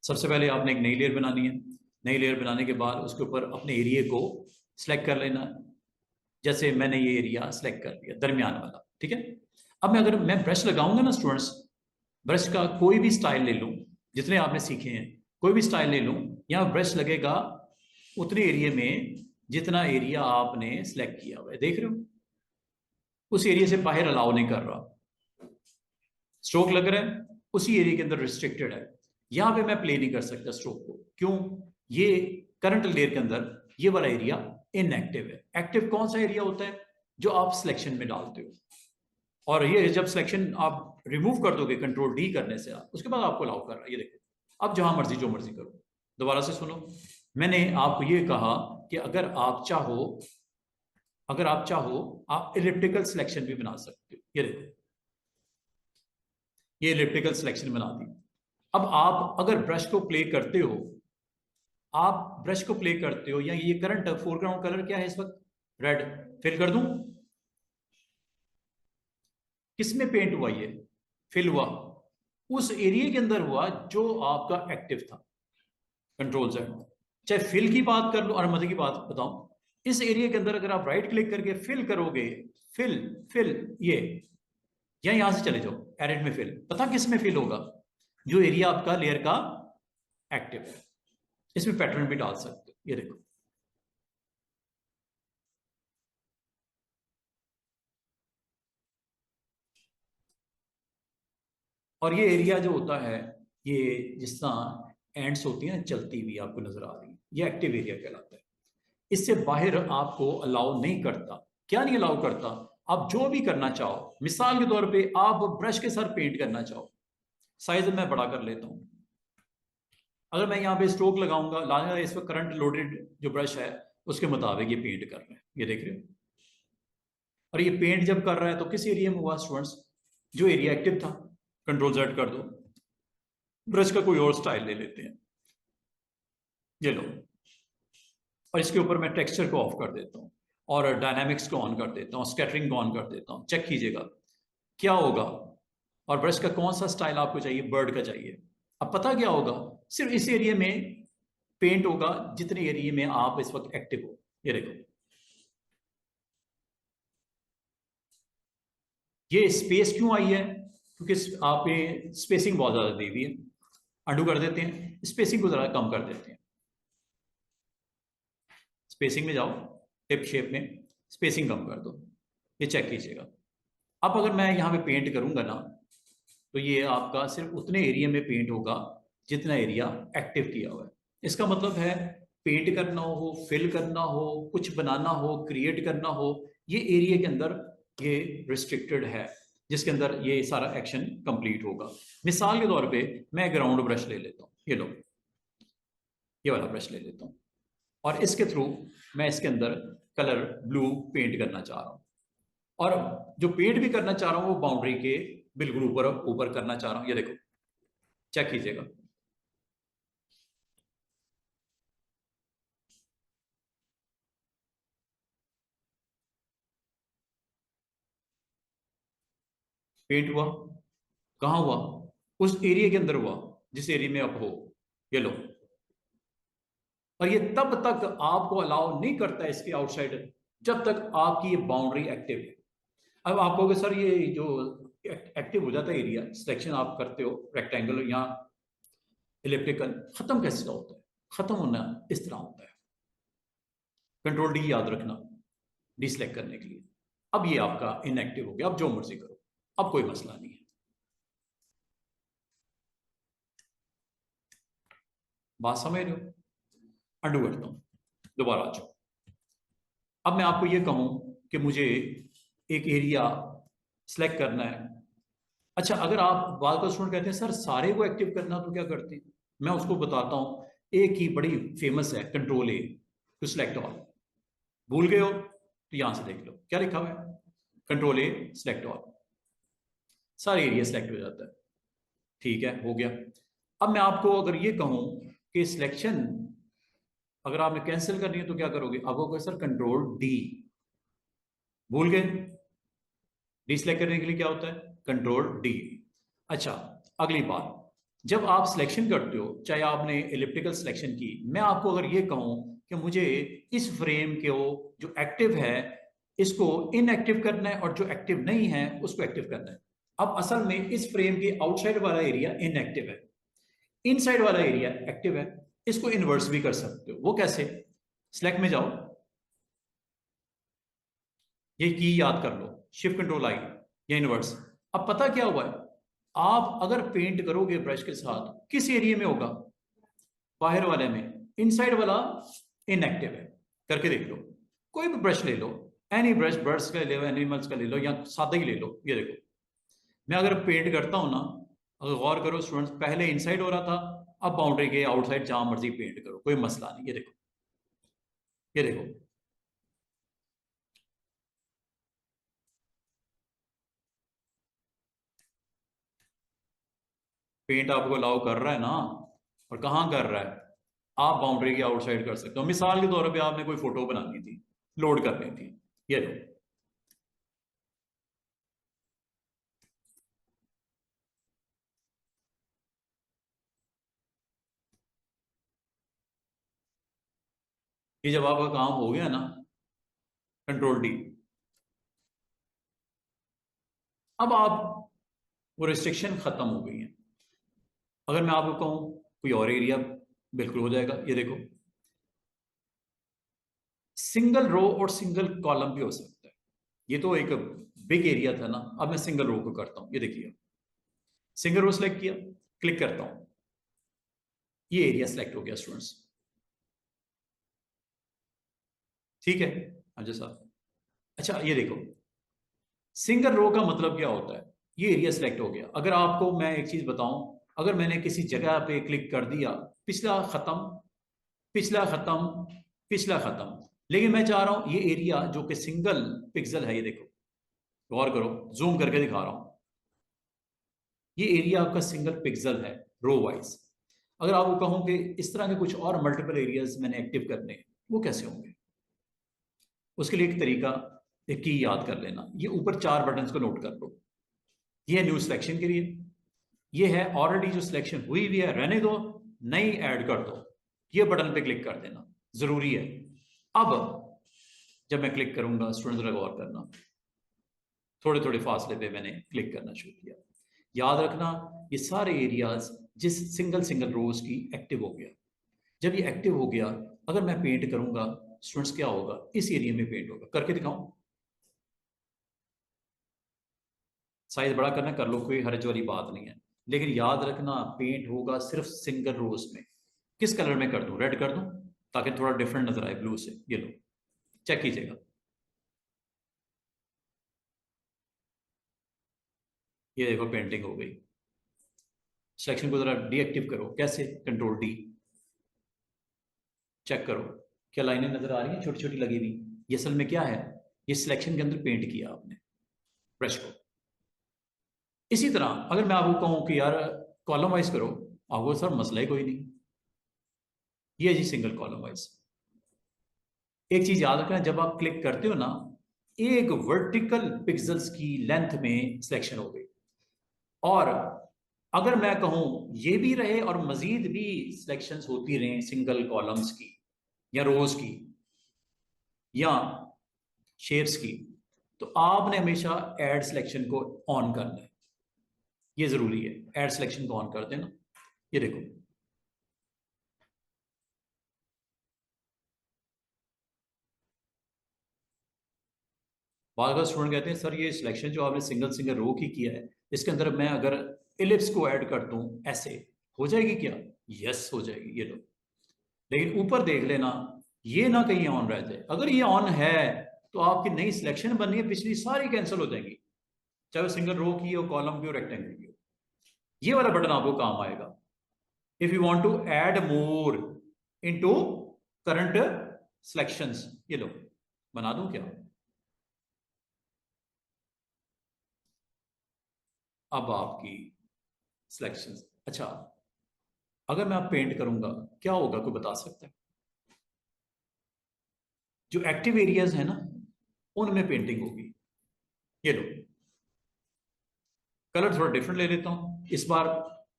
सबसे पहले आपने एक नई लेयर बनानी है। नई लेयर बनाने के बाद उसके ऊपर अपने एरिया को सिलेक्ट कर लेना। जैसे मैंने ये एरिया सिलेक्ट कर लिया दरमियान वाला, ठीक है। अब मैं अगर मैं ब्रश लगाऊंगा ना स्टूडेंट्स, ब्रश का कोई भी स्टाइल ले लूँ, जितने आपने सीखे हैं कोई भी स्टाइल ले लूँ, यहाँ ब्रश लगेगा उतने एरिया में जितना एरिया आपने सिलेक्ट किया हुआ है। देख रहे हो, उस एरिया से बाहर अलाउ नहीं कर रहा। स्ट्रोक लग रहा है उसी एरिया के अंदर रिस्ट्रिक्टेड है, यहां पे मैं प्ले नहीं कर सकता स्ट्रोक को। क्यों? ये करंट लेयर के अंदर ये वाला एरिया इनएक्टिव है। एक्टिव कौन सा एरिया होता है? जो आप सिलेक्शन में डालते हो। और ये जब सिलेक्शन आप रिमूव कर दोगे कंट्रोल डी करने से, आप उसके बाद आपको अलाउ कर रहा है। ये देखो, अब जहां मर्जी जो मर्जी करो। दोबारा से सुनो, मैंने आपको ये कहा कि अगर आप चाहो आप इलिप्टिकल सिलेक्शन भी बना सकते हो। ये देखो, ये इलिप्टिकल सिलेक्शन बना दी। अब आप अगर ब्रश को प्ले करते हो, आप ब्रश को प्ले करते हो, या ये करंट फोरग्राउंड कलर क्या है इस वक्त? रेड। फिल कर दूं? किसमें पेंट हुआ? ये फिल हुआ उस एरिया के अंदर हुआ जो आपका एक्टिव था। Control Z। चाहे फिल की बात कर लो और मजे की बात बताऊं, इस एरिया के अंदर अगर आप राइट क्लिक करके फिल करोगे, फिल फिल ये, या यहां से चले जाओ एडिट में फिल, पता किस में फिल होगा? जो एरिया आपका लेयर का एक्टिव है। इसमें पैटर्न भी डाल सकते हो। ये देखो, और ये एरिया जो होता है, ये जिस तरह एंड्स होती है ना चलती हुई आपको नजर आ रही है, ये एक्टिव एरिया कहलाता है। इससे बाहर आपको अलाउ नहीं करता। क्या नहीं अलाउ करता? आप जो भी करना चाहो, मिसाल के तौर पे आप ब्रश के साथ पेंट करना चाहो, साइज मैं बड़ा कर लेता हूं। अगर मैं यहाँ पे स्ट्रोक लगाऊंगा, लाने इस वक्त करंट लोडेड जो ब्रश है उसके मुताबिक ये पेंट कर रहे हैं। ये देख रहे हो, और ये पेंट जब कर रहा है तो किस एरिया में हुआ स्टूडेंट्स? जो एरिया एक्टिव था। कंट्रोल Z कर दो, ब्रश का कोई और स्टाइल ले लेते हैं, ये लो, और इसके ऊपर मैं टेक्सचर को ऑफ कर देता हूँ और डायनामिक्स को ऑन कर देता हूँ, स्कैटरिंग को ऑन कर देता हूँ। चेक कीजिएगा क्या होगा। और ब्रश का कौन सा स्टाइल आपको चाहिए? बर्ड का चाहिए। अब पता क्या होगा? सिर्फ इस एरिया में पेंट होगा जितने एरिया में आप इस वक्त एक्टिव हो। ये देखो, ये स्पेस क्यों आई है? क्योंकि आप ये स्पेसिंग बहुत ज्यादा दी हुई है। अंडू कर देते हैं, स्पेसिंग को जरा कम कर देते हैं। स्पेसिंग में जाओ, टिप शेप में स्पेसिंग कम कर दो। ये चेक कीजिएगा। अब अगर मैं यहाँ पे पेंट करूंगा ना, तो ये आपका सिर्फ उतने एरिया में पेंट होगा जितना एरिया एक्टिव किया हुआ है। इसका मतलब है पेंट करना हो, फिल करना हो, कुछ बनाना हो, क्रिएट करना हो, ये एरिया के अंदर ये रिस्ट्रिक्टेड है, जिसके अंदर ये सारा एक्शन कंप्लीट होगा। मिसाल के तौर पे मैं ग्राउंड ब्रश ले लेता हूँ, ये लो, ये वाला ब्रश ले लेता हूँ, और इसके थ्रू मैं इसके अंदर कलर ब्लू पेंट करना चाह रहा हूँ। और जो पेंट भी करना चाह रहा हूँ वो बाउंड्री के बिल्कुल ऊपर ऊपर करना चाह रहा हूँ। ये देखो, चेक कीजिएगा। पेंट हुआ, कहाँ हुआ? उस एरिया के अंदर हुआ जिस एरिया में आप हो। ये लो, और ये तब तक आपको अलाउ नहीं करता है इसके आउटसाइड, जब तक आपकी ये बाउंड्री एक्टिव है। अब आप कहोगे सर ये जो एक्टिव हो जाता है एरिया, सिलेक्शन आप करते हो रेक्टेंगल या इलेक्ट्रिकल, खत्म कैसे होता है? खत्म होना इस तरह होता है, कंट्रोल D याद रखना, डिसलेक्ट करने के लिए। अब ये आपका इनएक्टिव हो गया, अब जो मर्जी करो, अब कोई मसला नहीं है। बात समझ रहे हो? अंडू करता हूं, दोबारा आ जाओ। अब मैं आपको ये कहूं कि मुझे एक एरिया सिलेक्ट करना है। अच्छा, अगर आप बाल का स्टूडेंट कहते हैं सर सारे को एक्टिव करना, तो क्या करते हैं? मैं उसको बताता हूं, एक ही बड़ी फेमस है, control A to select all. भूल गए हो तो यहां से देख लो क्या लिखा हुआ है, कंट्रोल A सिलेक्ट ऑल, सारे एरिया सिलेक्ट हो जाता है। ठीक है, हो गया। अब मैं आपको अगर ये कहूं कि सिलेक्शन अगर आपने कैंसिल करनी है तो क्या करोगे? आपको कहोगे सर कंट्रोल D, भूल गए? डिसलेक्ट करने के लिए क्या होता है? Control D। अच्छा, अगली बात, जब आप सिलेक्शन करते हो, चाहे आपने इलिप्टिकल सिलेक्शन की, मैं आपको अगर ये कहूं कि मुझे इस फ्रेम के जो एक्टिव है इसको इनएक्टिव करना है और जो एक्टिव नहीं है उसको एक्टिव करना है। अब असल में इस फ्रेम के आउटसाइड वाला एरिया इनएक्टिव है, इनसाइड वाला एरिया एक्टिव है। इसको इन्वर्स भी कर सकते हो। वो कैसे? सिलेक्ट में जाओ, ये की याद कर लो, शिफ्ट कंट्रोल I या इनवर्स। अब पता क्या हुआ है, आप अगर पेंट करोगे ब्रश के साथ, किस एरिया में होगा? बाहर वाले में। इनसाइड वाला इनएक्टिव है। करके देख लो, कोई भी ब्रश ले लो, एनी ब्रश, बर्ड्स का ले लो, एनिमल्स का ले लो, या सादा ही ले लो। ये देखो, मैं अगर पेंट करता हूं ना, अगर गौर करो स्टूडेंट्स, पहले इनसाइड हो रहा था, अब बाउंड्री के आउटसाइड जहां मर्जी पेंट करो, कोई मसला नहीं। ये देखो, ये देखो, पेंट आपको अलाउ कर रहा है ना, और कहाँ कर रहा है? आप बाउंड्री के आउटसाइड कर सकते हो। मिसाल के तौर पे आपने कोई फोटो बनानी थी, लोड करनी थी, ये लो, ये जब आपका काम हो गया ना, कंट्रोल D, अब आप वो रिस्ट्रिक्शन खत्म हो गई है। अगर मैं आपको कहूं कोई और एरिया, बिल्कुल हो जाएगा। ये देखो, सिंगल रो और सिंगल कॉलम भी हो सकता है। ये तो एक बिग एरिया था ना, अब मैं सिंगल रो को करता हूं। ये देखिए, सिंगल रो सेलेक्ट किया, क्लिक करता हूं, ये एरिया सेलेक्ट हो गया स्टूडेंट्स। ठीक है अजय साहब। अच्छा, ये देखो, सिंगल रो का मतलब क्या होता है? ये एरिया सेलेक्ट हो गया। अगर आपको मैं एक चीज बताऊं, अगर मैंने किसी जगह पे क्लिक कर दिया, पिछला खत्म, पिछला खत्म, पिछला खत्म, लेकिन मैं चाह रहा हूं ये एरिया जो कि सिंगल पिक्सल है, ये देखो, गौर करो, जूम करके दिखा रहा हूं। ये एरिया आपका सिंगल पिक्सल है रो वाइज। अगर आपको कहूं कि इस तरह के कुछ और मल्टीपल एरियाज मैंने एक्टिव करने हैं, वो कैसे होंगे? उसके लिए एक तरीका, एक की याद कर लेना। ये ऊपर 4 बटन को नोट कर लो। ये है न्यू सिलेक्शन के लिए, ये है ऑलरेडी जो सिलेक्शन हुई हुई है रहने दो, नई ऐड कर दो, ये बटन पे क्लिक कर देना जरूरी है। अब जब मैं क्लिक करूंगा, स्टूडेंट गौर करना, थोड़े थोड़े फासले पे मैंने क्लिक करना शुरू किया। याद रखना, ये सारे एरियाज जिस सिंगल सिंगल रोज की एक्टिव हो गया। जब ये एक्टिव हो गया, अगर मैं पेंट करूंगा स्टूडेंट्स, क्या होगा? इस एरिया में पेंट होगा। करके दिखाऊं? साइज बड़ा करना कर लो, कोई हर्ज वाली बात नहीं है, लेकिन याद रखना पेंट होगा सिर्फ सिंगल रोज में। किस कलर में कर दूं? रेड कर दूं ताकि थोड़ा डिफरेंट नजर आए ब्लू से। ये लो, चेक कीजिएगा, ये देखो पेंटिंग हो गई। सिलेक्शन को जरा डीएक्टिव करो। कैसे? Control D. चेक करो, क्या लाइनें नजर आ रही हैं छोटी छोटी लगी हुई? ये असल में क्या है? ये सिलेक्शन के अंदर पेंट किया आपने ब्रश को। इसी तरह अगर मैं आपको कहूं कि यार कॉलम वाइज करो, आपको सर मसला ही कोई नहीं। ये जी सिंगल कॉलम वाइज। एक चीज याद रखना, जब आप क्लिक करते हो ना, एक वर्टिकल पिक्सल्स की लेंथ में सिलेक्शन हो गई। और अगर मैं कहूं ये भी रहे और मजीद भी सिलेक्शंस होती रहे सिंगल कॉलम्स की या रोज की या शेप्स की, तो आपने हमेशा ऐड सिलेक्शन को ऑन करना है। ये जरूरी है, ऐड सिलेक्शन को ऑन कर देना। ये देखो, बार बार स्टूडेंट कहते हैं सर ये सिलेक्शन जो आपने सिंगल सिंगल रो की किया है, इसके अंदर मैं अगर इलिप्स को ऐड कर दूं ऐसे, हो जाएगी क्या? यस हो जाएगी, ये लो। लेकिन ऊपर देख लेना, ये ना कहीं ऑन रह जाए। अगर ये ऑन है तो आपकी नई सिलेक्शन बननी है, पिछली सारी कैंसिल हो जाएगी, चाहे वो सिंगल रो की हो, कॉलम की हो, रेक्टेंगल की हो। ये वाला बटन आपको काम आएगा if you want to add more into current selections. ये लो, बना दूं क्या? अब आपकी सिलेक्शंस। अच्छा, अगर मैं आप पेंट करूंगा क्या होगा, कोई बता सकता है? जो एक्टिव एरियाज है ना, उनमें पेंटिंग होगी। ये लो, कलर थोड़ा डिफरेंट ले लेता हूं इस बार,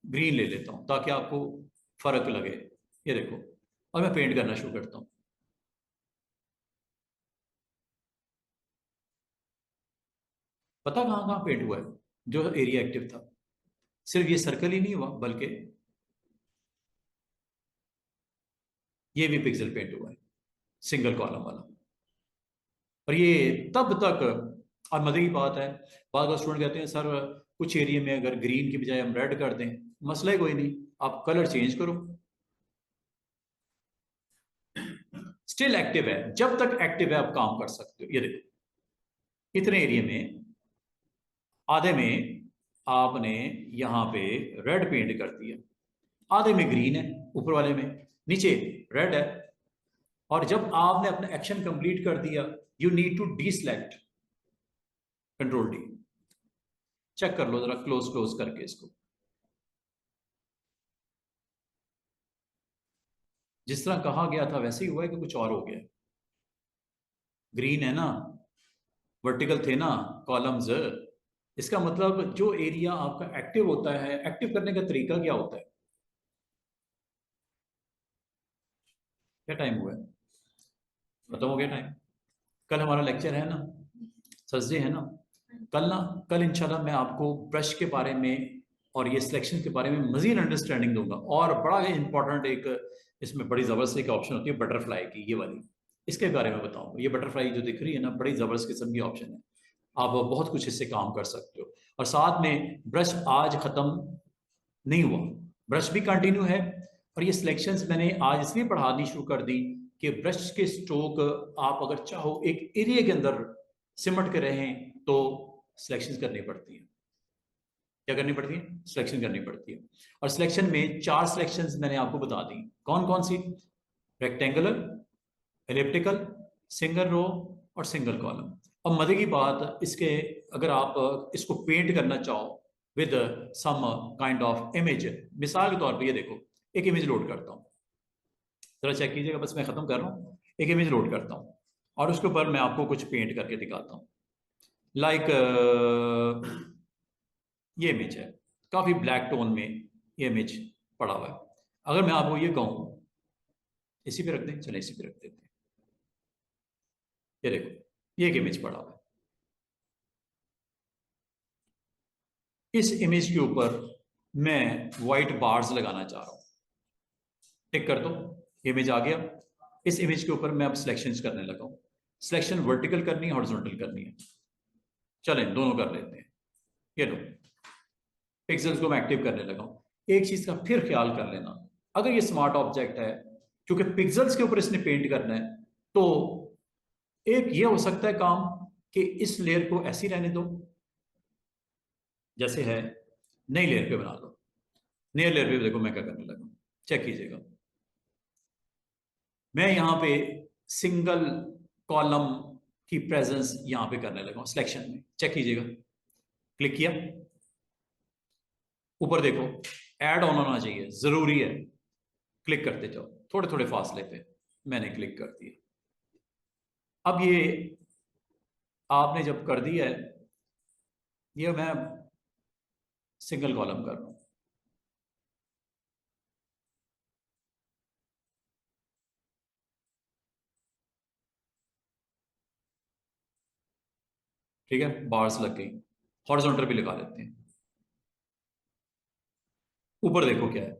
ग्रीन ले लेता हूं ताकि आपको फर्क लगे। ये देखो, और मैं पेंट करना शुरू करता हूं। पता कहां कहां पेंट हुआ है जो एरिया एक्टिव था? सिर्फ ये सर्कल ही नहीं हुआ, बल्कि ये भी पिक्सल पेंट हुआ है, सिंगल कॉलम वाला। और ये तब तक, और मजे की बात है, बाद बार स्टूडेंट कहते हैं सर कुछ एरिया में अगर ग्रीन की बजाय हम रेड कर दें, मसला ही कोई नहीं, आप कलर चेंज करो, स्टिल एक्टिव है। जब तक एक्टिव है आप काम कर सकते हो। ये देखो, इतने एरिया में आधे में आपने यहां पे रेड पेंट कर दिया, आधे में ग्रीन है, ऊपर वाले में नीचे रेड है। और जब आपने अपना एक्शन कंप्लीट कर दिया, you need to deselect, control D. Check कर लो जरा क्लोज क्लोज करके इसको। जिस तरह कहा गया था वैसे ही हुआ है कि कुछ और हो गया? ग्रीन है ना, वर्टिकल थे ना कॉलम्स। इसका मतलब जो एरिया आपका एक्टिव होता है, एक्टिव करने का तरीका क्या होता है? क्या टाइम हुआ है? खत्म हो गया टाइम? कल हमारा लेक्चर है ना, थर्सडे है ना? कल इंशाल्लाह मैं आपको ब्रश के बारे में और ये सिलेक्शन के बारे में मजीद अंडरस्टैंडिंग दूंगा। और बड़ा इंपॉर्टेंट एक इसमें बड़ी ज़बरदस्त एक ऑप्शन होती है बटरफ्लाई की, ये वाली, इसके बारे में बताऊंगा। ये बटरफ्लाई जो दिख रही है ना, बड़ी ज़बरदस्त किस्म की ऑप्शन है, आप बहुत कुछ इससे काम कर सकते हो। और साथ में ब्रश आज ख़त्म नहीं हुआ, ब्रश भी कंटिन्यू है। और ये सिलेक्शंस मैंने आज इसलिए पढ़ानी शुरू कर दी कि ब्रश के स्ट्रोक आप अगर चाहो एक एरिया के अंदर सिमट के रहें तो सिलेक्शंस करनी पड़ती हैं। क्या करनी पड़ती है? सिलेक्शन करनी पड़ती है। और सिलेक्शन में 4 सिलेक्शंस मैंने आपको बता दी। कौन कौन सी? रेक्टेंगुलर, एलिप्टिकल, सिंगल रो और सिंगल कॉलम। अब मजे की बात, इसके अगर आप इसको पेंट करना चाहो with some kind of image, मिसाल के तौर पे ये देखो, एक इमेज लोड करता हूँ, जरा चेक कीजिएगा, बस मैं खत्म कर रहा हूँ। एक इमेज लोड करता हूँ और उसके ऊपर मैं आपको कुछ पेंट करके दिखाता हूँ। लाइक ये इमेज है, काफी ब्लैक टोन में ये इमेज पड़ा हुआ है। अगर मैं आपको ये कहूँ इसी पे रख दें, चले इसी पे रख देते हैं। ये देखो, ये एक इमेज पड़ा हुआ है। इस इमेज के ऊपर मैं व्हाइट बार्स लगाना चाह रहा हूं। टिक कर दो, इमेज आ गया। इस इमेज के ऊपर मैं अब सिलेक्शंस करने लगा हूं। सिलेक्शन वर्टिकल करनी है, हॉरिजॉन्टल करनी है, चलें दोनों कर लेते हैं। ये लो, पिक्सल्स को मैं एक्टिव करने लगा हूं। एक चीज का फिर ख्याल कर लेना, अगर ये स्मार्ट ऑब्जेक्ट है, क्योंकि पिक्सल्स के ऊपर इसने पेंट करना है, तो एक ये हो सकता है काम कि इस लेयर को ऐसी रहने दो जैसे है, नई लेयर पे बना लो। नई लेयर पे देखो मैं क्या करने लगा, चेक कीजिएगा। मैं यहां पे सिंगल कॉलम की प्रेजेंस यहां पे करने लगा हूं सिलेक्शन में, चेक कीजिएगा। क्लिक किया, ऊपर देखो ऐड ऑन होना चाहिए, जरूरी है। क्लिक करते जाओ, थोड़े थोड़े फासले पे मैंने क्लिक कर दिया। अब ये आपने जब कर दिया है, ये मैं सिंगल कॉलम कर रहा हूं। ठीक है, बार्स लग गई, हॉरिजॉन्टल भी लगा देते हैं। ऊपर देखो क्या है,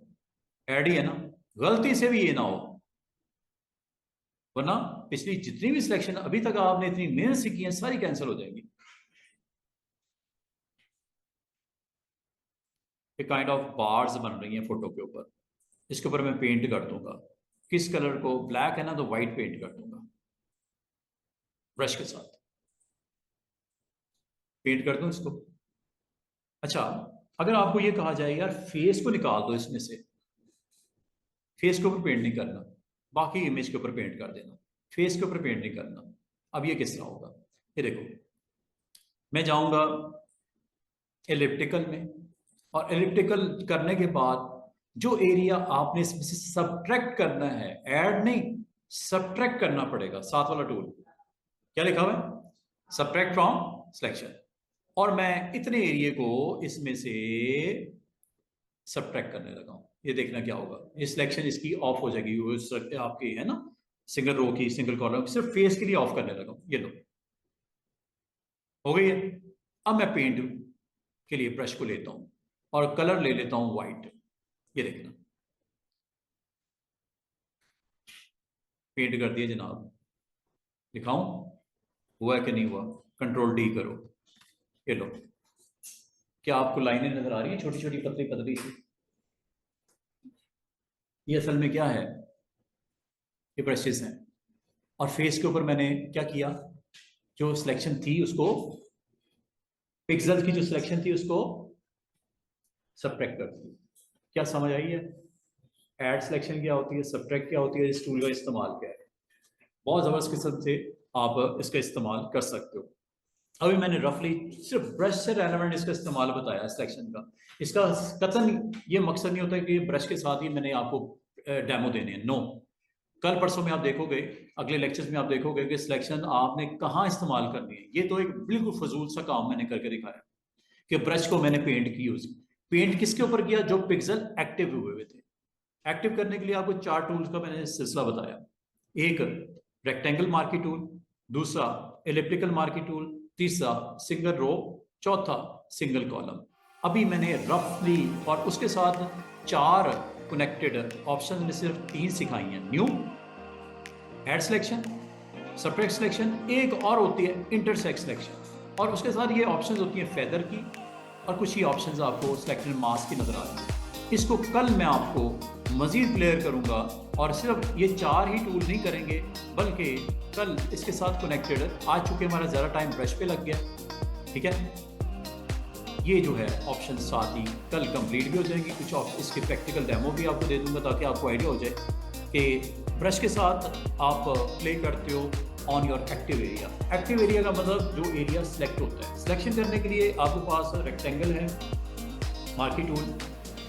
ऐड ही है ना, गलती से भी ये ना हो, वरना पिछली जितनी भी सिलेक्शन अभी तक आपने इतनी मेहनत से की है सारी कैंसिल हो जाएंगी। एक काइंड ऑफ बार्स बन रही हैं फोटो के ऊपर, इसके ऊपर मैं पेंट कर दूंगा। किस कलर को, ब्लैक है ना तो व्हाइट पेंट कर दूंगा ब्रश के साथ, पेंट कर दूं इसको। अच्छा, अगर आपको ये कहा जाए यार फेस को निकाल दो इसमें से, फेस के ऊपर पेंट नहीं करना, बाकी इमेज के ऊपर पेंट कर देना, फेस के ऊपर पेंट नहीं करना, अब ये किस तरह होगा? ये देखो, मैं जाऊंगा एलिप्टिकल में, और एलिप्टिकल करने के बाद जो एरिया आपने इसमें से सब्ट्रैक्ट करना है, ऐड नहीं सब्ट्रैक्ट करना पड़ेगा, साथ वाला टूल क्या लिखा हुआ है, सब्ट्रैक्ट फ्रॉम सिलेक्शन, और मैं इतने एरिया को इसमें से सब्ट्रैक्ट करने लगा हूं। ये देखना क्या होगा, ये सिलेक्शन इसकी ऑफ हो जाएगी, आपकी है ना सिंगल रो की, सिंगल कॉलम, सिर्फ फेस के लिए ऑफ करने लगा हूं। ये लो, हो गई है। अब मैं पेंट के लिए ब्रश को लेता हूं और कलर ले लेता हूं व्हाइट। ये देखना, पेंट कर दिया जनाब, दिखाऊं हुआ है कि नहीं हुआ? कंट्रोल डी करो, ये लो। क्या आपको लाइनें नजर आ रही है, छोटी छोटी पतली पतली सी? ये असल में क्या है, ये ब्रशेस हैं, और फेस के ऊपर मैंने क्या किया, जो सिलेक्शन थी उसको, पिक्सल की जो सिलेक्शन थी उसको सब्ट्रैक्ट कर दी। क्या समझ आई है? ऐड सिलेक्शन क्या होती है, सब्ट्रैक्ट क्या होती है, इस टूल का इस्तेमाल क्या है, बहुत जबरदस्त किस्म से आप इसका इस्तेमाल कर सकते हो। अभी मैंने रफली सिर्फ ब्रश से रेलेवेंट इसका इस्तेमाल बताया सिलेक्शन का। इसका कतन ये मकसद नहीं होता कि ब्रश के साथ ही मैंने आपको डेमो देने हैं, नो। कल परसों में आप देखोगे, अगले लेक्चर्स में आप देखोगे कि सिलेक्शन आपने कहाँ इस्तेमाल करनी है। ये तो एक बिल्कुल फजूल सा काम मैंने करके दिखाया कि ब्रश को मैंने पेंट की, पेंट किसके ऊपर किया, जो पिक्सल एक्टिव हुए हुए थे। एक्टिव करने के लिए आपको 4 टूल्स का मैंने सिलसिला बताया, एक रेक्टेंगल मार्की टूल, दूसरा एलिप्टिकल मार्की टूल, तीसरा सिंगल रो, चौथा सिंगल कॉलम। अभी मैंने रफली और उसके साथ 4 कनेक्टेड ऑप्शन में सिर्फ 3 सिखाई हैं, new, add selection, subtract selection, एक और होती है इंटरसेक्ट सिलेक्शन, और उसके साथ ये ऑप्शंस होती हैं फेदर की, और कुछ ही ऑप्शंस आपको सिलेक्टेड मास्क की नजर आ रही है। इसको कल मैं आपको मजीद क्लियर करूंगा, और सिर्फ ये 4 ही टूल नहीं करेंगे, बल्कि कल इसके साथ कनेक्टेड, आज चूंकि हमारा ज़्यादा टाइम ब्रश पे लग गया, ठीक है, ये जो है ऑप्शन साथ ही कल कंप्लीट भी हो जाएंगे। कुछ इसके प्रैक्टिकल डेमो भी आपको दे दूंगा ताकि आपको आइडिया हो जाए कि ब्रश के साथ आप प्ले करते हो on your active area. Active area का मतलब जो एरिया सेलेक्ट होता है। सिलेक्शन करने के लिए आपके पास रेक्टेंगल है, marquee tool,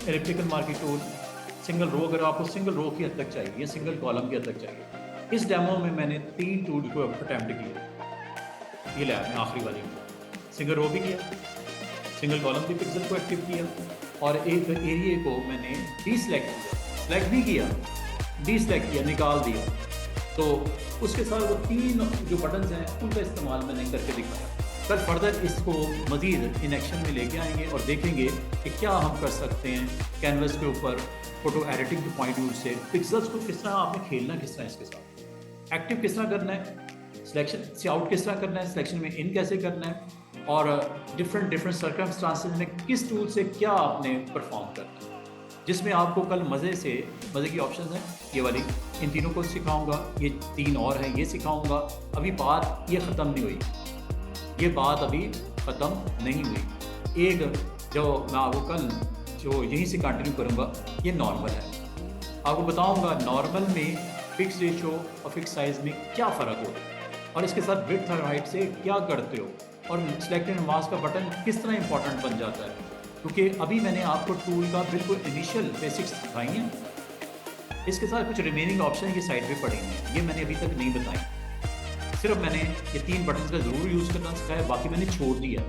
elliptical marquee tool, single row, अगर आपको सिंगल रो की हद तक चाहिए या सिंगल कॉलम की हद तक चाहिए। इस डेमो में मैंने 3 टूल को अटेम्प्ट किया। ये लैब में आखिरी वाली सिंगल रो भी किया, सिंगल कॉलम भी पिक्सल को एक्टिव किया, और एक एरिया को मैंने डीसेलेक्ट किया, सेलेक्ट भी किया, डीसेलेक्ट किया, निकाल दिया। तो उसके साथ वो 3 जो बटन्स हैं उनका इस्तेमाल मैंने करके दिखाया। कल फर्दर इसको मज़ीद इन एक्शन में लेके आएंगे और देखेंगे कि क्या हम कर सकते हैं कैनवस के ऊपर फोटो एडिटिंग के पॉइंट ऑफ व्यू से। पिक्सल्स को किस तरह आपने खेलना, किस तरह इसके साथ एक्टिव किस तरह करना है, सिलेक्शन से आउट किस तरह करना है, सिलेक्शन में इन कैसे करना है, और डिफरेंट सर्कमस्टांसेस में किस टूल से क्या आपने परफॉर्म करना है, जिसमें आपको कल मज़े की ऑप्शंस हैं ये वाली। इन तीनों को सिखाऊंगा, ये 3 और हैं, ये सिखाऊंगा। अभी बात ये ख़त्म नहीं हुई, ये बात अभी ख़त्म नहीं हुई। एक जो मैं आपको कल जो यहीं से कंटिन्यू करूँगा, ये नॉर्मल है। आपको बताऊँगा नॉर्मल में फिक्स रेशो और फिक्स साइज़ में क्या फ़र्क होता है, और इसके साथ विड्थ और हाइट से क्या करते हो, और सिलेक्ट एंड मास्क का बटन किस तरह इंपॉर्टेंट बन जाता है। क्योंकि अभी मैंने आपको टूल का बिल्कुल इनिशियल बेसिक्स दिखाई हैं, इसके साथ कुछ रिमेनिंग ऑप्शन की साइड पे पड़े हैं, ये मैंने अभी तक नहीं बताए। सिर्फ मैंने ये 3 बटन का ज़रूर यूज़ करना सिखाया, बाकी मैंने छोड़ दिया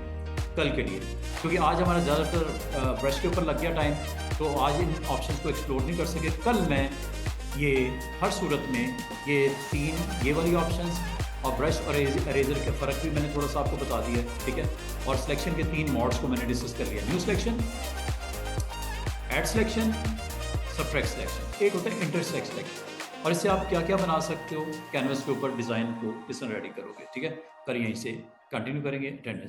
कल के लिए, क्योंकि आज हमारा ज़्यादातर ब्रश के ऊपर लग गया टाइम, तो आज इन ऑप्शंस को एक्सप्लोर नहीं कर सके। कल मैं ये हर सूरत में ये 3 ये वाली ऑप्शंस और ब्रश और इरेजर के फ़र्क भी मैंने थोड़ा सा आपको बता दिया, ठीक है। और सिलेक्शन के 3 मोड्स को मैंने डिस्कस कर लिया, new selection, add selection, subtract selection, एक होता है इंटरसेक्ट सिलेक्शन, और इससे आप क्या क्या बना सकते हो कैनवस के ऊपर, डिज़ाइन को किस तरह रेडी करोगे, ठीक है। कर यहीं से कंटिन्यू करेंगे अटेंडेंस।